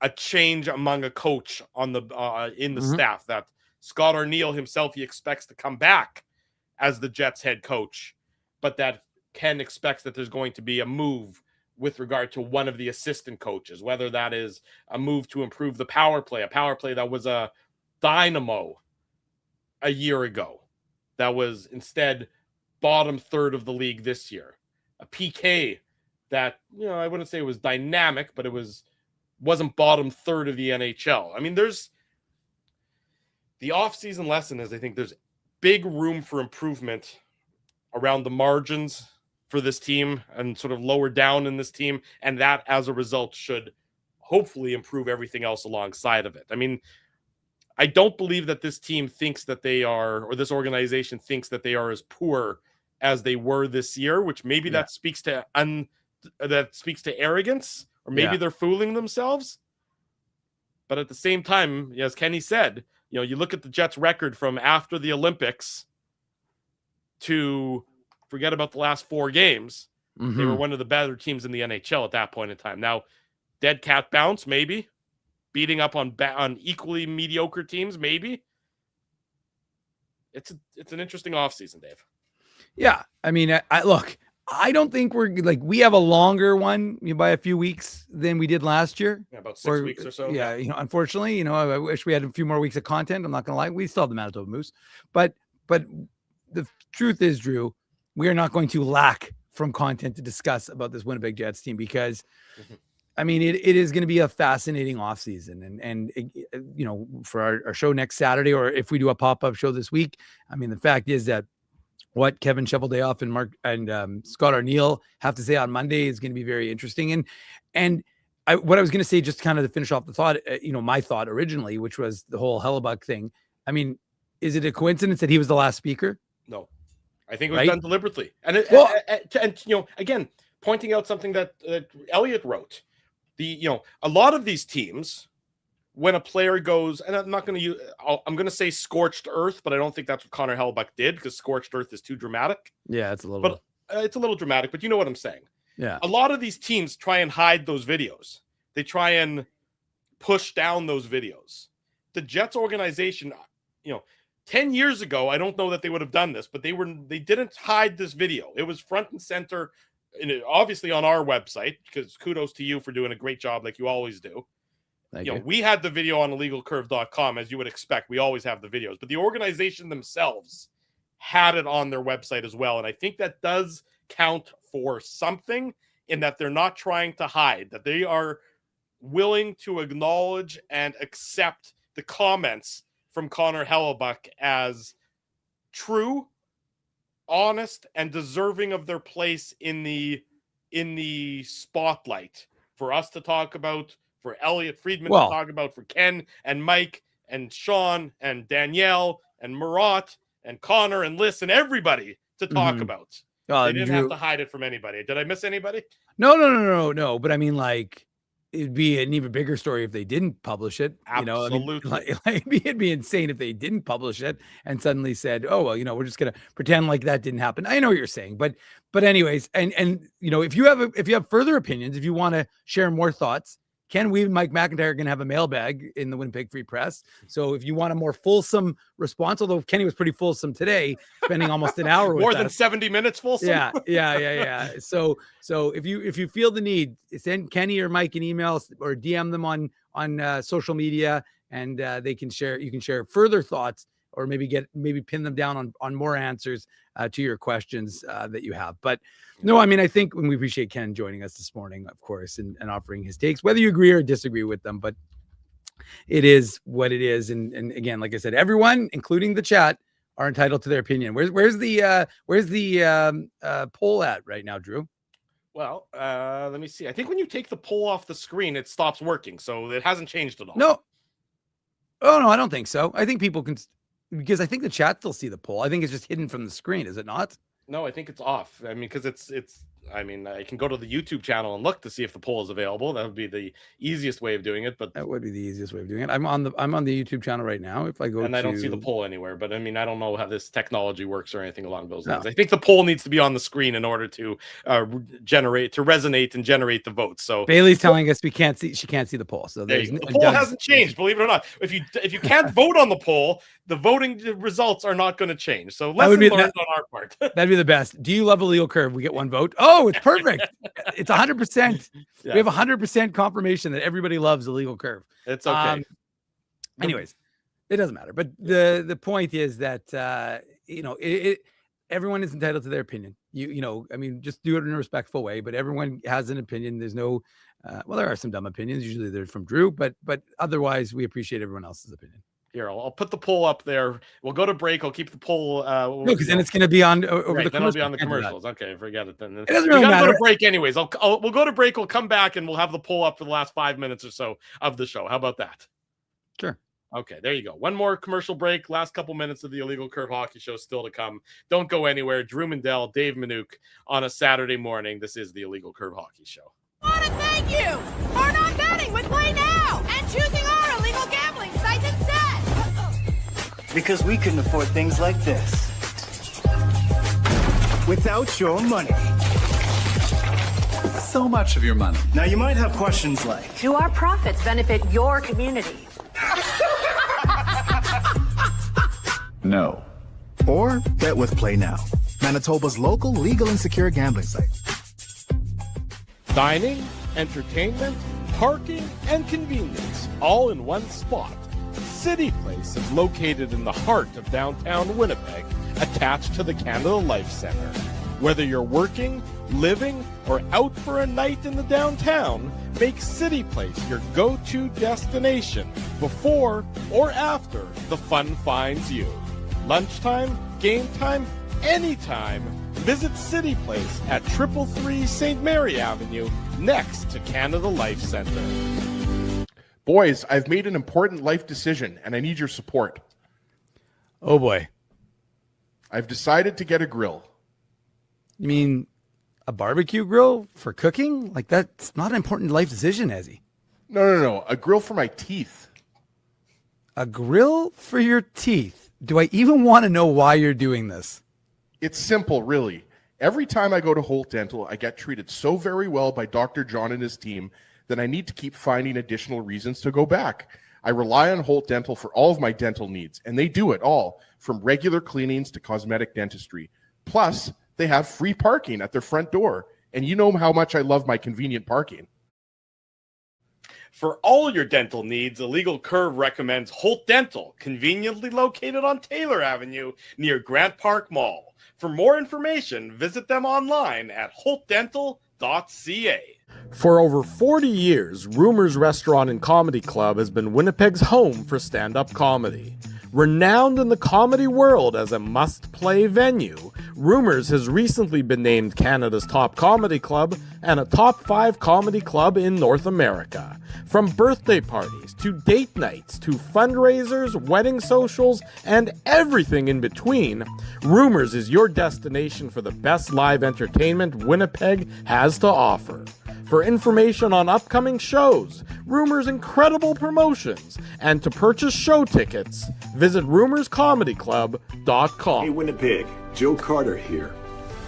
a change among a coach on the in the staff, that Scott Arniel himself, he expects to come back as the Jets head coach, but that Ken expects that there's going to be a move with regard to one of the assistant coaches, whether that is a move to improve the power play, a power play that was a dynamo a year ago, that was instead bottom third of the league this year, a PK that, I wouldn't say it was dynamic, but it wasn't bottom third of the NHL. I mean, there's the offseason lesson is, I think there's big room for improvement around the margins for this team and sort of lower down in this team. And that as a result should hopefully improve everything else alongside of it. I mean, I don't believe that this team thinks that they are, or this organization thinks that they are as poor as they were this year, which maybe that speaks to arrogance, or maybe they're fooling themselves. But at the same time, as Kenny said, you look at the Jets record from after the Olympics to forget about the last 4 games. They were one of the better teams in the NHL at that point in time. Now, dead cat bounce, maybe. Beating up on equally mediocre teams, maybe. It's an interesting offseason, Dave. Yeah. I mean, I don't think we have a longer one by a few weeks than we did last year. Yeah, about 6 weeks or so. Yeah. Unfortunately, I wish we had a few more weeks of content. I'm not going to lie. We still have the Manitoba Moose, but the truth is, Drew, we are not going to lack from content to discuss about this Winnipeg Jets team, because I mean, it is going to be a fascinating offseason. And for our show next Saturday, or if we do a pop-up show this week, I mean, the fact is that what Kevin Cheveldayoff and Scott Arniel have to say on Monday is going to be very interesting. And what I was going to say, just kind of to finish off the thought, my thought originally, which was the whole Hellebuck thing. I mean, is it a coincidence that he was the last speaker? No, I think it was done deliberately. And again, pointing out something that Elliot wrote. A lot of these teams, when a player goes, and I'm going to say scorched earth, but I don't think that's what Connor Hellebuck did, because scorched earth is too dramatic. Yeah, it's a little dramatic, but you know what I'm saying. Yeah. A lot of these teams try and hide those videos. They try and push down those videos. The Jets organization, 10 years ago, I don't know that they would have done this, but they didn't hide this video. It was front and center, obviously on our website, because kudos to you for doing a great job like you always do. Thank you. We had the video on illegalcurve.com, as you would expect. We always have the videos, but the organization themselves had it on their website as well. And I think that does count for something, in that they're not trying to hide, that they are willing to acknowledge and accept the comments from Connor Hellebuck as true, honest, and deserving of their place in the spotlight for us to talk about, for Elliot Friedman to talk about, for Ken and Mike and Sean and Danielle and Murat and Connor and Liz and everybody to talk about. They didn't have to hide it from anybody. Did I miss anybody? No. But I mean, it'd be an even bigger story if they didn't publish it. Absolutely. It'd be insane if they didn't publish it and suddenly said, "Oh, well, we're just gonna pretend like that didn't happen." I know what you're saying, but anyways, and if you have further opinions, if you want to share more thoughts, Ken Wiebe and Mike McIntyre are going to have a mailbag in the Winnipeg Free Press. So if you want a more fulsome response, although Kenny was pretty fulsome today, spending almost an hour with More than us. 70 minutes fulsome. Yeah. So if you feel the need, send Kenny or Mike an email or DM them on social media, and they can share. You can share further thoughts, or maybe pin them down on more answers to your questions that you have. But no, I mean, I think we appreciate Ken joining us this morning, of course, and offering his takes, whether you agree or disagree with them. But it is what it is. And again, like I said, everyone, including the chat, are entitled to their opinion. Where's the poll at right now, Drew? Well, let me see. I think when you take the poll off the screen, it stops working. So it hasn't changed at all. No. Oh, no, I don't think so. I think people can, because I think the chat still see the poll. I think it's just hidden from the screen. Is it not? No, I think it's off. I mean, because it's. I mean, I can go to the YouTube channel and look to see if the poll is available. That would be the easiest way of doing it. But that would be the easiest way of doing it. I'm on the YouTube channel right now. If I go, I don't see the poll anywhere. But I mean, I don't know how this technology works or anything along those lines. I think the poll needs to be on the screen in order to resonate and generate the votes. So Bailey's telling us she can't see the poll. So the poll hasn't changed, believe it or not. If you can't vote on the poll, the voting results are not going to change. So lesson learned on our part. That'd be the best. Do you love a legal curve? We get one vote. Oh, it's perfect. It's 100%. Yeah. We have 100% confirmation that everybody loves a legal curve. It's okay. Anyways, it doesn't matter. But the point is that everyone is entitled to their opinion. I mean, just do it in a respectful way. But everyone has an opinion. There's no, there are some dumb opinions. Usually they're from Drew, but otherwise we appreciate everyone else's opinion. Here, I'll put the poll up there. We'll go to break. I'll keep the poll. No, because then it's going to be on over the then it'll be on the commercials. Okay, forget it then. It doesn't really matter. Go to break anyways. We'll go to break. We'll come back and we'll have the poll up for the last 5 minutes or so of the show. How about that? Sure. Okay, there you go. One more commercial break. Last couple minutes of the Illegal Curve Hockey Show still to come. Don't go anywhere. Drew Mandel, Dave Manouk on a Saturday morning. This is the Illegal Curve Hockey Show. I want to thank you for not betting with Play Now and choosing our illegal gambling sites instead. Because we couldn't afford things like this without your money. So much of your money. Now you might have questions like, do our profits benefit your community? No. Or bet with Play Now, Manitoba's local legal and secure gambling site. Dining, entertainment, parking, and convenience, all in one spot. City Place is located in the heart of downtown Winnipeg, attached to the Canada Life Centre. Whether you're working, living, or out for a night in the downtown, make City Place your go-to destination before or after the fun finds you. Lunchtime, game time, anytime. Visit City Place at 333 St. Mary Avenue, next to Canada Life Centre. Boys, I've made an important life decision, and I need your support. Oh, boy. I've decided to get a grill. You mean a barbecue grill for cooking? Like, that's not an important life decision, Ezzy. No. A grill for my teeth. A grill for your teeth? Do I even want to know why you're doing this? It's simple, really. Every time I go to Holt Dental, I get treated so very well by Dr. John and his team that I need to keep finding additional reasons to go back. I rely on Holt Dental for all of my dental needs, and they do it all, from regular cleanings to cosmetic dentistry. Plus, they have free parking at their front door, and you know how much I love my convenient parking. For all your dental needs, Illegal Curve recommends Holt Dental, conveniently located on Taylor Avenue near Grant Park Mall. For more information, visit them online at holtdental.ca. For over 40 years, Rumors Restaurant and Comedy Club has been Winnipeg's home for stand-up comedy. Renowned in the comedy world as a must-play venue, Rumors has recently been named Canada's top comedy club and a top 5 comedy club in North America. From birthday parties to date nights to fundraisers, wedding socials, and everything in between, Rumors is your destination for the best live entertainment Winnipeg has to offer. For information on upcoming shows, Rumors' incredible promotions, and to purchase show tickets, visit rumorscomedyclub.com. Hey Winnipeg, Joe Carter here.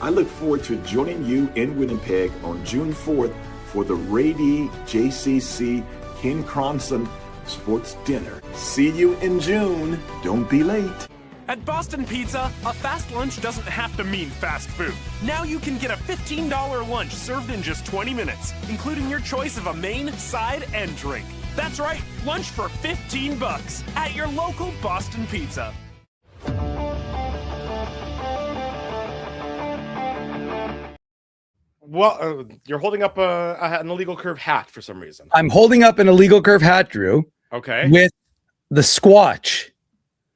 I look forward to joining you in Winnipeg on June 4th for the Rady JCC Ken Cronson Sports Dinner. See you in June. Don't be late. At Boston Pizza, a fast lunch doesn't have to mean fast food. Now you can get a $15 lunch served in just 20 minutes, including your choice of a main, side, and drink. That's right, lunch for $15 at your local Boston Pizza. Well, you're holding up an illegal curve hat for some reason. I'm holding up an illegal curve hat, Drew. Okay. With the Squatch.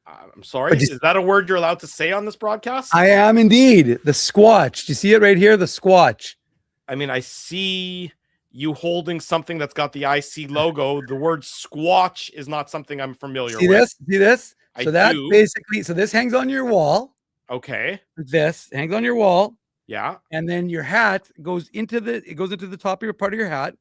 I'm sorry. Is that a word you're allowed to say on this broadcast? I am indeed. The Squatch. Do you see it right here? The Squatch. I mean, I see you holding something that's got the IC logo. The word Squatch is not something I'm familiar See with. this? See this? So that do. basically, so this hangs on your wall. Okay. This hangs on your wall. Yeah. And then your hat goes into the top of your part of your hat.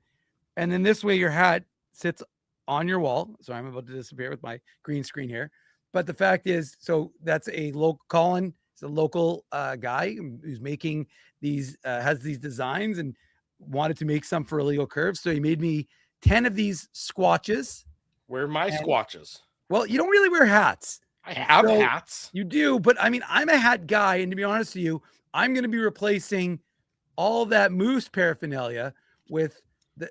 And then this way your hat sits on your wall. So I'm about to disappear with my green screen here. But the fact is, so that's a local Colin. It's a local guy who's making these, has these designs and wanted to make some for illegal curves. So he made me 10 of these squatches. Where are my squatches? Well, you don't really wear hats. I have hats. You do, but I mean, I'm a hat guy. And to be honest with you, I'm going to be replacing all of that moose paraphernalia with I'm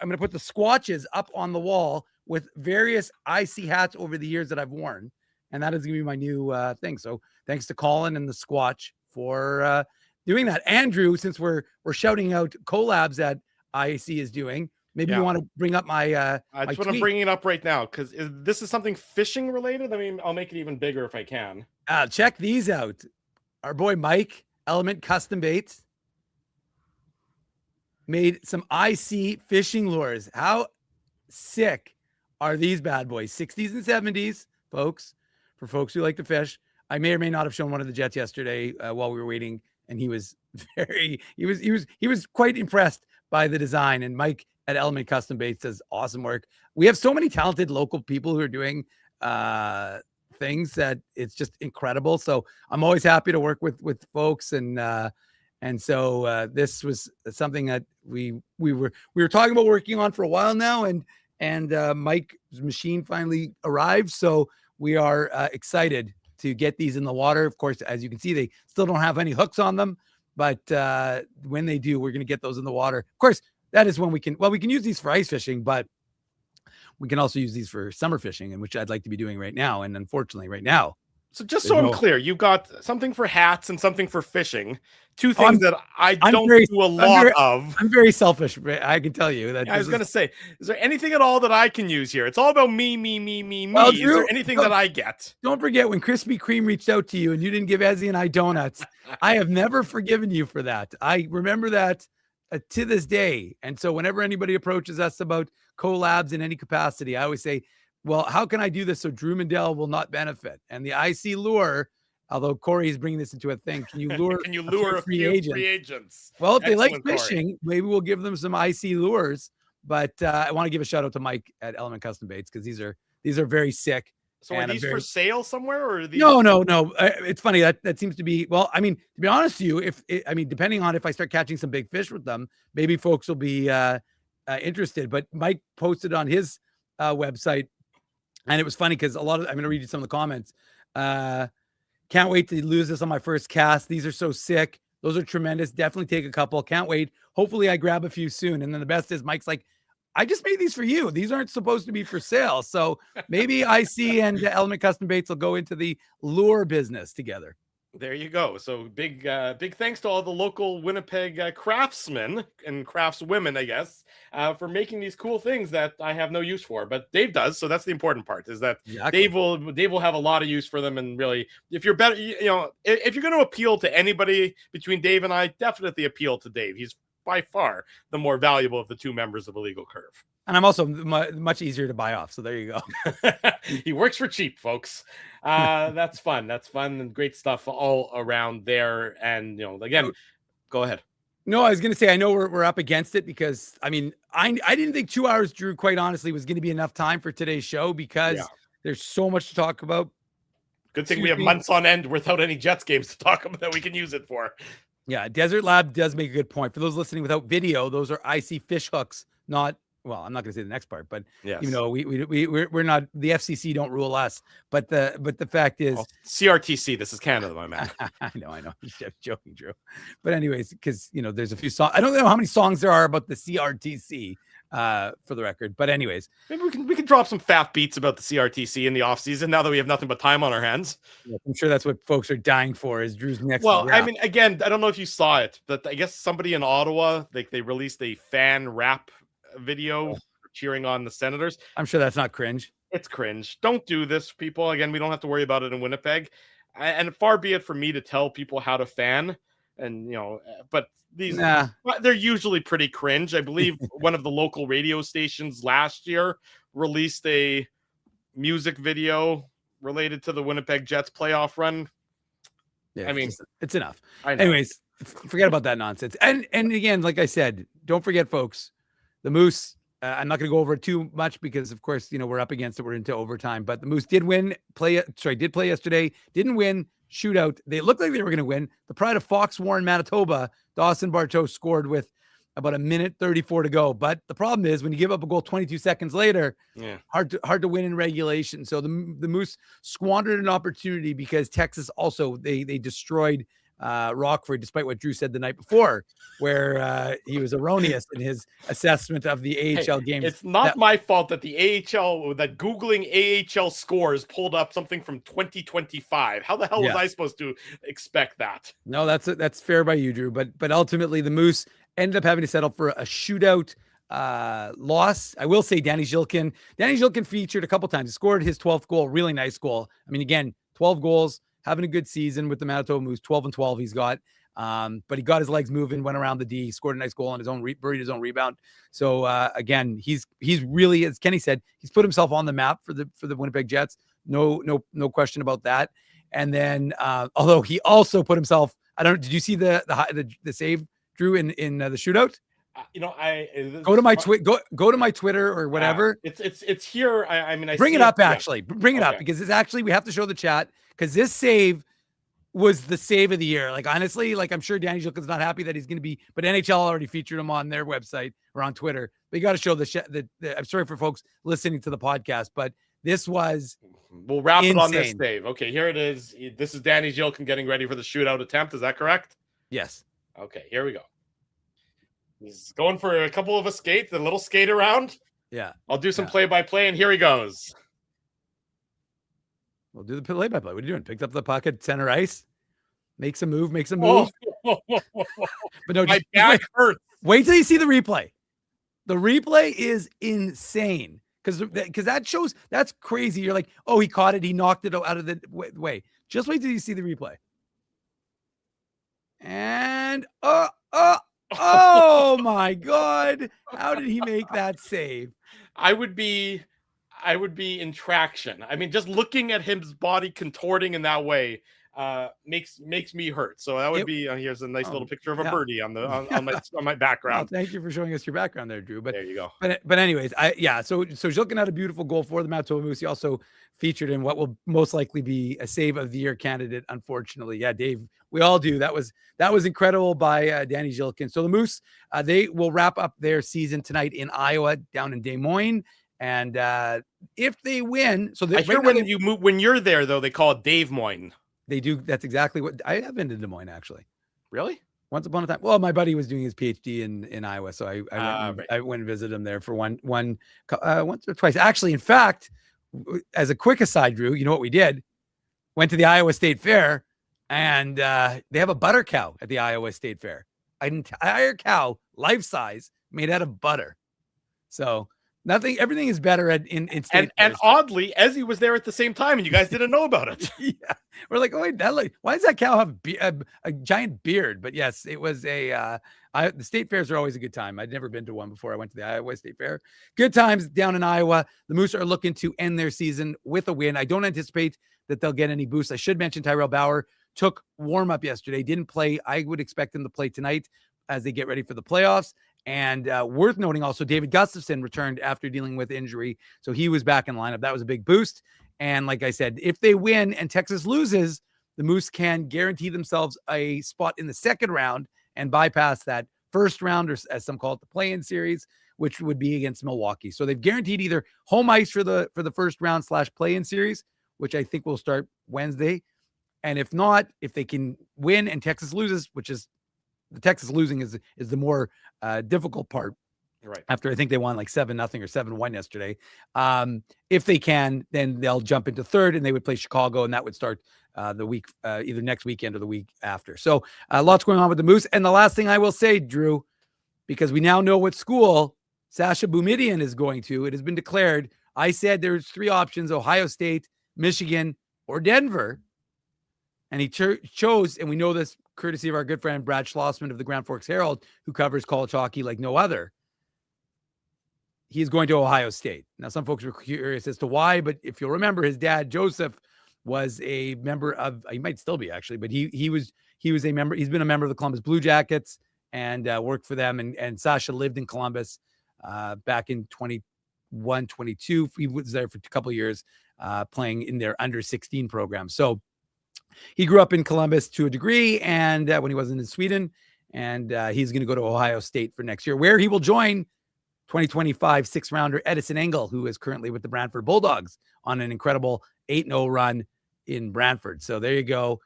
going to put the squatches up on the wall with various IC hats over the years that I've worn. And that is going to be my new thing. So thanks to Colin and the Squatch for doing that. Andrew, since we're shouting out collabs that IC is doing, maybe you want to bring up my I just want to bring it up right now because this is something fishing related. I mean, I'll make it even bigger if I can. Check these out. Our boy Mike, Element Custom Baits, made some IC fishing lures. How sick are these bad boys? 60s and 70s, folks, for folks who like to fish. I may or may not have shown one of the Jets yesterday while we were waiting, and he was quite impressed by the design. And Mike at Element Custom Baits does awesome work. We have so many talented local people who are doing things that it's just incredible. So I'm always happy to work with folks, and so this was something that we were talking about working on for a while now, and Mike's machine finally arrived. So we are excited to get these in the water. Of course, as you can see, they still don't have any hooks on them, but when they do, we're going to get those in the water. Of course, that is when we can use these for ice fishing, but we can also use these for summer fishing, and which I'd like to be doing right now. And unfortunately right now. So just so I'm clear, you've got something for hats and something for fishing. Two things that I don't do a lot of. I'm very selfish. I can tell you that. I was going to say, is there anything at all that I can use here? It's all about me. Well, Is there anything that I get? Don't forget when Krispy Kreme reached out to you and you didn't give Ezzy and I donuts. I have never forgiven you for that. I remember that to this day. And so whenever anybody approaches us about collabs in any capacity, I always say, well, how can I do this so Drew Mandel will not benefit? And the IC lure, although Corey is bringing this into a thing, can you lure a few free agents? Well, if they like Excellent, fishing, Corey. maybe we'll give them some IC lures. But I want to give a shout out to Mike at Element Custom Baits because these are very sick. So are these for sale somewhere, or are these? No. It's funny that seems to be. Well, I mean, to be honest with you, depending on if I start catching some big fish with them, maybe folks will be interested. But Mike posted on his website. And it was funny because I'm going to read you some of the comments. Can't wait to lose this on my first cast. These are so sick. Those are tremendous. Definitely take a couple. Can't wait. Hopefully I grab a few soon. And then the best is Mike's like, I just made these for you. These aren't supposed to be for sale. So maybe IC and Element Custom Baits will go into the lure business together. There you go. So big thanks to all the local Winnipeg craftsmen and craftswomen, I guess, for making these cool things that I have no use for, but Dave does. So that's the important part, is that Dave will have a lot of use for them. And really, if you're better, if you're going to appeal to anybody between Dave and I, definitely appeal to Dave. He's by far the more valuable of the two members of Illegal Curve. And I'm also much easier to buy off. So there you go. He works for cheap, folks. That's fun. That's fun and great stuff all around there. And, again, go ahead. No, I was going to say, I know we're up against it because, I didn't think 2 hours, Drew, quite honestly, was going to be enough time for today's show because there's so much to talk about. Good thing we have months on end without any Jets games to talk about that we can use it for. Yeah, Desert Lab does make a good point. For those listening without video, those are icy fish hooks, not, well, I'm not going to say the next part, but Yes. you know, we're not, the FCC don't rule us, but the fact is, CRTC, this is Canada, my man. I know, I'm just joking, Drew. But anyways, because you know, there's a few songs. I don't know how many songs there are about the CRTC, for the record. But anyways, maybe we can drop some fat beats about the CRTC in the off season now that we have nothing but time on our hands. I'm sure that's what folks are dying for. Is Drew's next? Well, rap. I mean, again, I don't know if you saw it, but I guess somebody in Ottawa, like they released a fan rap video cheering on the Senators. I'm sure that's not cringe. It's cringe. Don't do this, people. Again, we don't have to worry about it in Winnipeg. And far be it from me to tell people how to fan. And, you know, but they're usually pretty cringe. I believe one of the local radio stations last year released a music video related to the Winnipeg Jets playoff run. Yeah, I mean, it's enough. I know. Anyways, forget about that nonsense. And again, like I said, don't forget, folks, the Moose. I'm not going to go over it too much because, of course, you know, we're up against it. We're into overtime. But the Moose did play yesterday. Didn't win. Shootout. They looked like they were going to win. The pride of Fox Warren, Manitoba, Dawson Bartow scored with about 1:34 to go. But the problem is when you give up a goal 22 seconds later, hard to win in regulation. So the Moose squandered an opportunity because Texas also they destroyed Rockford, despite what Drew said the night before, where he was erroneous in his assessment of the AHL games. It's not my fault that the AHL, that Googling AHL scores pulled up something from 2025. How the hell was I supposed to expect that? No, that's fair by you, Drew. But ultimately, the Moose ended up having to settle for a shootout loss. I will say Danny Zhilkin featured a couple times. He scored his 12th goal, really nice goal. I mean, again, 12 goals. Having a good season with the Manitoba Moose, 12-12 he's got. But he got his legs moving, went around the D, he scored a nice goal on his own, buried his own rebound. So again, he's really, as Kenny said, he's put himself on the map for the Winnipeg Jets. No question about that. And then although he also put himself, did you see the save, Drew, in the shootout? You know, go to my go to my Twitter or whatever. It's here. I mean, bring it up actually. Bring it up because it's actually, we have to show the chat because this save was the save of the year. Like honestly, like I'm sure Danny Zhilkin's not happy that he's going to be, but NHL already featured him on their website or on Twitter. But you got to show the I'm sorry for folks listening to the podcast, but this was. We'll wrap insane. it on this save. Okay, here it is. This is Danny Zhilkin getting ready for the shootout attempt. Is that correct? Yes. Okay, here we go. He's going for a couple of a little skate around. Yeah. I'll do some play-by-play, and here he goes. We'll do the play-by-play. What are you doing? Picked up the pocket, center ice, makes a move. Oh. But no, my back hurts. Wait till you see the replay. The replay is insane because that shows, that's crazy. You're like, oh, he caught it. He knocked it out of the way. Just wait till you see the replay. And oh my God. How did he make that save? I would be in traction. I mean, just looking at his body contorting in that way makes me hurt. So that would be here's a nice little picture of a birdie on my background. Well, thank you for showing us your background there, Drew. But there you go. But anyways, so Zhilkin had a beautiful goal for the Manitoba Moose. He also featured in what will most likely be a save of the year candidate, unfortunately. Yeah, Dave, we all do. That was incredible by Danny Zhilkin. So the Moose, they will wrap up their season tonight in Iowa, down in Des Moines. And if they win, so I hear when you're there though, they call it Dave Moines. They do. That's exactly what I have been to Des Moines, actually. Really? Once upon a time. Well, my buddy was doing his PhD in Iowa, so I went and visited him there for once or twice. Actually, in fact, as a quick aside, Drew, you know what we did? Went to the Iowa State Fair, and they have a butter cow at the Iowa State Fair. An entire cow, life size, made out of butter. So. Everything is better in state. And oddly, Ezzy was there at the same time, and you guys didn't know about it. Yeah, we're like, oh wait, why does that cow have a giant beard? But yes, it was the state fairs are always a good time. I'd never been to one before I went to the Iowa State Fair. Good times down in Iowa. The Moose are looking to end their season with a win. I don't anticipate that they'll get any boost. I should mention Tyrell Bauer took warm up yesterday, didn't play. I would expect him to play tonight as they get ready for the playoffs. And worth noting also, David Gustafson returned after dealing with injury. So he was back in lineup. That was a big boost. And like I said, if they win and Texas loses, the Moose can guarantee themselves a spot in the second round and bypass that first round, or as some call it, the play-in series, which would be against Milwaukee. So they've guaranteed either home ice for the first round / play-in series, which I think will start Wednesday. And if not, if they can win and Texas loses, which is the Texas losing is the more difficult part. Right. After I think they won like 7-0 or 7-1 yesterday. If they can, then they'll jump into third and they would play Chicago, and that would start the week, either next weekend or the week after. So lots going on with the Moose. And the last thing I will say, Drew, because we now know what school Sasha Boumediene is going to, it has been declared. I said there's 3 options: Ohio State, Michigan, or Denver. And he chose, and we know this courtesy of our good friend Brad Schlossman of the Grand Forks Herald, who covers college hockey like no other. He's going to Ohio State. Now, some folks were curious as to why, but if you'll remember, his dad, Joseph, was a member of, he might still be actually, but he was a member. He's been a member of the Columbus Blue Jackets and worked for them. And Sasha lived in Columbus back in 21, 22. He was there for a couple of years playing in their under 16 program. So he grew up in Columbus to a degree, and when he wasn't in Sweden, and he's going to go to Ohio State for next year, where he will join 2025 6th-rounder Edison Engel, who is currently with the Brantford Bulldogs on an incredible 8-0 run in Brantford. So there you go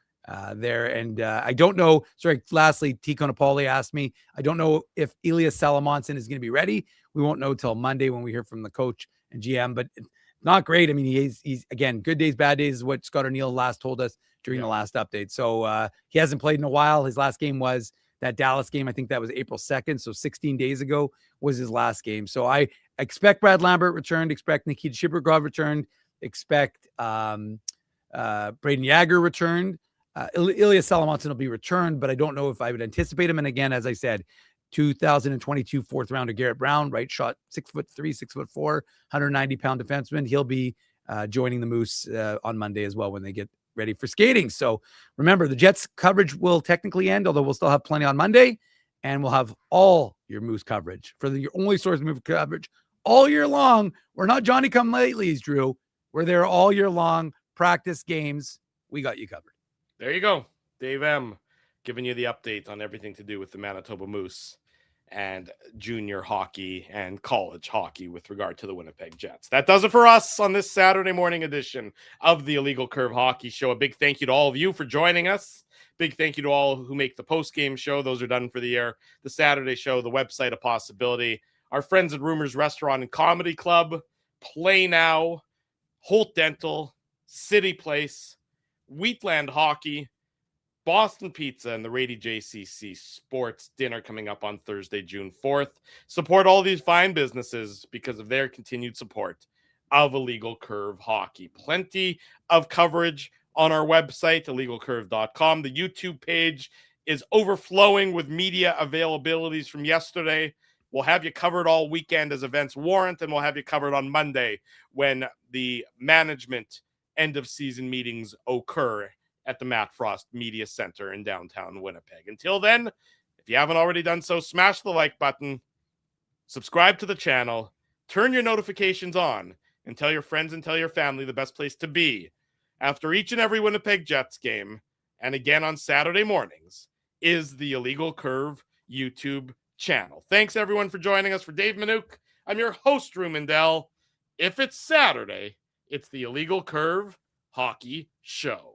there. And I don't know. Sorry, lastly, T. Conapoli asked me, I don't know if Elias Salamonson is going to be ready. We won't know till Monday when we hear from the coach and GM, but not great. I mean, he's again, good days, bad days is what Scott O'Neill last told us during the last update. So he hasn't played in a while. His last game was that Dallas game. I think that was April 2nd. So 16 days ago was his last game. So I expect Brad Lambert returned, expect Nikita Shibergov returned, expect Braden Yager returned. Elias Salamonson will be returned, but I don't know if I would anticipate him. And again, as I said, 2022 4th rounder Garrett Brown, right shot, 6'3", 6'4", 190-pound defenseman. He'll be joining the Moose on Monday as well when they get ready for skating. So remember, the Jets coverage will technically end, although we'll still have plenty on Monday, and we'll have all your Moose coverage for your only source of Moose coverage all year long. We're not Johnny come latelys, Drew. We're there all year long. Practice games. We got you covered. There you go. Dave M. giving you the update on everything to do with the Manitoba Moose and junior hockey and college hockey with regard to the Winnipeg Jets. That does it for us on this Saturday morning edition of the Illegal Curve Hockey Show. A big thank you to all of you for joining us. Big thank you to all who make the post-game show. Those are done for the year. The Saturday show, the website, a possibility. Our friends at Rumors Restaurant and Comedy Club, Play Now, Holt Dental, City Place, Wheatland Hockey, Boston Pizza, and the Rady JCC Sports Dinner coming up on Thursday, June 4th. Support all these fine businesses because of their continued support of Illegal Curve Hockey. Plenty of coverage on our website, illegalcurve.com. The YouTube page is overflowing with media availabilities from yesterday. We'll have you covered all weekend as events warrant, and we'll have you covered on Monday when the management end-of-season meetings occur at the Matt Frost Media Center in downtown Winnipeg. Until then, if you haven't already done so, smash the like button, subscribe to the channel, turn your notifications on, and tell your friends and tell your family the best place to be after each and every Winnipeg Jets game, and again on Saturday mornings, is the Illegal Curve YouTube channel. Thanks, everyone, for joining us. For Dave Manouk, I'm your host, Drew Mindell. If it's Saturday, it's the Illegal Curve Hockey Show.